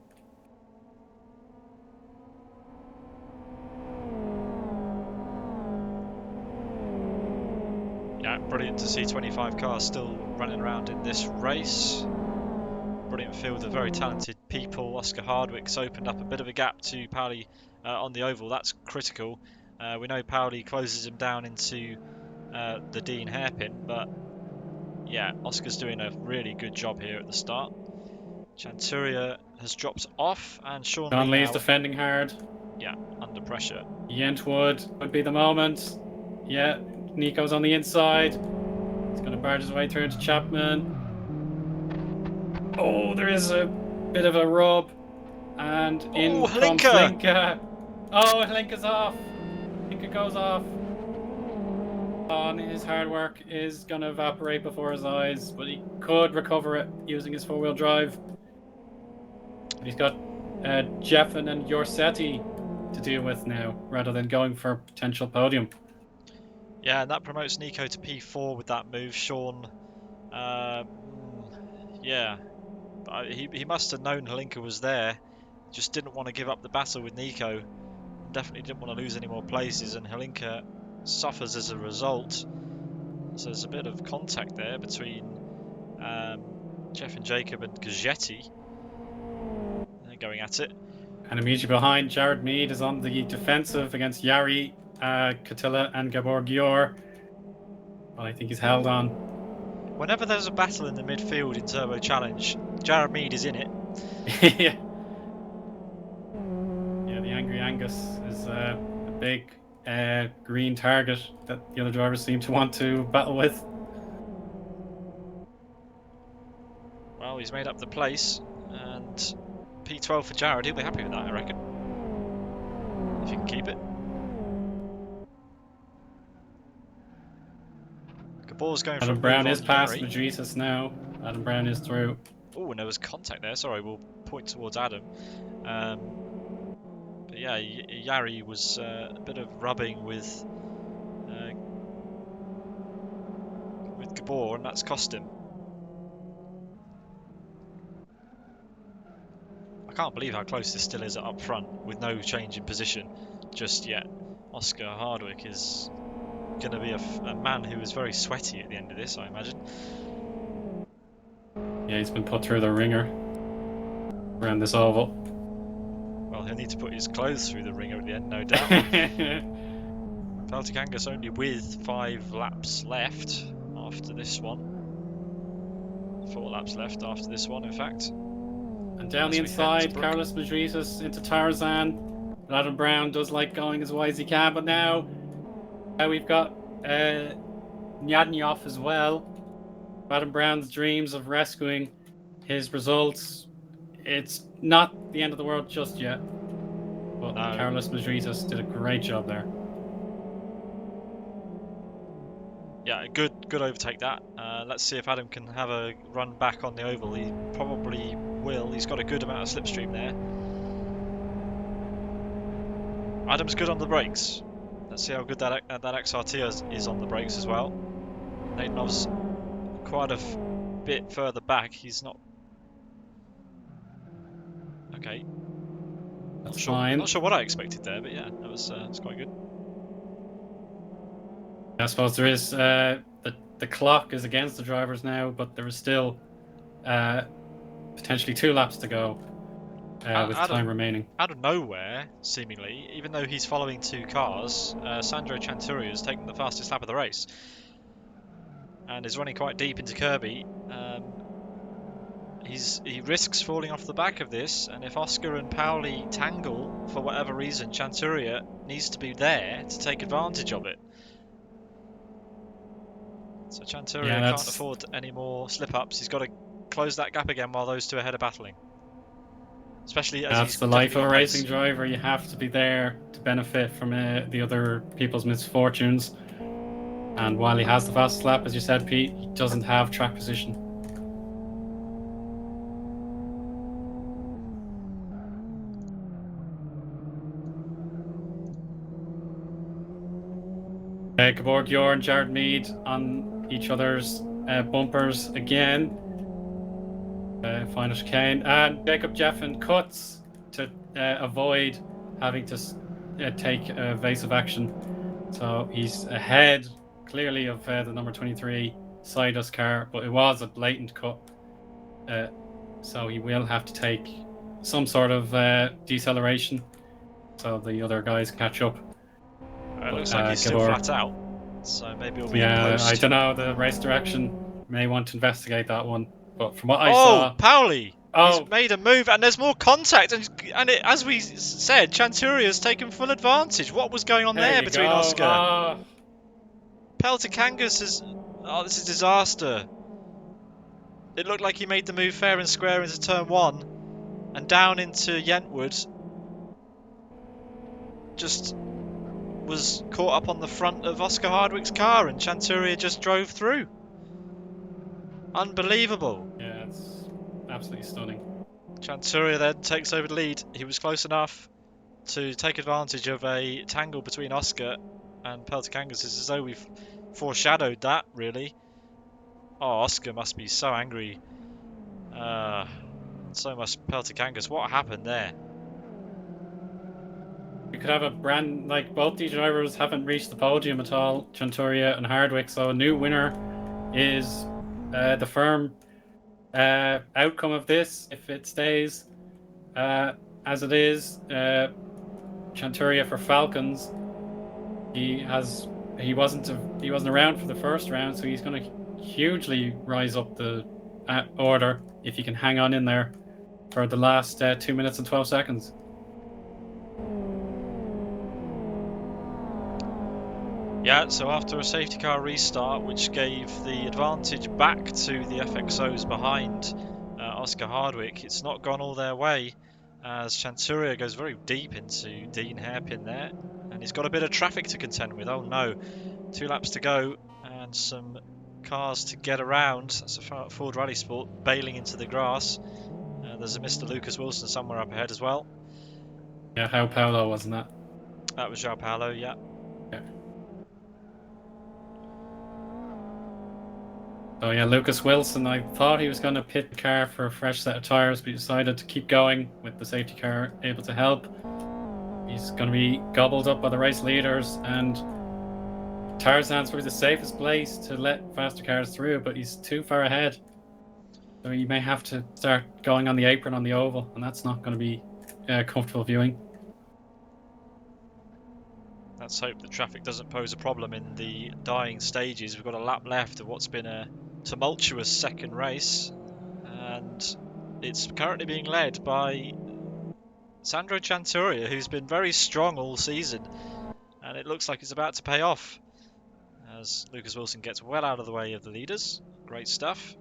Yeah, brilliant to see 25 cars still running around in this race. Brilliant field of very talented people. Oscar Hardwick's opened up a bit of a gap to Pauli on the oval. That's critical. We know Pauli closes him down into the Dean hairpin, but yeah, Oscar's doing a really good job here at the start. Chanturia has dropped off, and Sean Lee's defending hard. Yeah, under pressure. Yentwood would be the moment. Yeah, Nico's on the inside. He's going to barges his way through into Chapman. Oh, there is a bit of a rub. And in Oh, comes Hlinka! Hlinka. Oh, Hlinka's off. Hlinka goes off. And his hard work is going to evaporate before his eyes, but he could recover it using his four-wheel drive. But he's got Jeffin and Yorsetti to deal with now, rather than going for a potential podium. Yeah, and that promotes Nico to P4 with that move. Sean, yeah, he must have known Hlinka was there. Just didn't want to give up the battle with Nico. Definitely didn't want to lose any more places, and Hlinka suffers as a result. So there's a bit of contact there between Jeff and Jacob and Gajetti. They're going at it. And immediately behind, Jared Mead is on the defensive against Yari, Katila, and Gabor Gior. Well, I think he's held on. Whenever there's a battle in the midfield in Turbo Challenge, Jared Mead is in it. Yeah. Yeah, the Angry Angus is a big green target that the other drivers seem to want to battle with. Well, he's made up the place, and P12 for Jared. He'll be happy with that, I reckon. If he can keep it. Gabor's going for a Adam move Brown on is past Yari. Madrisis now. Adam Brown is through. Oh, and there was contact there. Sorry, we'll point towards Adam. But yeah, Yari was a bit of rubbing with Gabor, and that's cost him. I can't believe how close this still is up front with no change in position just yet. Oscar Hardwick is going to be a man who is very sweaty at the end of this, I imagine. Yeah, he's been put through the ringer around this oval. Well, he'll need to put his clothes through the ringer at the end, no doubt. Celtic Angus only with 5 laps left after this one. 4 laps left after this one, in fact. And down the inside, Carlos Madrisis into Tarzan. Adam Brown does like going as wide as he can, but now we've got Nyadnyov as well. Adam Brown's dreams of rescuing his results. It's not the end of the world just yet. But No. Carlos Madrisis did a great job there. Yeah, good overtake that. Let's see if Adam can have a run back on the oval. He probably will. He's got a good amount of slipstream there. Adam's good on the brakes. Let's see how good that XRT is on the brakes as well. Nadenov's quite a bit further back. He's not... Okay. That's fine. Not sure what I expected there, but yeah, that was quite good. I suppose there is the clock is against the drivers now, but there is still potentially 2 laps to go with time remaining. Out of nowhere, seemingly, even though he's following 2 cars, Sandro Chanturia has taken the fastest lap of the race and is running quite deep into Kirby. He risks falling off the back of this, and if Oscar and Pauli tangle for whatever reason, Chanturia needs to be there to take advantage of it. So Chanturia can't afford any more slip-ups. He's got to close that gap again while those 2 ahead are battling. Especially as that's the life of a racing driver. You have to be there to benefit from the other people's misfortunes. And while he has the fastest lap, as you said, Pete, he doesn't have track position. Gabor Gior and Jared Mead on each other's bumpers again. Final chicane. And Jacob Jeffin cuts to avoid having to take evasive action. So he's ahead, clearly, of the number 23 Sidus car, but it was a blatant cut. So he will have to take some sort of deceleration so the other guys catch up. It looks like he's still flat out, so maybe it'll be in Yeah, post. I don't know. The race direction may want to investigate that one. But from what I saw... Oh, Pauli! Oh, He's made a move, and there's more contact, and as we said, Chanturia's taken full advantage. What was going on there between Oscar? Oh. Peltic Angus has Oh, this is disaster. It looked like he made the move fair and square into turn 1 and down into Yentwood. Just was caught up on the front of Oscar Hardwick's car and Chanturia just drove through. Unbelievable. Yeah, it's absolutely stunning. Chanturia then takes over the lead. He was close enough to take advantage of a tangle between Oscar and Pelticangas. It's as though we've foreshadowed that, really. Oh, Oscar must be so angry. So much Pelticangas. What happened there? You could have a brand like both these drivers haven't reached the podium at all, Chanturia and Hardwick. So a new winner is the firm outcome of this. If it stays as it is, Chanturia for Falcons. He wasn't around for the first round, so he's going to hugely rise up the order if he can hang on in there for the last 2 minutes and 12 seconds. Yeah, so after a safety car restart, which gave the advantage back to the FXOs behind Oscar Hardwick, it's not gone all their way as Chanturia goes very deep into Dean Hairpin there, and he's got a bit of traffic to contend with. Oh no, 2 laps to go and some cars to get around. That's a Ford Rally Sport bailing into the grass. There's a Mr. Lucas Wilson somewhere up ahead as well. Yeah, João Paulo, wasn't that? That was João Paulo, yeah. Oh yeah, Lucas Wilson, I thought he was going to pit the car for a fresh set of tyres, but he decided to keep going with the safety car able to help. He's going to be gobbled up by the race leaders, and Tarzan's probably the safest place to let faster cars through, but he's too far ahead. So he may have to start going on the apron on the oval, and that's not going to be comfortable viewing. Let's hope the traffic doesn't pose a problem in the dying stages. We've got a lap left of what's been a tumultuous second race, and it's currently being led by Sandro Chanturia, who's been very strong all season, and it looks like it's about to pay off as Lucas Wilson gets well out of the way of the leaders. Great stuff.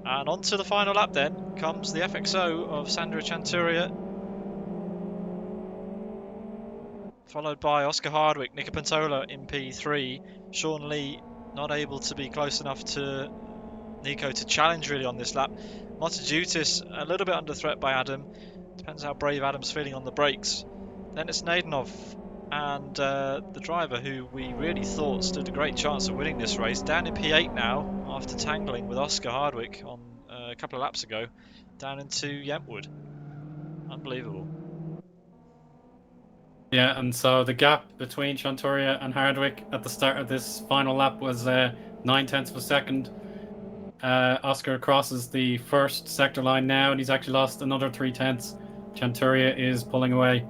And on to the final lap then comes the FXO of Sandro Chanturia, followed by Oscar Hardwick, Nico Pantola in P3. Sean Lee not able to be close enough to Nico to challenge really on this lap. Motojutis a little bit under threat by Adam. Depends how brave Adam's feeling on the brakes. Then it's Nadenov and the driver who we really thought stood a great chance of winning this race. Down in P8 now after tangling with Oscar Hardwick on a couple of laps ago. Down into Yentwood. Unbelievable. Yeah, and so the gap between Chanturia and Hardwick at the start of this final lap was 9/10 of a second. Oscar crosses the first sector line now, and he's actually lost another 3/10. Chanturia is pulling away.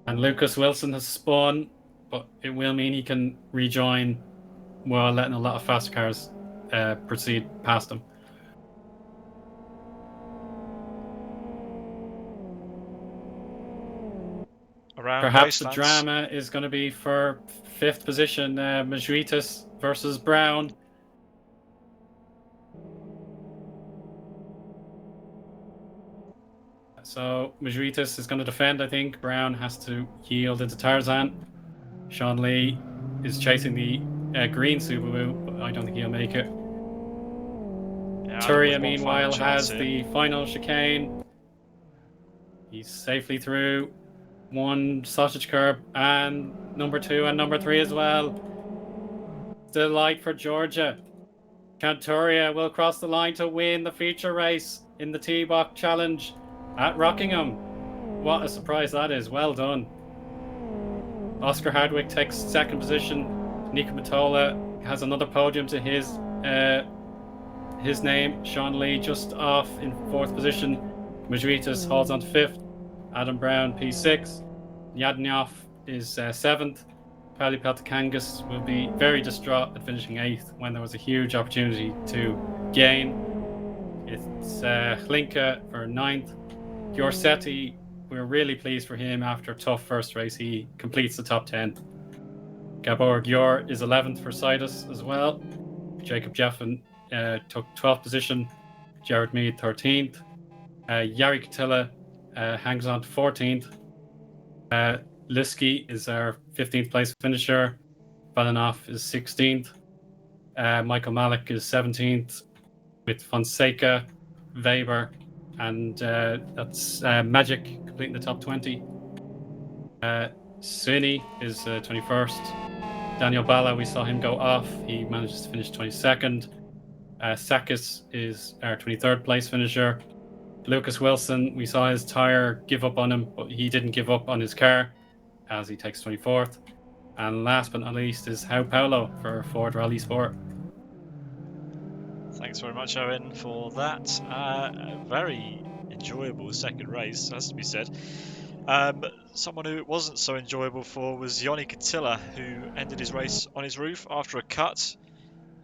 And Lucas Wilson has spun, but it will mean he can rejoin while letting a lot of faster cars proceed past him. Perhaps the drama is going to be for 5th position, Majuitis versus Brown. So Majuitis is going to defend, I think. Brown has to yield into Tarzan. Sean Lee is chasing the green Subaru, but I don't think he'll make it. Yeah, Turia, meanwhile, has the final chicane. He's safely through. 1 sausage curb, and number 2 and number 3 as well. Still light for Georgia. Chanturia will cross the line to win the feature race in the T-Box Challenge at Rockingham. What a surprise that is. Well done. Oscar Hardwick takes 2nd position. Nico Matola has another podium to his name. Sean Lee just off in 4th position. Majuitis holds on to 5th. Adam Brown P6, Yadnyov is 7th. Pali Pelticangas will be very distraught at finishing 8th when there was a huge opportunity to gain. It's Hlinka for 9th. Giorsetti, we're really pleased for him after a tough first race. He completes the top 10. Gabor Gior is 11th for Sidus as well. Jacob Jeffin took 12th position. Jared Mead 13th. Yari Katila hangs on to 14th. Liski is our 15th place finisher. Valanov is 16th. Michael Malik is 17th with Fonseca, Weber, and that's Magic completing the top 20. Sweeney is 21st. Daniel Bala, we saw him go off. He manages to finish 22nd. Sakis is our 23rd place finisher. Lucas Wilson, we saw his tyre give up on him, but he didn't give up on his car as he takes 24th. And last but not least is How Paulo for Ford Rally Sport. Thanks very much, Eoin, for that. A very enjoyable second race, has to be said. Someone who it wasn't so enjoyable for was Eoin Katila, who ended his race on his roof after a cut.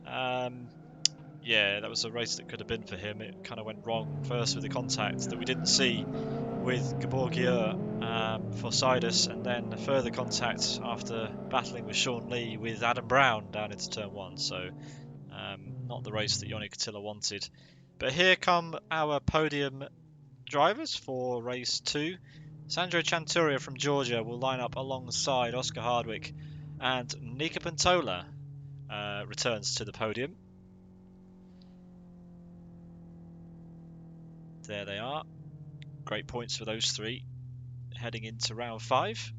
Yeah, that was a race that could have been for him. It kind of went wrong first with the contact that we didn't see with Gabor Gior for Sidus, and then further contact after battling with Sean Lee with Adam Brown down into turn 1. So not the race that Eoin Katila wanted. But here come our podium drivers for race 2. Sandro Chanturia from Georgia will line up alongside Oscar Hardwick, and Nika Pantola returns to the podium. There they are. Great points for those three heading into round 5.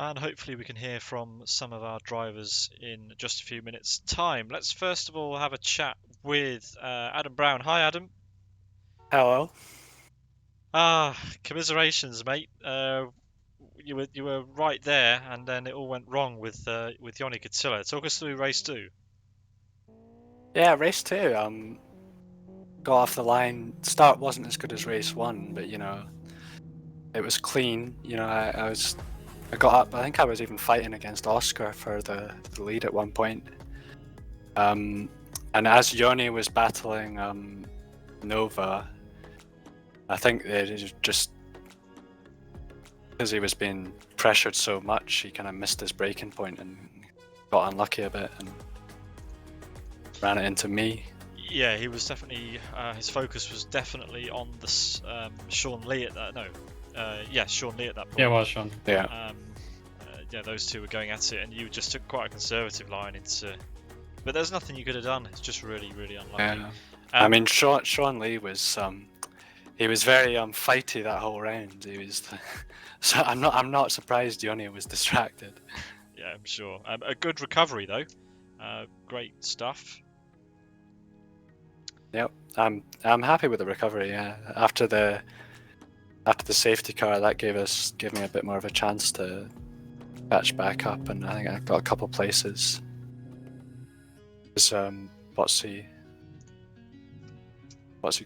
And hopefully we can hear from some of our drivers in just a few minutes' time. Let's first of all have a chat with Adam Brown. Hi, Adam. Hello. Commiserations, mate. You were right there, and then it all went wrong with Eoin Katila. Talk us through race 2. Yeah, race 2. Got off the line. Start wasn't as good as race 1, but it was clean. I got up. I think I was even fighting against Oscar for the lead at one point. And as Eoin was battling Nova, I think they just, because he was being pressured so much, he kind of missed his braking point and got unlucky a bit and ran it into me. Yeah, he was definitely. His focus was definitely on the Sean Lee at that. Sean Lee at that point. Yeah, it was Sean. Yeah. Yeah, those two were going at it, and you just took quite a conservative line into. But there's nothing you could have done. It's just really, really unlucky. Yeah. I mean, Sean Lee was he was very fighty that whole round. He was. So I'm not surprised Eoin was distracted. Yeah, I'm sure. A good recovery though. Great stuff. Yep, I'm happy with the recovery. Yeah, after the safety car, that gave me a bit more of a chance to catch back up, and I think I got a couple places. Is Botsy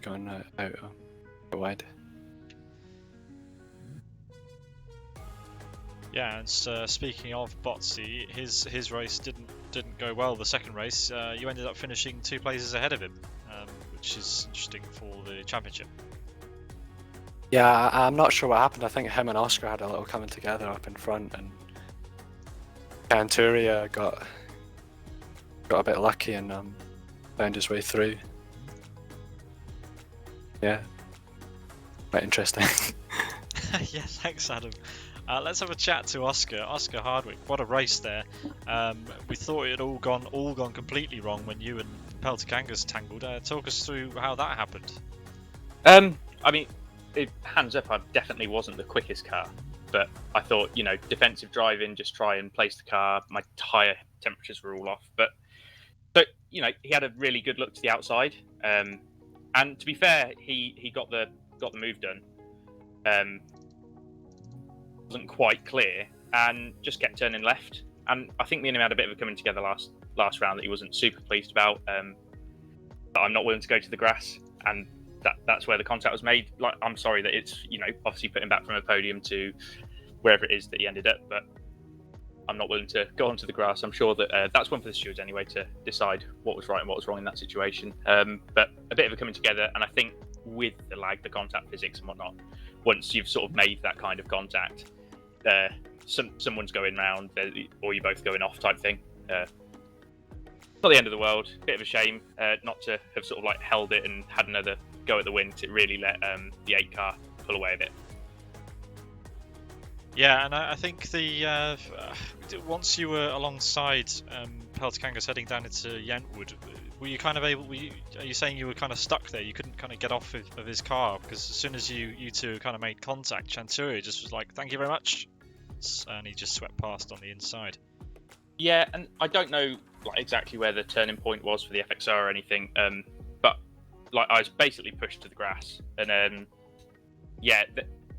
going out wide? Yeah, and speaking of Botsy, his race didn't go well. The second race, you ended up finishing 2 places ahead of him, which is interesting for the championship. Yeah, I'm not sure what happened. I think him and Oscar had a little coming together up in front, and Canturia got a bit lucky and found his way through. Yeah, quite interesting. Yeah, thanks, Adam. Let's have a chat to Oscar Hardwick. What a race there. We thought it had all gone completely wrong when you and Peltikangas tangled. Talk us through how that happened. I mean, hands up, I definitely wasn't the quickest car, but I thought, defensive driving, just try and place the car. My tyre temperatures were all off, but he had a really good look to the outside. And to be fair, he got the move done. Wasn't quite clear and just kept turning left. And I think me and him had a bit of a coming together last round that he wasn't super pleased about. But I'm not willing to go to the grass, and that's where the contact was made. Like, I'm sorry that it's obviously put him back from a podium to wherever it is that he ended up. But I'm not willing to go onto the grass. I'm sure that that's one for the stewards anyway to decide what was right and what was wrong in that situation. But a bit of a coming together, and I think with the lag, the contact physics and whatnot, once you've sort of made that kind of contact, someone's going round, or you're both going off type thing. Not the end of the world. Bit of a shame not to have sort of like held it and had another go at the win. It really let the 8 car pull away a bit. Yeah, and I think once you were alongside Peltkangas heading down into Yentwood, were you kind of able? Are you saying you were kind of stuck there? You couldn't kind of get off of his car because as soon as you two kind of made contact, Chanturia just was like, "Thank you very much," and he just swept past on the inside. Yeah, and I don't know like exactly where the turning point was for the FXR or anything, but like I was basically pushed to the grass, and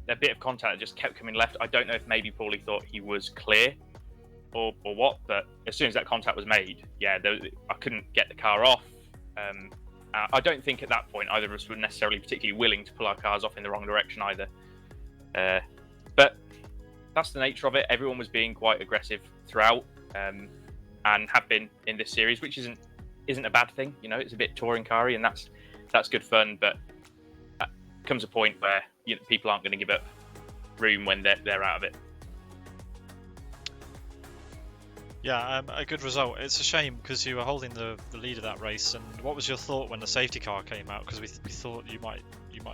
a bit of contact just kept coming left. I don't know if maybe Paulie thought he was clear or what, but as soon as that contact was made, I couldn't get the car off. I don't think at that point either of us were necessarily particularly willing to pull our cars off in the wrong direction either. But that's the nature of it. Everyone was being quite aggressive throughout, and have been in this series, which isn't a bad thing. You know, it's a bit touring car-y, and that's good fun. But comes a point where people aren't going to give up room when they're out of it. Yeah, a good result. It's a shame because you were holding the lead of that race. And what was your thought when the safety car came out? Because we thought you might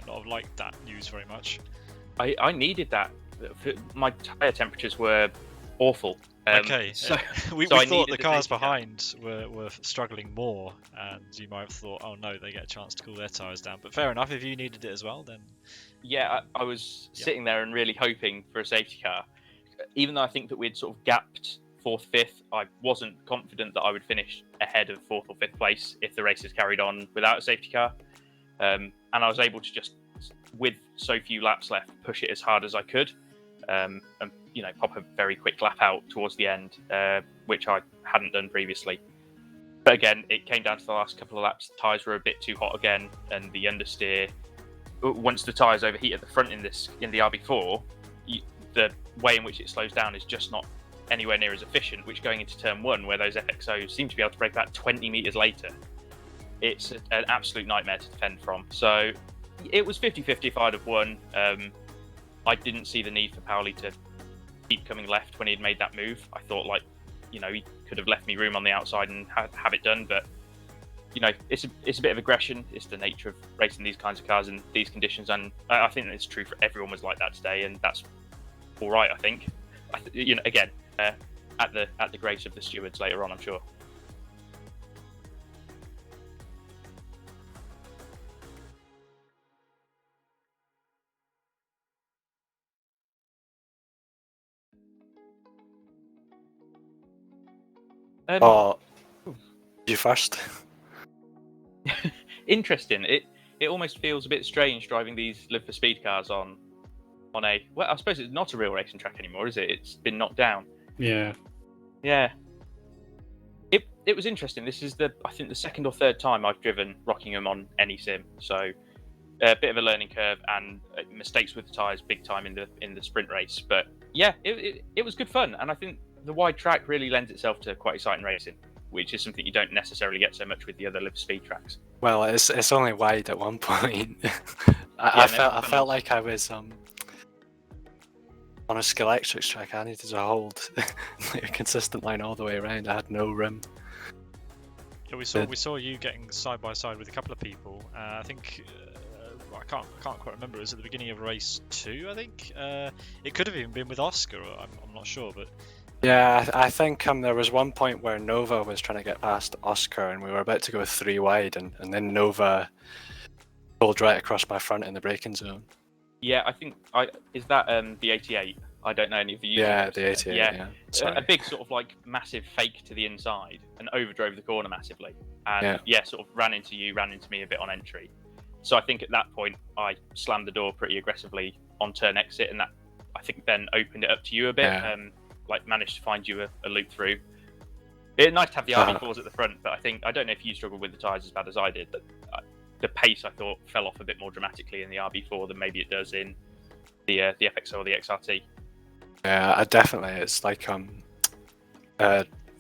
not have liked that news very much. I needed that. My tyre temperatures were awful. Okay, so we thought the cars behind were struggling more, and you might have thought, oh no, they get a chance to cool their tyres down. But fair enough, if you needed it as well, then... Yeah, I was sitting there and really hoping for a safety car. Even though I think that we'd sort of gapped 4th, 5th, I wasn't confident that I would finish ahead of 4th or 5th place if the races carried on without a safety car. And I was able to just, with so few laps left, push it as hard as I could. And pop a very quick lap out towards the end, which I hadn't done previously. But again, it came down to the last couple of laps. The tyres were a bit too hot again, and the understeer. Once the tyres overheat at the front in the RB4, the way in which it slows down is just not anywhere near as efficient. Which going into turn 1, where those FXOs seem to be able to brake about 20 meters later, it's an absolute nightmare to defend from. So it was 50-50 if I'd have won. I didn't see the need for Paulie to keep coming left when he'd made that move. I thought, he could have left me room on the outside and have it done. But, it's a bit of aggression. It's the nature of racing these kinds of cars in these conditions. And I think it's true for everyone was like that today. And that's all right, I think. Again, at the grace of the stewards later on, I'm sure. You first. Interesting. It almost feels a bit strange driving these Live for Speed cars on a... Well, I suppose it's not a real racing track anymore, is it? It's been knocked down. Yeah. Yeah. It was interesting. This is I think the 2nd or 3rd time I've driven Rockingham on any sim, so a bit of a learning curve and mistakes with the tyres big time in the sprint race. But yeah, it was good fun, and I think the wide track really lends itself to quite exciting racing, which is something you don't necessarily get so much with the other Live Speed tracks. Well, it's only wide at one point. I felt like I was on a Scalextrics track. I needed to hold like a consistent line all the way around. I had no rim. Yeah, we saw you getting side by side with a couple of people. I think I can't quite remember. It was at the beginning of race 2. I think it could have even been with Oscar. I'm not sure, but. Yeah, I think there was one point where Nova was trying to get past Oscar, and we were about to go 3 wide, and then Nova pulled right across my front in the braking zone. Yeah, I think is that the 88. I don't know any of the users. Yeah, the 88. Yeah, a big sort of like massive fake to the inside and overdrove the corner massively, and sort of ran into me a bit on entry. So I think at that point I slammed the door pretty aggressively on turn exit, and that I think then opened it up to you a bit. Yeah. Managed to find you a loop through. It's nice to have the RB4s at the front, but I don't know if you struggled with the tyres as bad as I did. But the pace I thought fell off a bit more dramatically in the RB4 than maybe it does in the FXO or the XRT. Yeah, definitely. It's like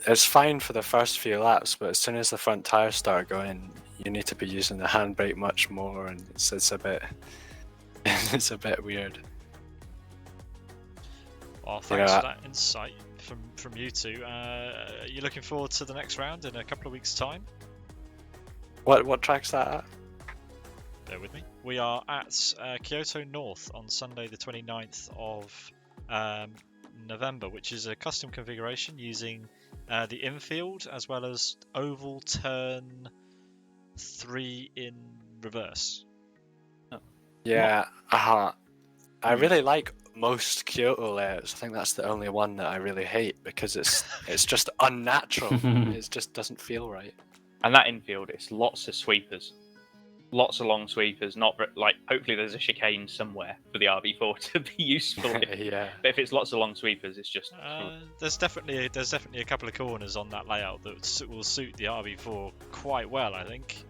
It's fine for the first few laps, but as soon as the front tires start going, you need to be using the handbrake much more, and it's a bit it's a bit weird. Well, thanks for that insight from you two. Are you looking forward to the next round in a couple of weeks' time? What track's that at? Bear with me. We are at Kyoto North on Sunday the 29th of November, which is a custom configuration using the infield as well as oval turn 3 in reverse. Yeah, I really like most Kyoto layouts. I think that's the only one that I really hate because it's just unnatural. It just doesn't feel right. And that infield, it's lots of sweepers. Lots of long sweepers, hopefully there's a chicane somewhere for the RB4 to be useful. Yeah. But if it's lots of long sweepers, it's just... There's definitely a couple of corners on that layout that will suit the RB4 quite well, I think.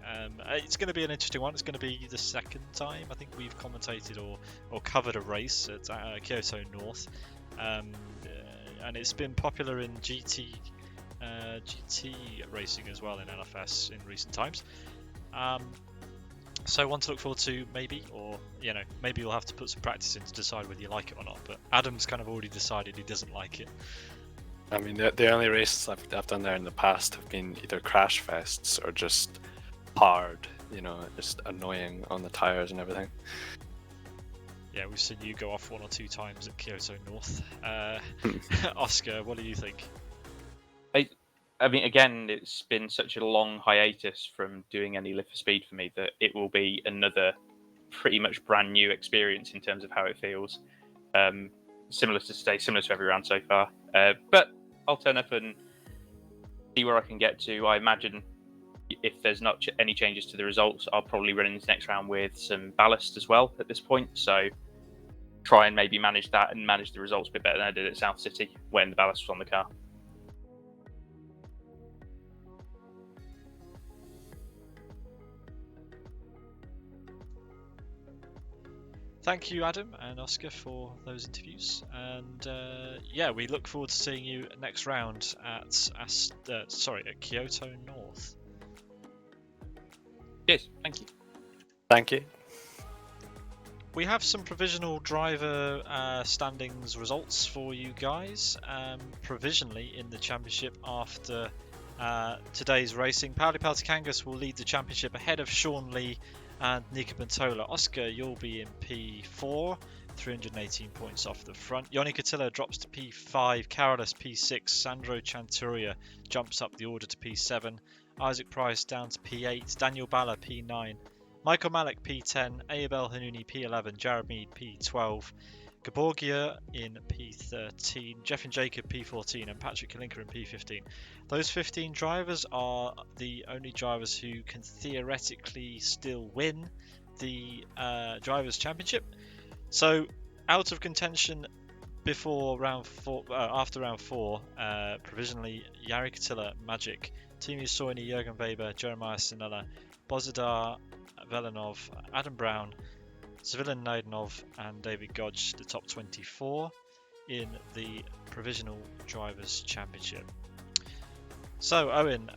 It's going to be an interesting one. It's going to be the second time I think we've commentated or covered a race at Kyoto North. And it's been popular in GT racing as well in LFS in recent times. So one to look forward to, maybe, or maybe you'll have to put some practice in to decide whether you like it or not. But Adam's kind of already decided he doesn't like it. I mean, the only races I've done there in the past have been either crash fests or just hard, just annoying on the tires and everything. Yeah, we've seen you go off 1 or 2 times at Kyoto North. Oscar, what do you think? I mean, again, it's been such a long hiatus from doing any Live for Speed for me that it will be another pretty much brand new experience in terms of how it feels. Similar to every round so far. But I'll turn up and see where I can get to. I imagine if there's not any changes to the results, I'll probably run into next round with some ballast as well at this point. So try and maybe manage that and manage the results a bit better than I did at South City when the ballast was on the car. Thank you, Adam and Oscar, for those interviews. And we look forward to seeing you next round at Kyoto North. Yes, thank you. Thank you. We have some provisional driver standings results for you guys. Provisionally in the championship after today's racing, Pauli Peltikangas will lead the championship ahead of Sean Lee and Nika Bentola. Oscar, you'll be in P4, 318 points off the front. Eoin Cotillo drops to P5, Carolus P6, Sandro Chanturia jumps up the order to P7, Isaac Price down to P8, Daniel Balla P9, Michael Malik P10, Abel Hanuni P11, Jared Mead P12, Gaborgia in P13, Jeff and Jacob P14, and Patrick Kalinka in P15. Those 15 drivers are the only drivers who can theoretically still win the Drivers' Championship. So, out of contention before round 4, after round 4, provisionally, Jari Katila, Magic, Timu Soini, Jürgen Weber, Jeremiah Sinella, Bozidar Velenov, Adam Brown, Civilian Naidenov and David Godge, the top 24 in the Provisional Drivers' Championship. So, Eoin,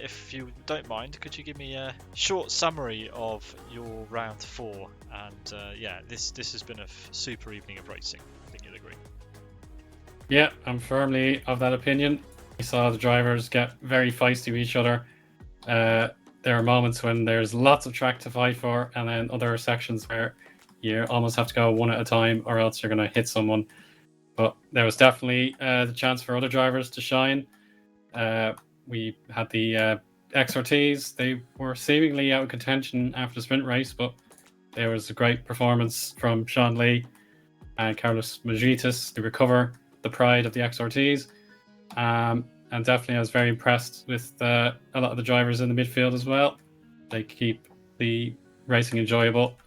if you don't mind, could you give me a short summary of your round 4? And this has been a super evening of racing. I think you'll agree. Yeah, I'm firmly of that opinion. We saw the drivers get very feisty with each other. There are moments when there's lots of track to fight for, and then other sections where you almost have to go one at a time or else you're going to hit someone. But there was definitely the chance for other drivers to shine. We had the XRTs. They were seemingly out of contention after the sprint race, but there was a great performance from Sean Lee and Carlos Majitas to recover the pride of the XRTs. And definitely I was very impressed with a lot of the drivers in the midfield as well. They keep the racing enjoyable.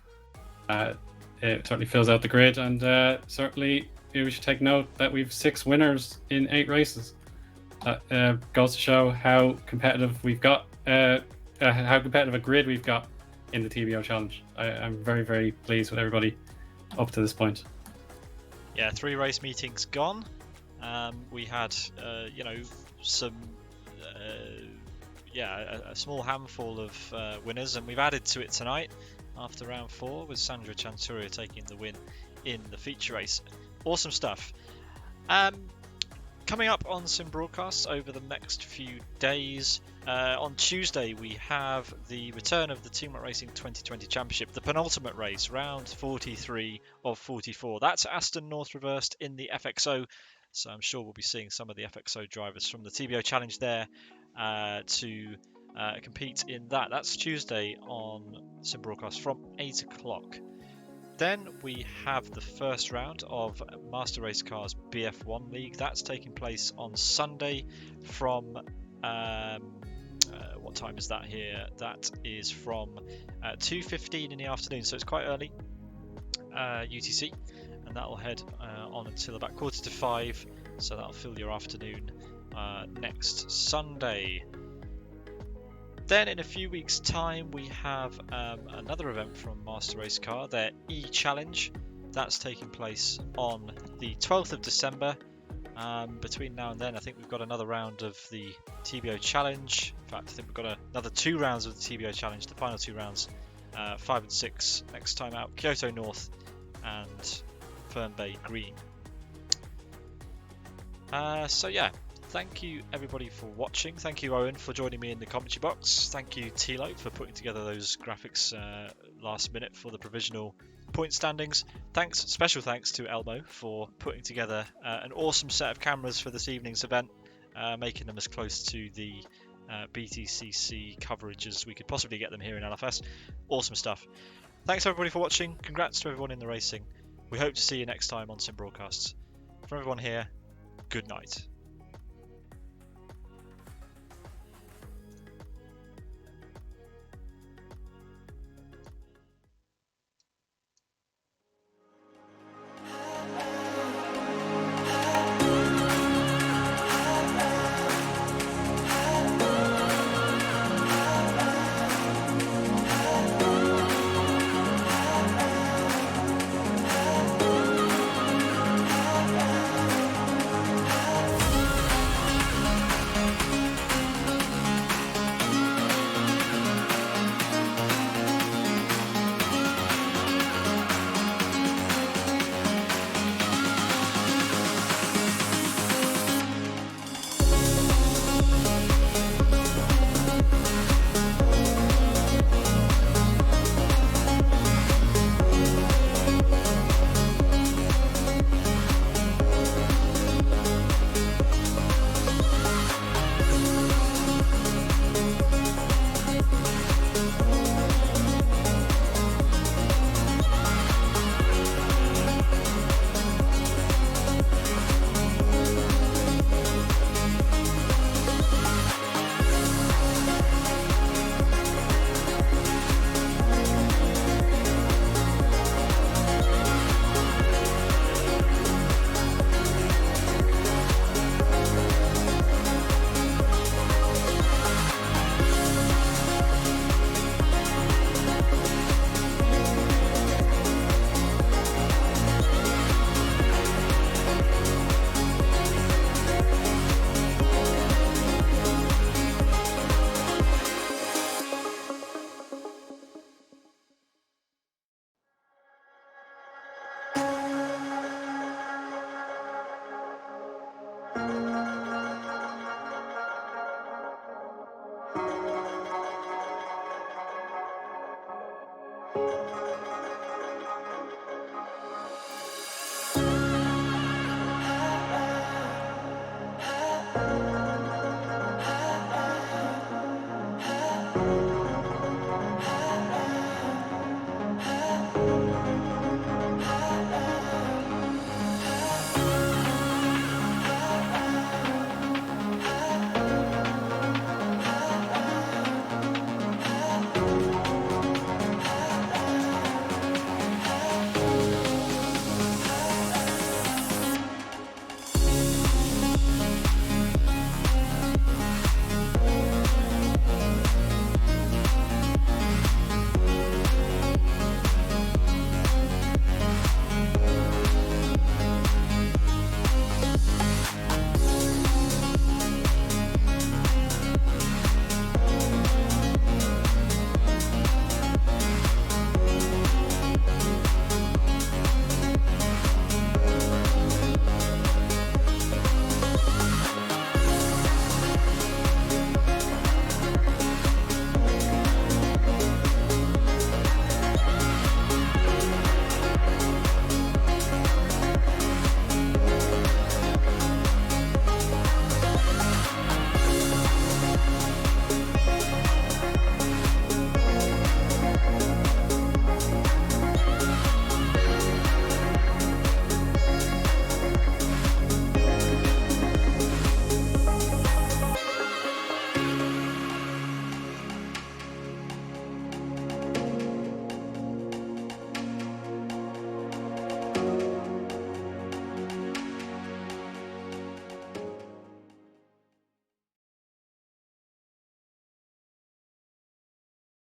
It certainly fills out the grid, and certainly we should take note that we've 6 winners in 8 races. That goes to show how competitive we've got, how competitive a grid we've got in the TBO Challenge. I'm very, very pleased with everybody up to this point. Yeah, 3 race meetings gone. We had, some a small handful of winners, and we've added to it tonight after round 4 with Sandra Chanturia taking the win in the feature race. Awesome stuff. Coming up on Sim Broadcasts over the next few days, on Tuesday we have the return of the Teamwork Racing 2020 Championship, the penultimate race, round 43 of 44. That's Aston North reversed in the FXO, so I'm sure we'll be seeing some of the FXO drivers from the TBO Challenge there to compete in that. That's Tuesday on Sim Broadcast from 8 o'clock. Then we have the first round of Master Race Cars BF1 League. That's taking place on Sunday from what time is that here? That is from 2:15 in the afternoon, so it's quite early UTC, and that will head on until about 4:45, so that'll fill your afternoon next Sunday. Then in a few weeks' time we have another event from Master Race Car, their E-Challenge. That's taking place on the 12th of December. Between now and then I think we've got another round of the TBO Challenge. In fact, I think we've got another 2 rounds of the TBO Challenge, the final 2 rounds, 5 and 6 next time out, Kyoto North and Fern Bay Green. So yeah, thank you everybody for watching. Thank you Eoin for joining me in the commentary box. Thank you Tilo for putting together those graphics last minute for the provisional point standings. Special thanks to Elmo for putting together an awesome set of cameras for this evening's event, making them as close to the BTCC coverage as we could possibly get them here in LFS. Awesome stuff. Thanks everybody for watching. Congrats to everyone in the racing. We hope to see you next time on Sim Broadcasts. From everyone here, good night.